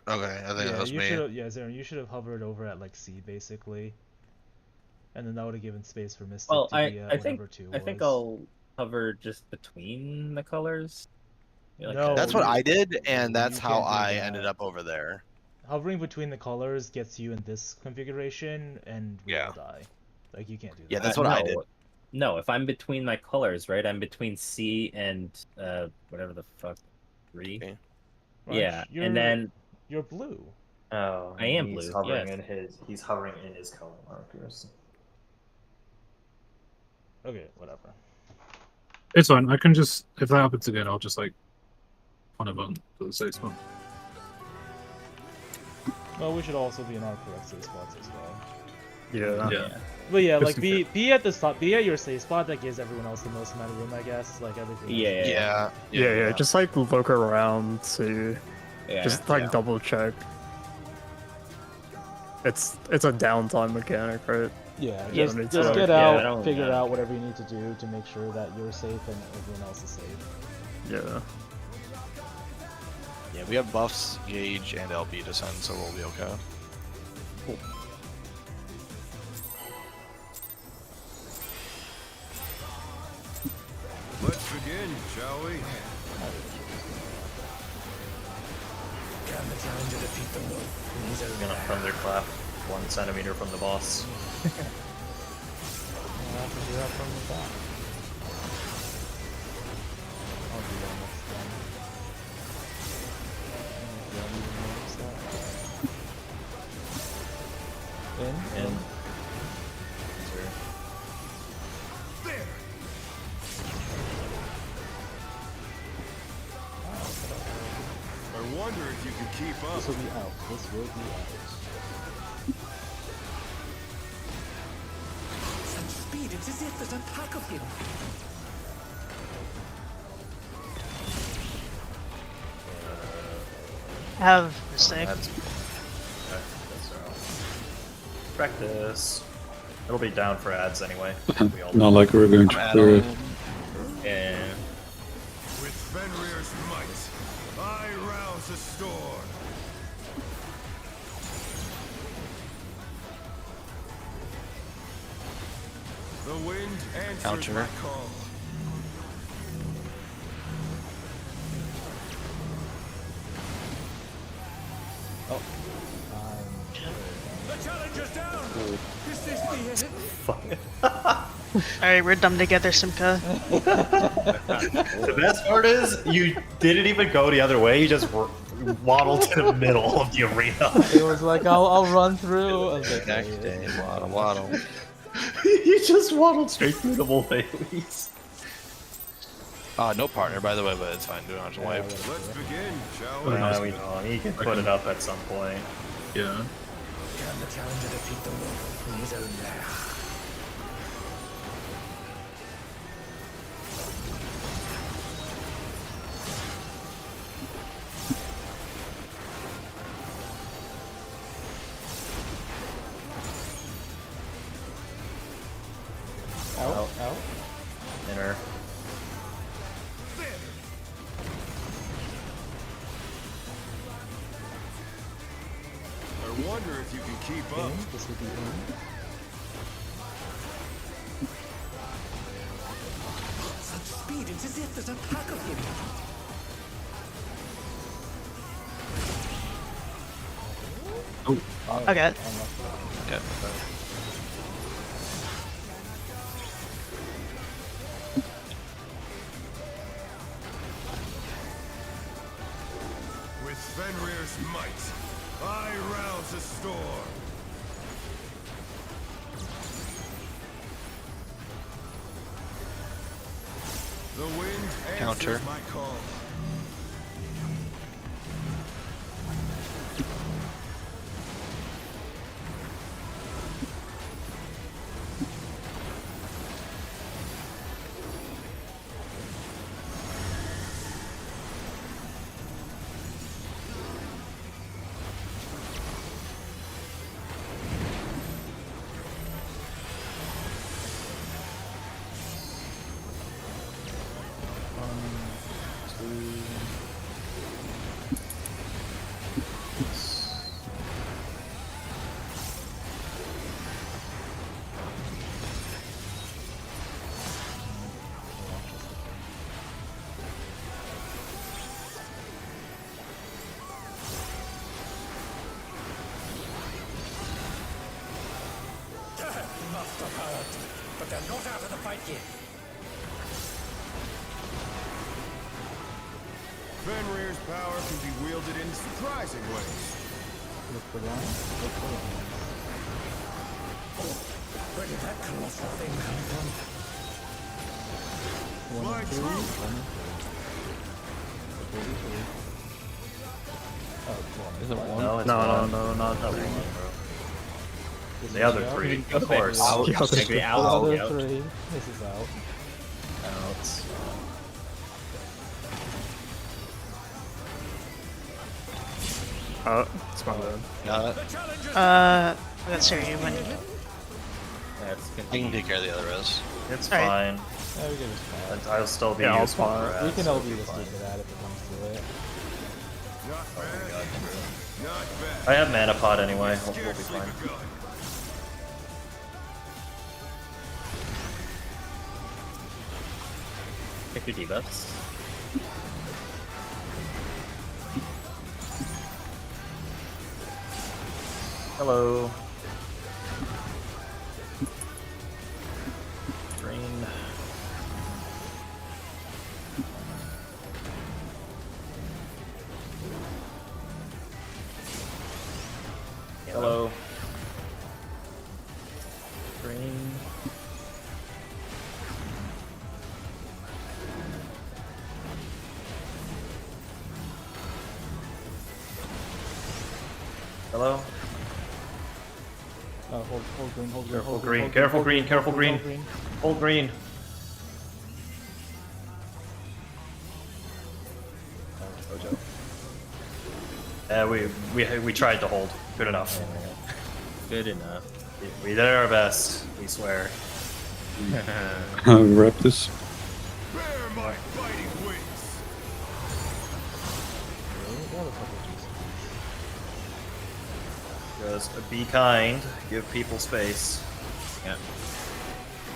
Okay, I think that was you me. should Zaren, you should have hovered over at like C basically, and then that would have given space for Mystic to be at whatever 2 was. I think I'll hover just between the colors. No, that's what I did, and you that's how can't do I that. ended up over there. Hovering between the colors gets you in this configuration, and we all die. Like, you can't do that. Yeah, that's what I did. No, if I'm between my colors, right? I'm between C and whatever the fuck 3. Okay. Yeah, and then you're blue. Oh, I am he's blue. Hovering Yes. he's hovering in his color markers. Okay, whatever. It's fine. I can just, if that happens again, I'll just like on a button for the safe spot. Well, we should also be in our correct safe spots as well. Yeah. But yeah, like Just be at the spot, be at your safe spot that gives everyone else the most amount of room, I guess. Like everything. Yeah. Just like look around, see. Just like double check. It's a downtime mechanic, right? Yeah, just get out, figure out whatever you need to do to make sure that you're safe and everyone else is safe. Yeah. Yeah, we have buffs, Gauge, and LB to send, so we'll be okay. Cool. Let's begin, shall we? Can the challenger defeat the wolf? He's gonna thunderclap 1 centimeter from the boss. I'll have to do that from the back. I'll do that next time. Do I need to notice that? In. There. I wonder if you can keep up. This will be out. This will be out. Such speed, it's as if there's a pack of him. Have Mystic. Practice. It'll be down for ads anyway. Not like we're going to clear it. Yeah. With Fenrir's might, I rouse a storm. The wind answers Counter. my call. Oh. The challenger's down. Is this the end? Alright, we're dumb together, Simka. The best part is, you didn't even go the other way, you just waddled to the middle of the arena. It was like, I'll run through. I was like, Next day, waddle. You just waddled straight through the whole Baileys. No partner, by the way, but it's fine. We don't have to wipe. Let's begin, shall Oh, we? nice. We don't. He can put it up at some point. Yeah. Can the challenger defeat the wolf in his own lair? Out. Inner. I wonder if you can keep up. This would be in. Such speed, it's as if there's a pack of him. Okay. Yeah. With Fenrir's might, I rouse a storm. The wind answers Counter. my call. Fenrir's power can be wielded in surprising ways. Look for that. Look for that. Where did that colossal thing come from? My truth. 43. Oh, well, Is it one? No, it's No, one. no, not Not three. one, bro. This The is other out. three, Go of course. out. The other Take three. me out. The other Out. 3. This is out. Out. Oh, it's my bad. Let's hear you when That's I can take care of the other rest. It's Alright. fine. Yeah, we can just And I'll still be Yeah, I'll useful spot for it. rest, We can so LB it'll be this fine. stupid ad if it comes to it. Not bad. Not bad. I have mana pod anyway. We'll be Scarcely fine. begun. Pick your debuffs. Hello. Green. Hello. Green. Hello. Hold green, hold green, Careful hold green, hold careful hold green, careful hold green. Hold green. We tried to hold. Good enough. Good enough. We did our best. We swear. Wrap this. Bear my fighting wings. Just be kind. Give people space. Yeah.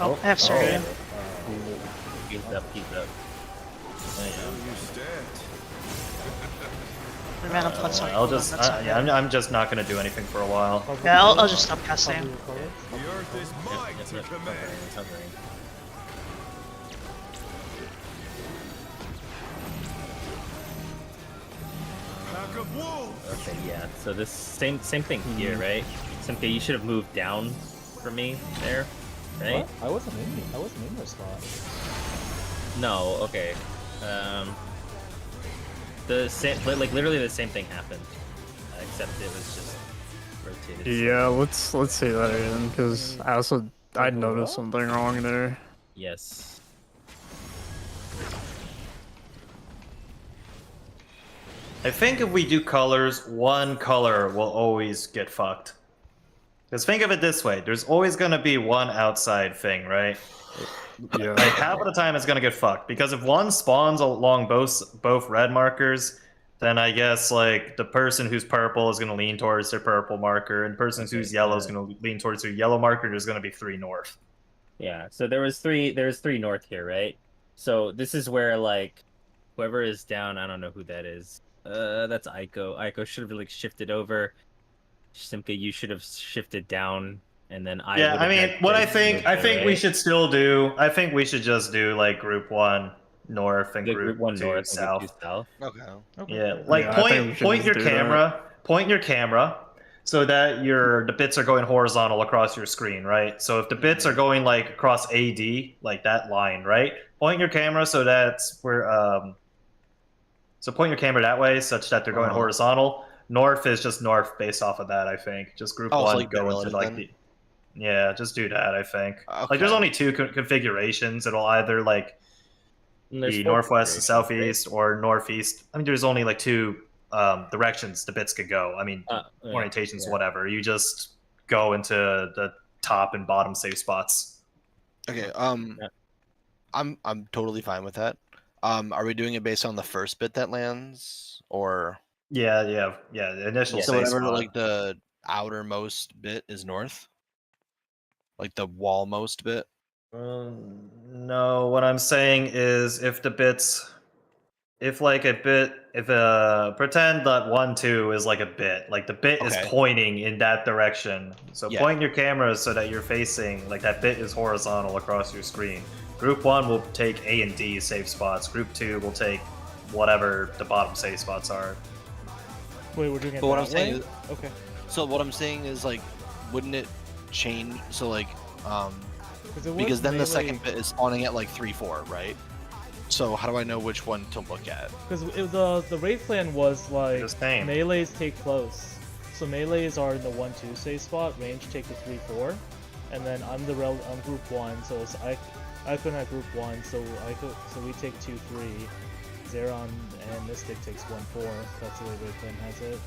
Oh, I have Surya. He's up, he's up. You stand. The mana plus one. I'll just, That's not yeah, bad. I'm just not gonna do anything for a while. Yeah, I'll just stop casting. The earth is mine to command. Pack of wolves. Okay, yeah. So this same thing here, right? Simka, you should have moved down for me there, right? What? I wasn't in your spot. No, okay. The same, like literally the same thing happened, except it was just rotated. Yeah, let's see that again, because I noticed something wrong there. Yes. I think if we do colors, one color will always get fucked. Because think of it this way, there's always gonna be one outside thing, right? Yeah. Like half of the time it's gonna get fucked. Because if one spawns along both red markers, then I guess like the person who's purple is gonna lean towards their purple marker, and the person who's yellow is gonna lean towards their yellow marker. There's gonna be 3 north. Yeah. So there was three north here, right? So this is where like whoever is down, I don't know who that is. That's Aiko. Aiko should have like shifted over. Simka, you should have shifted down, and then I. Yeah, I mean, what I think we right? should still do. I think we should just do like group 1 north and Yeah, group one 2 north south. and group 2 south. Okay. Yeah, like Yeah, I think we should point just your do that. camera, point your camera, so that the bits are going horizontal across your screen, right? So if the bits are going like across AD, like that line, right? Point your camera so that's where so point your camera that way, such that they're going horizontal. North is just north based off of that, I think. Just group Oh, so 1 like go into relative like then? the. Yeah, just do that. I think. Okay. Like, there's only 2 configurations. It'll either like There's be 4 northwest and configurations, southeast, or northeast. I mean, there's only like 2 directions the bits could go. I mean, Yeah, orientations, yeah. whatever. You just go into the top and bottom safe spots. Okay. Yeah. I'm totally fine with that. Are we doing it based on the first bit that lands, or Yeah. The initial so safe whatever spot. like the outermost bit is north, like the wallmost bit? No, what I'm saying is if the bits, if pretend that 1, 2 is like a bit, like the bit is Okay. pointing in that direction. So Yeah. point your camera so that you're facing, like that bit is horizontal across your screen. Group 1 will take A and D safe spots. Group 2 will take whatever the bottom safe spots are. Wait, we're doing it But what I'm that saying way? is, Okay. so what I'm saying is like, wouldn't it change? So like, it because was then the melee- second bit is spawning at like 3-4, right? So how do I know which one to look at? Because the raid plan was like melees take close, so melees are in the 1-2 safe spot, range take the 3-4, and then I'm group 1, so it's I couldn't have group 1, so we take 2-3. Zeron and Mystic takes 1-4. That's the way raid plan has it.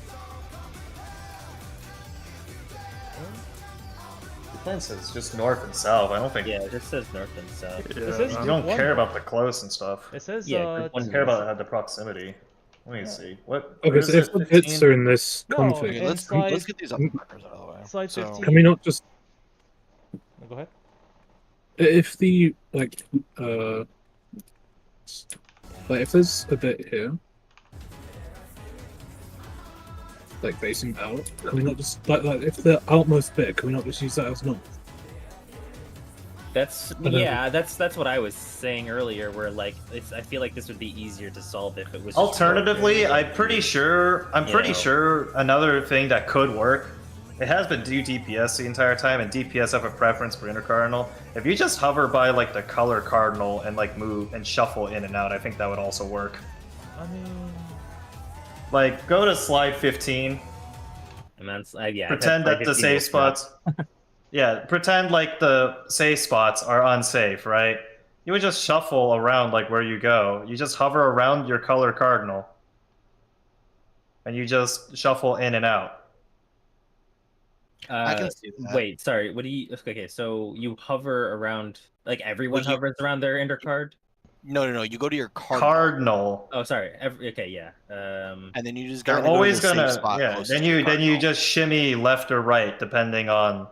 The plan says just north and south. I don't think. Yeah, it just says north and south. It says you group don't 1, care though. about the close and stuff. It says You care about the proximity. Let me see. What? Okay, so if the bits are in this No, config, in slide- Let's get these other markers out of the way. Slide 15. can we not just Go ahead. if the like if there's a bit here like facing out, can we not just like if the outmost bit, can we not just use that as north? That's that's what I was saying earlier. Where like I feel like this would be easier to solve if it was. Alternatively, I'm pretty sure another thing that could work. It has been do DPS the entire time, and DPS have a preference for intercardinal. If you just hover by like the color cardinal and like move and shuffle in and out, I think that would also work. I mean, like go to slide 15. And that's yeah. Pretend that the safe spots. Yeah, pretend like the safe spots are unsafe, right? You would just shuffle around like where you go. You just hover around your color cardinal. And you just shuffle in and out. I can see that. Wait, sorry. What do you? Okay, so you hover around, like everyone hovers around their intercard. No. You go to your Cardinal. Oh, sorry. Okay, yeah. And then you just They're always gonna Then you just shimmy left or right depending on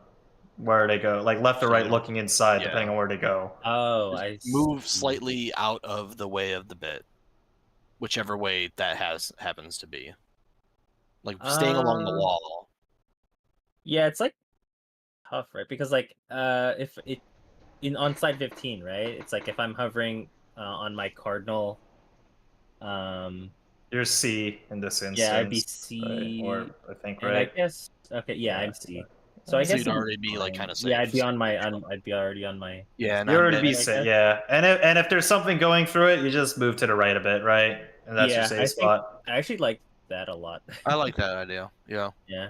where they go. Like left or right, looking inside depending on where they go. Oh, just move slightly out of the way of the bit, whichever way that happens to be. Like staying along the wall. Yeah, it's like tough, right? Because like if it on slide 15, right? It's like if I'm hovering on my cardinal, you're C in this instance. Yeah, I'd be C, right? Or I think and right. I guess yeah, I'm C. So I guess you'd already be like kind of safe. Yeah, I'd be already on my. Yeah, you already be safe. Yeah, and if there's something going through it, you just move to the right a bit, right? And that's your safe spot. I actually like that a lot. I like that idea. Yeah. Yeah.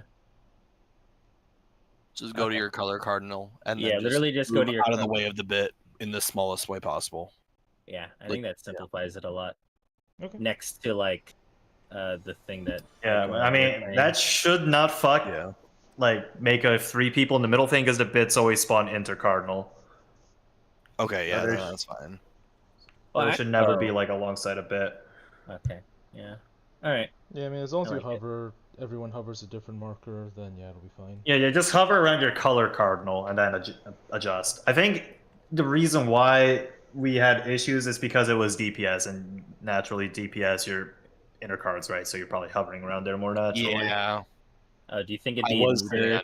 Just go to your color cardinal and then literally just go to your out of the way of the bit in the smallest way possible. Yeah, I think that simplifies it a lot. Okay. Next to like the thing that. Yeah, I mean that should not fuck. Yeah. Like make a 3 people in the middle thing because the bits always spawn intercardinal. Okay, yeah, no, that's fine. Well, it should never be like alongside a bit. Okay. Yeah. All right. Yeah, I mean, as long as you hover, everyone hovers a different marker, then yeah, it'll be fine. Yeah, just hover around your color cardinal and then adjust. I think the reason why we had issues is because it was DPS, and naturally DPS, your inner cards, right? So you're probably hovering around there more naturally. Yeah. Do you think it'd be easier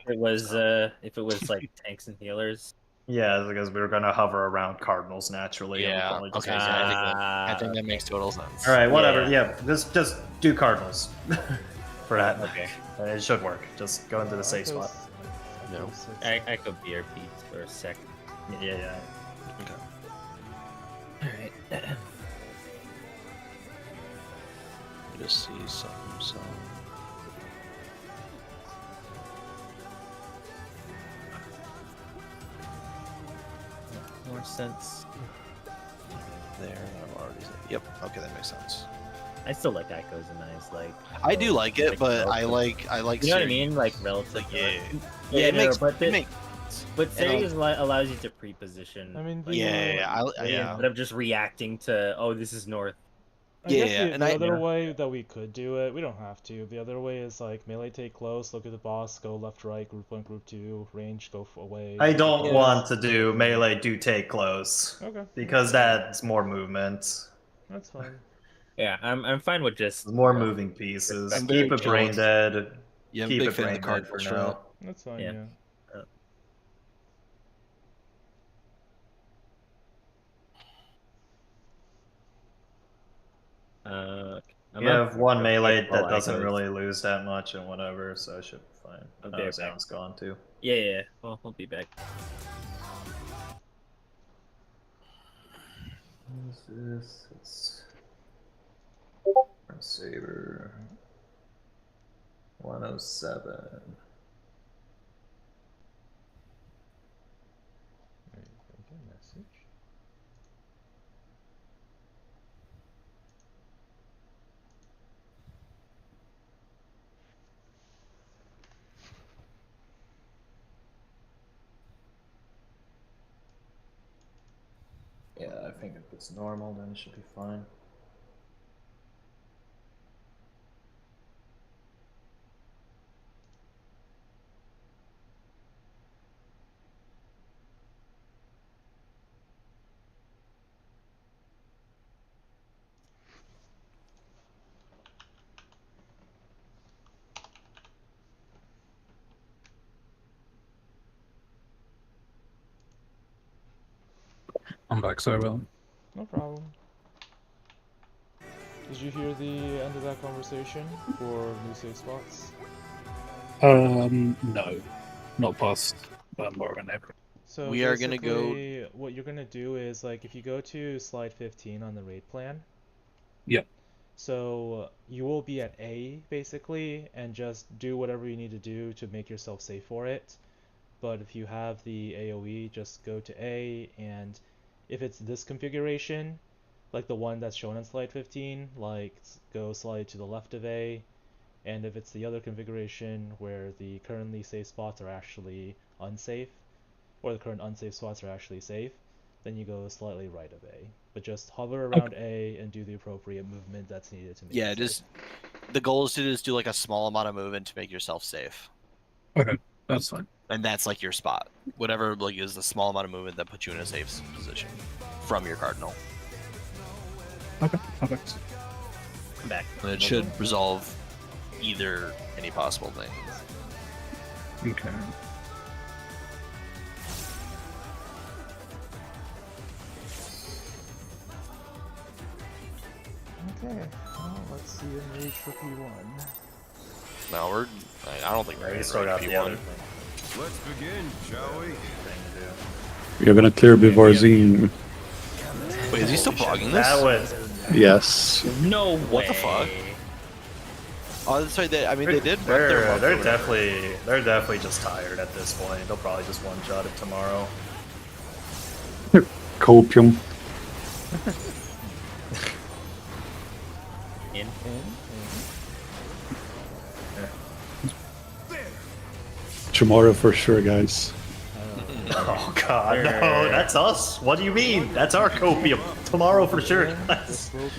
if it was like tanks and healers? Yeah, because we were gonna hover around cardinals naturally. Yeah. Okay. I think that makes total sense. All right. Whatever. Yeah. Just do cardinals for that. Okay. It should work. Just go into the safe spot. No. I could BRP for a sec. Yeah. Okay. All right. Just see something. So. More sense. There, I've already. Yep. Okay, that makes sense. I still like Echoes and Eyes. Like I do like it, but I like. You know what I mean? Like relative. Yeah, it makes. But Series allows you to pre-position. I mean, yeah. Instead of just reacting to, oh, this is north. I guess the other way that we could do it, we don't have to. The other way is like melee take close, look at the boss, go left, right, group 1, group 2, range, go away. I don't want to do melee do take close. Okay. Because that's more movement. That's fine. Yeah, I'm fine with just more moving pieces. Keep it brain dead. Yeah, keep it brain brain dead for now. That's fine. Yeah. You have one melee that doesn't really lose that much and whatever, so I should be fine. Okay, Zion's gone too. Yeah. Well, I'll be back. What is this? It's Saber 107. Message. Yeah, I think if it's normal, then it should be fine. I'm back, sorry, Will. No problem. Did you hear the end of that conversation for new save spots? No. Not past Morgan April. So we are gonna go. What you're gonna do is, like, if you go to slide 15 on the raid plan. Yep. So you will be at A basically, and just do whatever you need to do to make yourself safe for it. But if you have the AoE, just go to A, and if it's this configuration, like the one that's shown in slide 15, like go slide to the left of A. And if it's the other configuration where the currently safe spots are actually unsafe, or the current unsafe spots are actually safe, then you go slightly right of A. But just hover around A and do the appropriate movement that's needed to make it just the goal is to just do like a small amount of movement to make yourself safe. Okay, that's fine. And that's like your spot. Whatever like is the small amount of movement that puts you in a safe position from your cardinal. Okay, perfect. I'm back. And it should resolve either any possible thing. Okay. Okay, well, let's see a mage for P1. No, I don't think we're We still got the other P1. thing. Let's begin, shall we? You're gonna clear before Zine. Wait, is he still blogging this? That was Yes. No way. What the fuck? Oh, that's right. They did. They're definitely just tired at this point. They'll probably just one-shot it tomorrow. Copium. Tomorrow for sure, guys. Oh god, no, that's us. What do you mean? That's our copium. Tomorrow for sure, guys. Such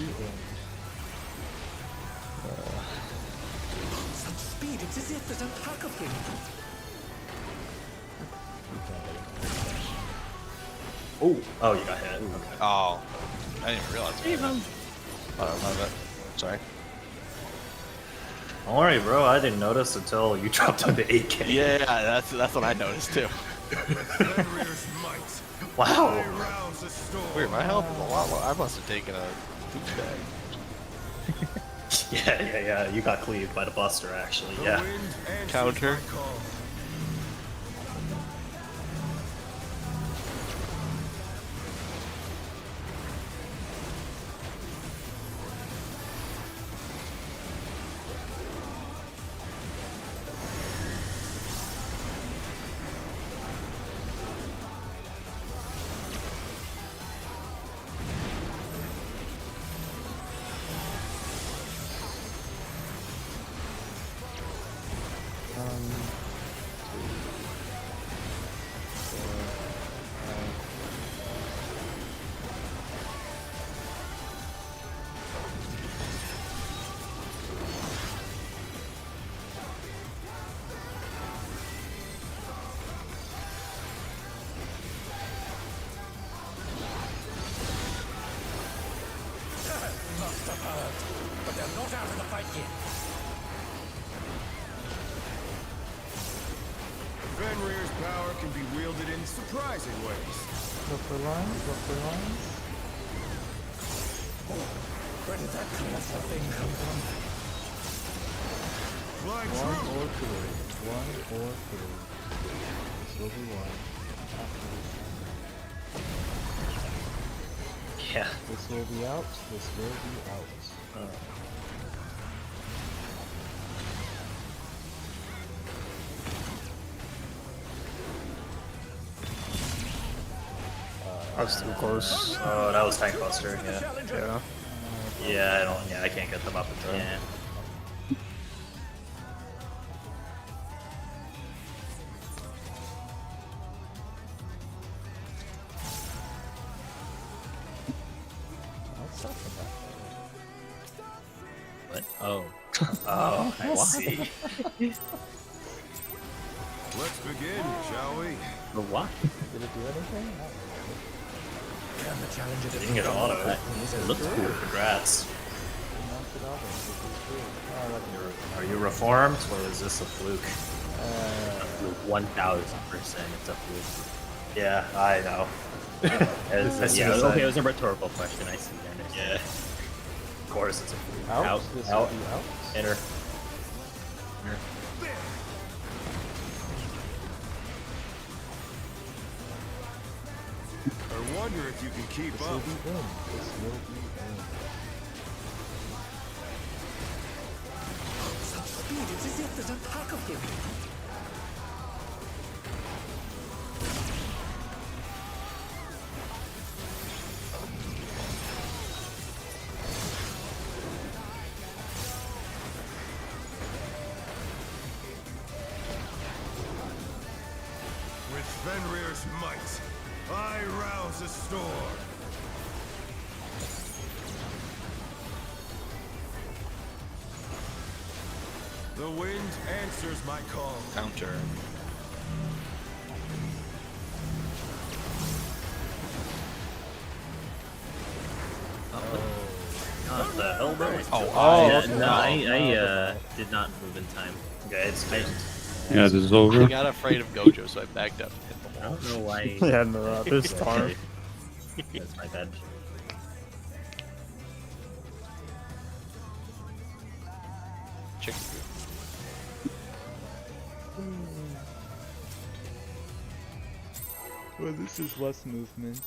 speed, it's as if there's a pack of him. Oh, you got hit. Okay. Oh, I didn't even realize. I love it. Sorry. Don't worry, bro. I didn't notice until you dropped on the 8K. Yeah, that's what I noticed too. Wow. Weird, my health is a lot low. I must have taken a douchebag. Yeah. You got cleaved by the Buster, actually. Yeah. Counter. But they're not out of the fight yet. Fenrir's power can be wielded in surprising ways. Look for lines, look for lines. Fly One true. or three. One or three. This will be one. Yeah. This will be out. This will be out. That was too close. Oh, that was Tank Buster. Yeah. Yeah. I can't get them up in time. Yeah. What? Oh. Oh, I see. Let's begin, shall we? The what? Did it do anything? Can the challenger You defeat can get the auto. moon in his It own looks land? cool. Congrats. Knocked it off. This is true. Oh, that's good. Are you reformed, or is this a fluke? 1000%. It's a fluke. Yeah, I know. As soon Yeah. as Okay, I- it was a rhetorical question. I see. I understand. Yeah. Of course, it's a fluke. Out. Out. This Out. will be out. Enter. I wonder if you can keep This will up. be in. This will be in. Such speed, it's as if there's a pack of him. With Fenrir's might, I rouse a storm. The wind answers my call. Counter. What the hell, bro? No, I did not move in time. Okay, it's Yeah, this is I over. got afraid of Gojo, so I backed up and hit the I wall. don't know why. Yeah, no, this time. That's my bad. Chicken. Well, this is less movement.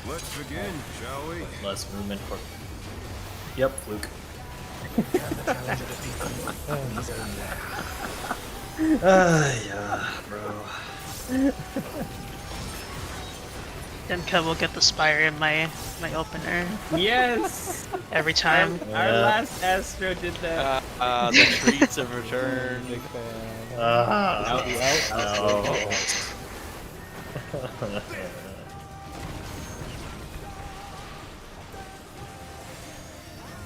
Let's begin, shall we? less movement for. Yep, fluke. Can the challenger defeat the moon in his own land? Yeah, bro. Then Kev will get the Spire in my opener Yes. every time. Our last Astro did that. The treats have returned. Big fan. No.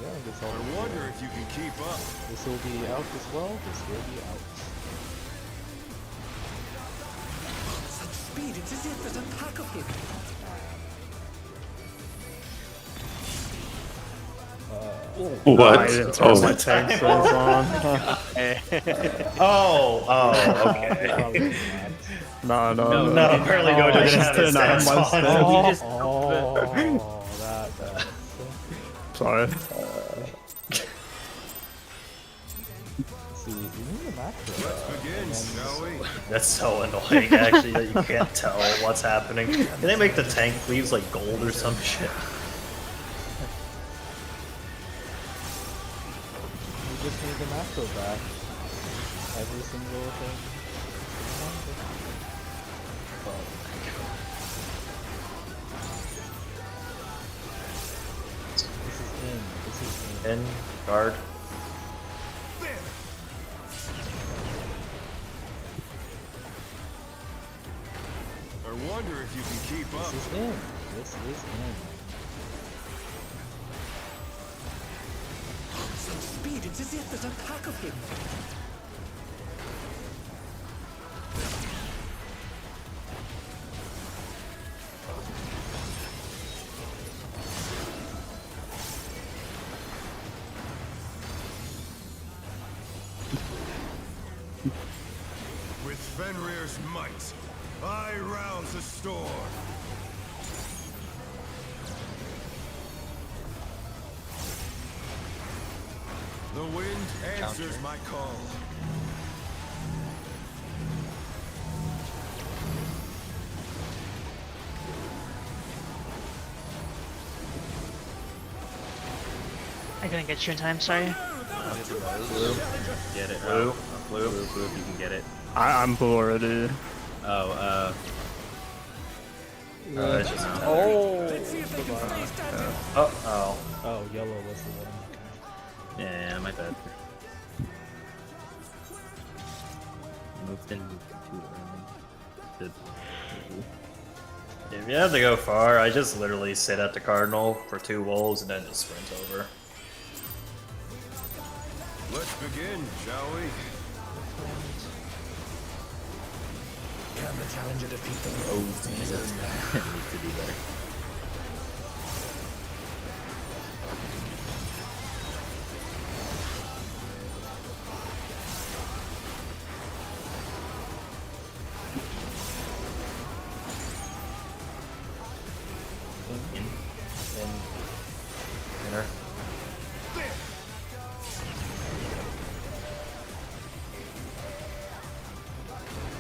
Yeah, this I will wonder if you can keep up. This will be out as well. This will be out. Such speed, it's as if there's a pack of him. What? I didn't turn my Oh, tank skills on. Okay. No. No, apparently Gojo didn't have his didn't have stance my on. stance. You just Oh, that. Sorry. See, you need a macro. Let's begin, shall we? That's so annoying, actually, that you can't tell what's happening. Can they make the tank leaves like gold or some shit? You just need the macro back. Every single thing. This is in. This is in. In, guard. I wonder if you can keep up. This is in. This is in. Such speed, it's as if there's a pack of him. With Fenrir's might, I rouse a storm. The wind answers Counter. my call. I couldn't get you in time, sorry. Blue. Get it. Blue. Blue. Blue, if you can get it. I'm blue already. Oh, It's just Oh, yellow was the one. yeah, my bad. Moved in too early. If you have to go far, I just literally sit at the Cardinal for 2 wolves and then just sprint over. Let's begin, shall we? Can the challenger defeat the Oh, Jesus. Needs to be better. Inner.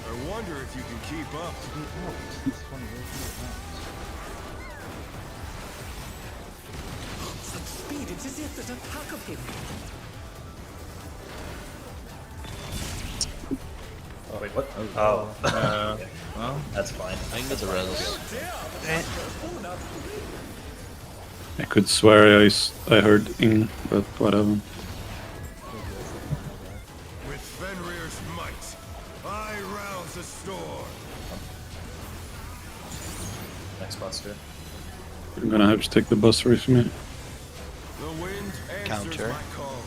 I wonder if you can keep up. such speed. It's as if there's a pack of him. Oh, wait, what? Well, that's fine. I can get the res. I could swear I heard ing, but whatever. With Fenrir's might, I rouse the storm. Next buster. You're gonna have to take the bus race for me. The wind answers Counter. my call.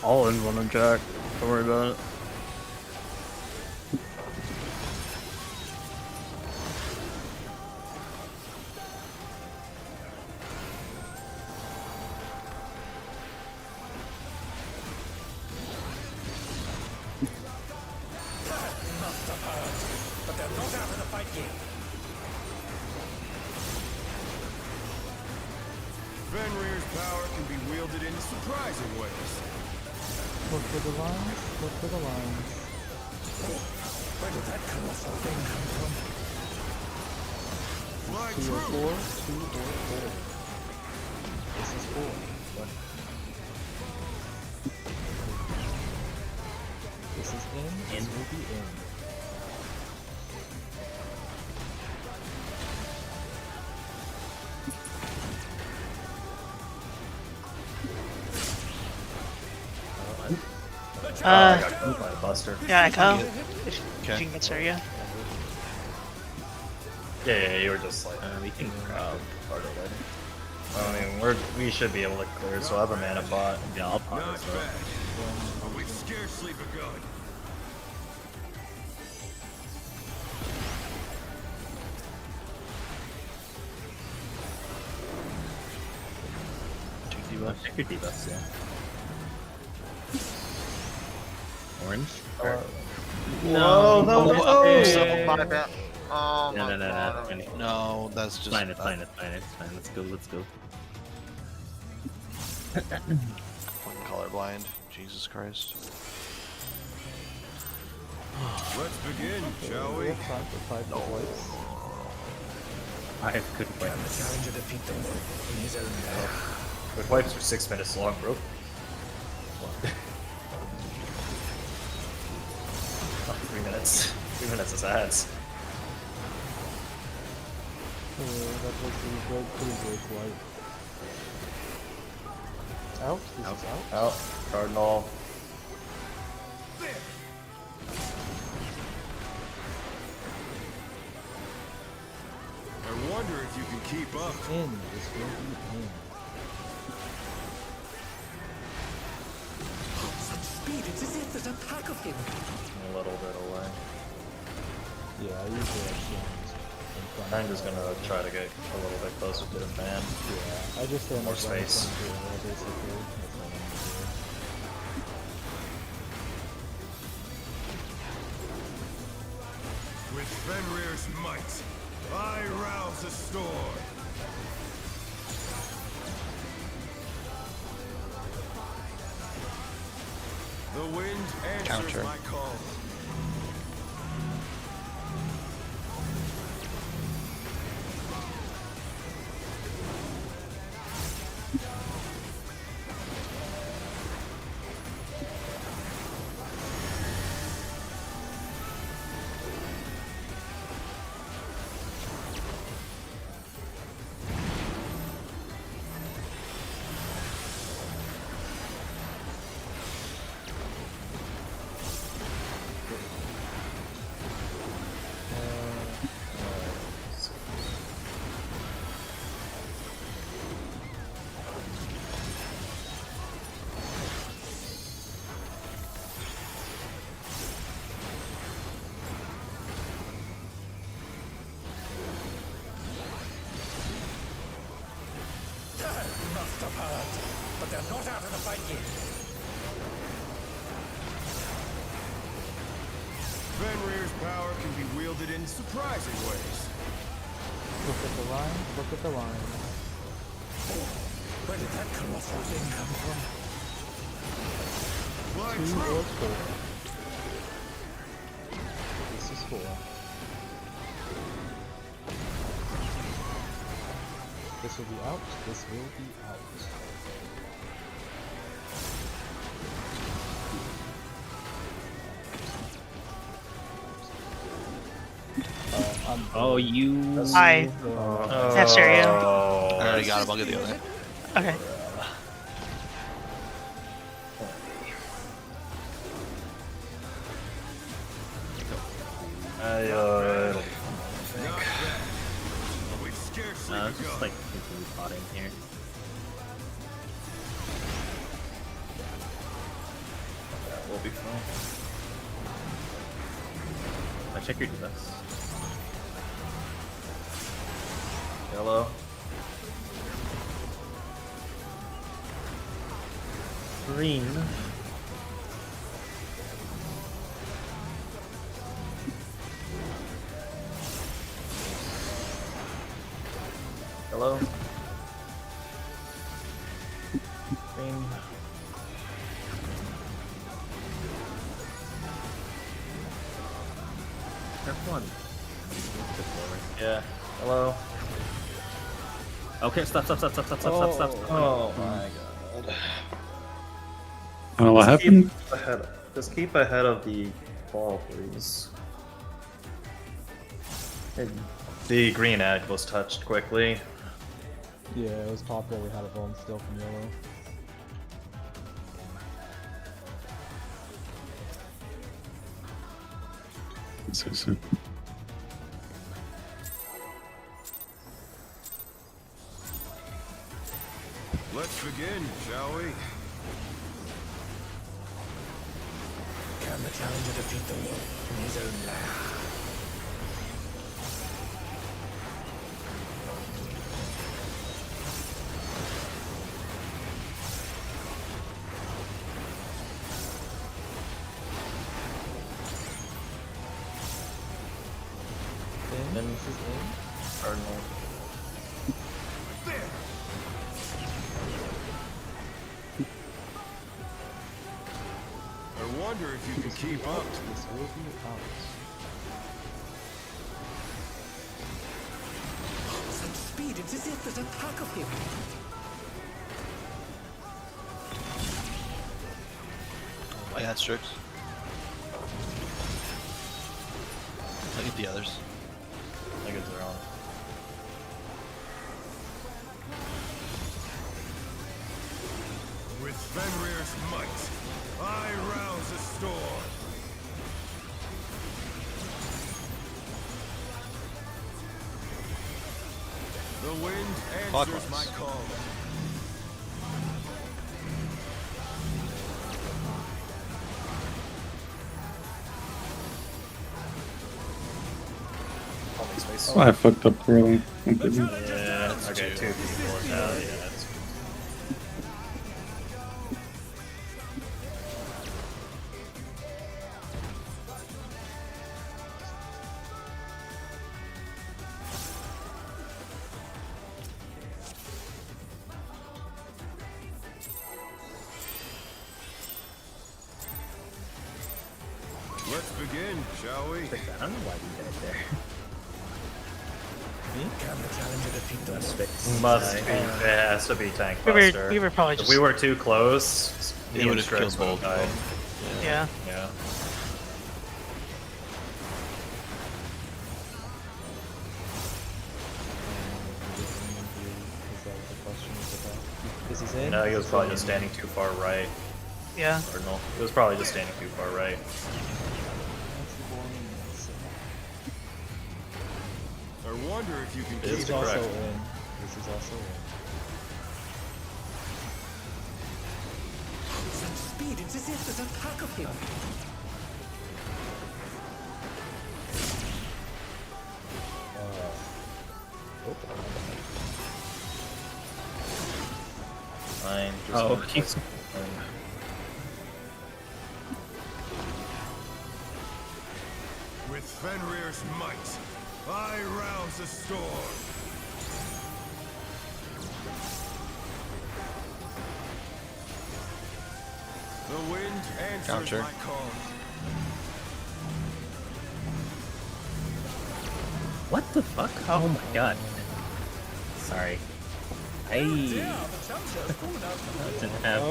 All in one on Jack. Don't worry about it. But they're not out of the fight yet. Fenrir's power can be wielded in surprising ways. Look for the lines. Look for the lines. Where did that colossal thing come from? Fly 2 or true. 4. 2 or 4. This is 4. This is in. This will be in. I got killed by a buster. Yeah, Echo. If you Okay. can get Surya. Yeah, you were just like we can part of it. I mean, we should be able to clear, so I have a mana bot. Yeah, I'll pop Not this up. bad. But we've scarcely begun. Take Check debuff. your debuffs, yeah. Orange? No, no, so my bad. Oh No, my no, no, god. no, no. No, that's just Fine, it's fine, it's fine, it's fine. Let's go, let's go. fucking colorblind. Jesus Christ. Let's begin, shall we? We have time for 5 wipes. I have good Can the wipes. challenger defeat the wolf in his own lair? Good wipes are 6 minutes long, bro. 3 minutes. 3 minutes is ads. That was a pretty great wipe. Out? This is out? Out. Cardinal. I wonder if you can keep up. In. This will be in. Such speed, it's as if there's a pack of him. A little bit away. Yeah, I usually actually in front. I'm just gonna try to get a little bit closer to the fan. Yeah, I just stand more like right in space. front of the wall, basically. That's what I'm gonna do. With Fenrir's might, I rouse the storm. The wind answers Counter. my call. Must have heard, but they're not out of the fight yet. Fenrir's power can be wielded in surprising ways. Look at the line. Look at the line. Where did that colossal thing come from? Fly 2 true. or 4. This is 4. This will be out. This will be out. Oh, you. Hi. That's you. I already got him. I'll get the other. Okay. It'll be We've scarcely It's just begun. like continue potting here. We'll be fine. I check your debuffs. Yellow. Green. Hello. Green. Careful on. Yeah. Hello. Okay, stop. Oh my god. I don't know what happened. Just keep ahead of the ball, please. The green egg was touched quickly. Yeah, it was popular. We had a bone still from yellow. So. Let's begin, shall we? Can the challenger defeat the wolf in his own lair? In. This is in. Cardinal. I wonder if you can keep up. This will be out. Such speed, it's as if there's a pack of him. I got strips. I'll get the others. I think it's wrong. With Fenrir's might, I rouse a storm. The The wind answers Clockwise. my call. Oh, I fucked up really. Completely. Yeah, okay, 2 people is out, yeah. That's... Let's begin, shall we? I don't know why we did it there. Can the challenger defeat the Lord? Must be. It has to be Tank We Buster. were probably If just. we were too close, It the would have killed Strix both. would have died. Yeah. Yeah. Is he in? No, he was probably just standing too far right. Yeah. Cardinal. He was probably just standing too far right. I wonder if you can It This is is keep also correct. in. This is also in. Such speed, it's as if there's a pack of him. Fine. Just Oh, gonna- he's With Fenrir's might, I rouse a storm. The wind answers Counter. my call. What the fuck? Oh my god. Sorry. I didn't have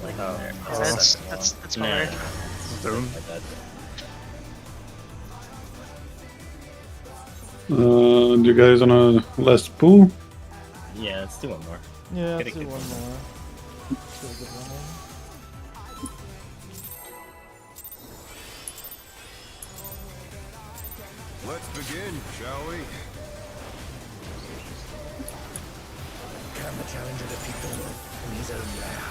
like there. That's Nah. hard. Boom. My bad. Do you guys wanna last pool? Yeah, let's do one more. Yeah, Gotta let's do get one one more. Let's get a good one in. Let's begin, shall we? Can the challenger defeat the Lord in his own lair?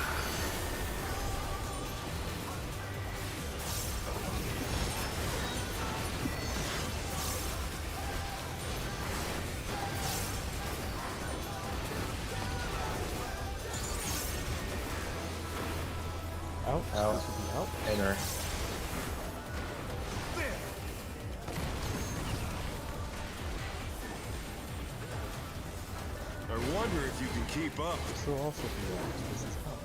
Out. Out. This would be out. Enter. I wonder if you can keep up. This will also be out. This is out.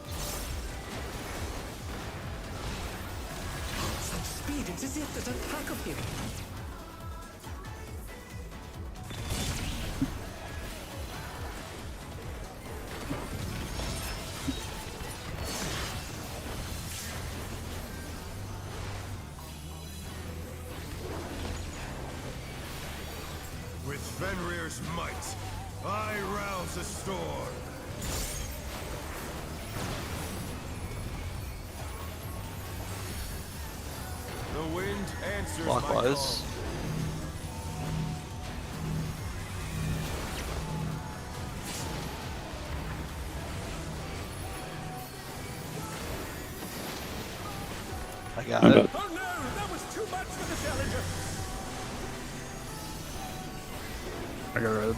Such speed, it's as if there's a pack of him. With Fenrir's might, I rouse a storm. The wind answers my call. Clockwise. I got I it. got- Oh no, that was too much for the challenger. I got red.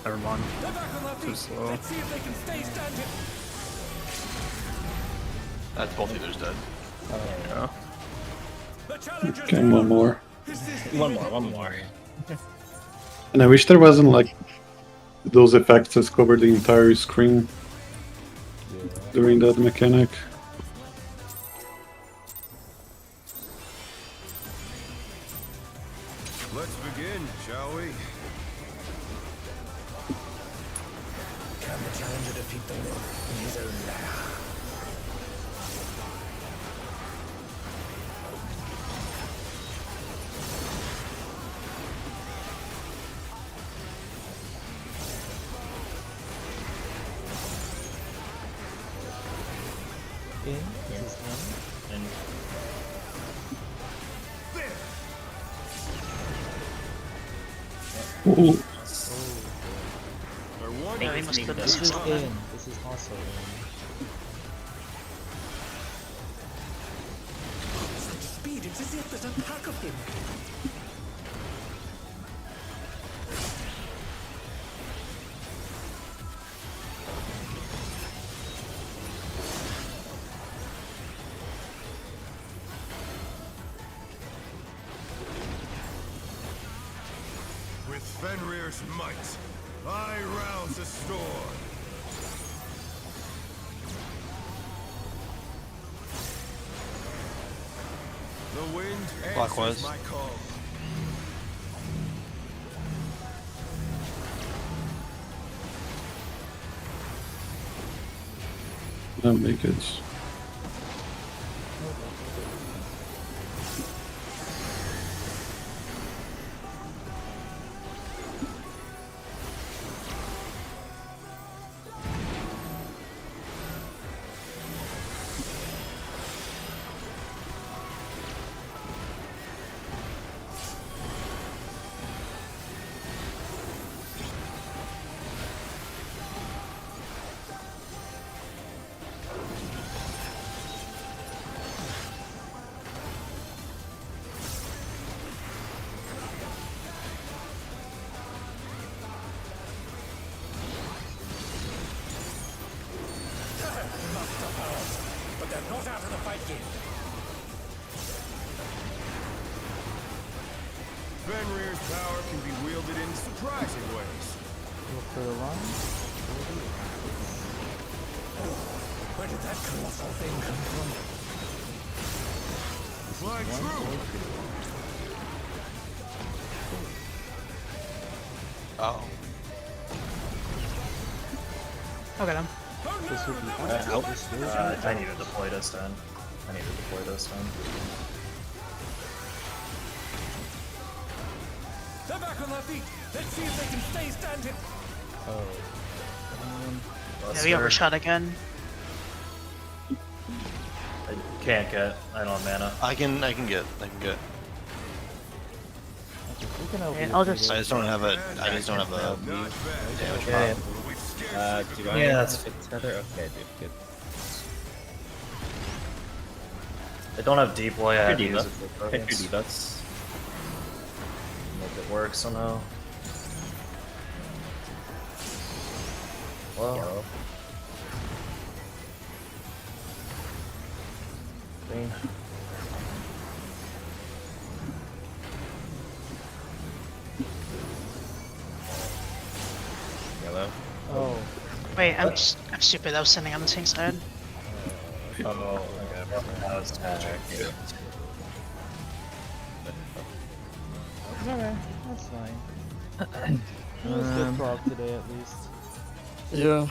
Never mind. They're back on their Too feet. slow. Let's see if they can stay standing. That's both either's dead. Yeah. The challenger's Okay, one more. One more. And I wish there wasn't like those effects that cover the entire screen during that mechanic. Let's begin, shall we? Can the challenger defeat the Lord in his own lair? In. This is in. And Ooh. Yeah, he must have This missed is something. in. This is also in. Such speed, it's as if there's a pack of him. With Fenrir's might, I rouse the storm. The wind Clockwise. answers my call. That make it. But they're not out of the fight yet. Fenrir's power can be wielded in surprising ways. Look for the line. Where did that colossal thing come from? Fly true. Oh. I'll get him. This would be I need to deploy this then. I need to deploy this then. They're back on their feet. Let's see if they can stay standing. Oh. Yeah, we overshot again. I can't get. I don't have mana. I can get. Okay, I'll just. I just don't have a damage Okay. pop. Do I Yeah, that's tether? Okay, dude, good. I don't have deploy. I have to Pick use your it for Pick tokens. your debuffs. Make it work somehow. Well. Green. Yellow. Oh. Wait, I'm stupid. I was sitting on the same side. Oh, okay. That was magic. Okay, that's fine. It was good prog today at least. Yeah.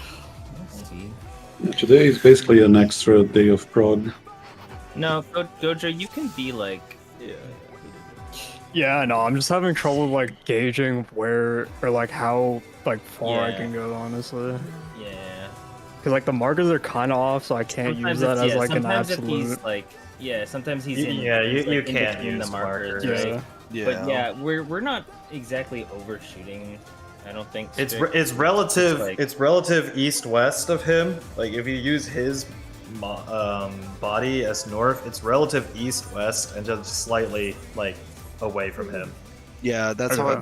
Let's see. Today is basically an extra day of prog. No, Gojo, you can be like. Yeah, no, I'm just having trouble like gauging where or like how like far I Yeah. can go, honestly. Yeah. Because like the markers are kind of off, so I can't use that as like an sometimes absolute. if he's like, yeah, sometimes he's in. Yeah, he's, you like, in can't between use the markers, markers. right? Yeah. But yeah, we're not exactly overshooting. I don't think. It's Strict. it's relative. It's like- It's relative east-west of him. Like if you use his body as north, it's relative east-west and just slightly like away from him. Yeah, that's how Okay.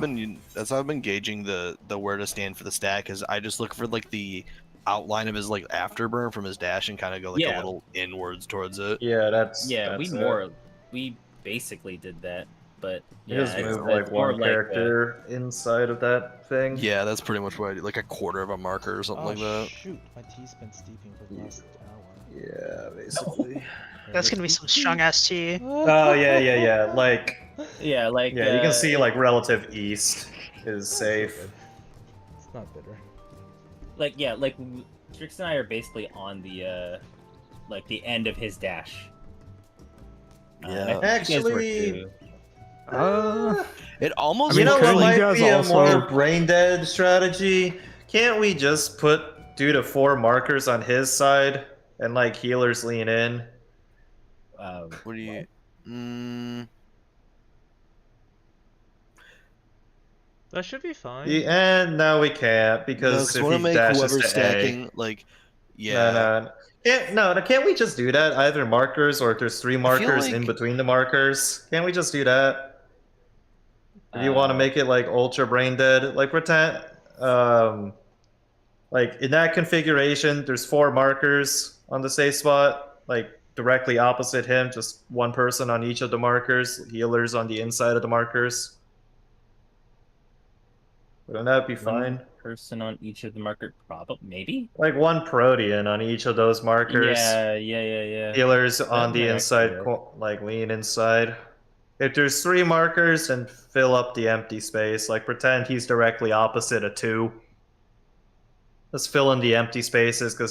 I've been gauging the where to stand for the stack. Is I just look for like the outline of his like afterburn from his dash and kind of go like a Yeah. little inwards towards it. Yeah, that's Yeah, that's we basically did that, but You yeah, just it's, move it's like more one like character inside of that thing. Yeah, that's pretty much what I do. Like a quarter of a marker or something Oh like that. shoot, my tea's been steeping for the last hour. Yeah, basically. That's gonna be some strong ass tea. Oh yeah. Like yeah, like yeah, you can see like relative east is safe. It's not bitter. like yeah, like Strix and I are basically on the like the end of his dash. Yeah. I think you guys were Actually, too. It almost. You know what couldn't you might guys be a also- more brain dead strategy? Can't we just put 2 to 4 markers on his side and like healers lean in? What do you? That should be fine. And no, we can't because No, if want to he make dashes whoever's to stacking A, like, yeah. Can't we just do that? Either markers or if there's 3 markers in like- between the markers. Can't we just do that? If you want to make it like ultra brain dead, like pretend, like in that configuration, there's 4 markers on the safe spot, like directly opposite him, just 1 person on each of the markers, healers on the inside of the markers. Wouldn't that be fine? 1 person on each of the marker, probably, maybe? Like 1 Protean on each of those markers. Yeah. Healers on That the might inside, actually work. like lean inside. If there's 3 markers, then fill up the empty space. Like pretend he's directly opposite a 2. Let's fill in the empty spaces because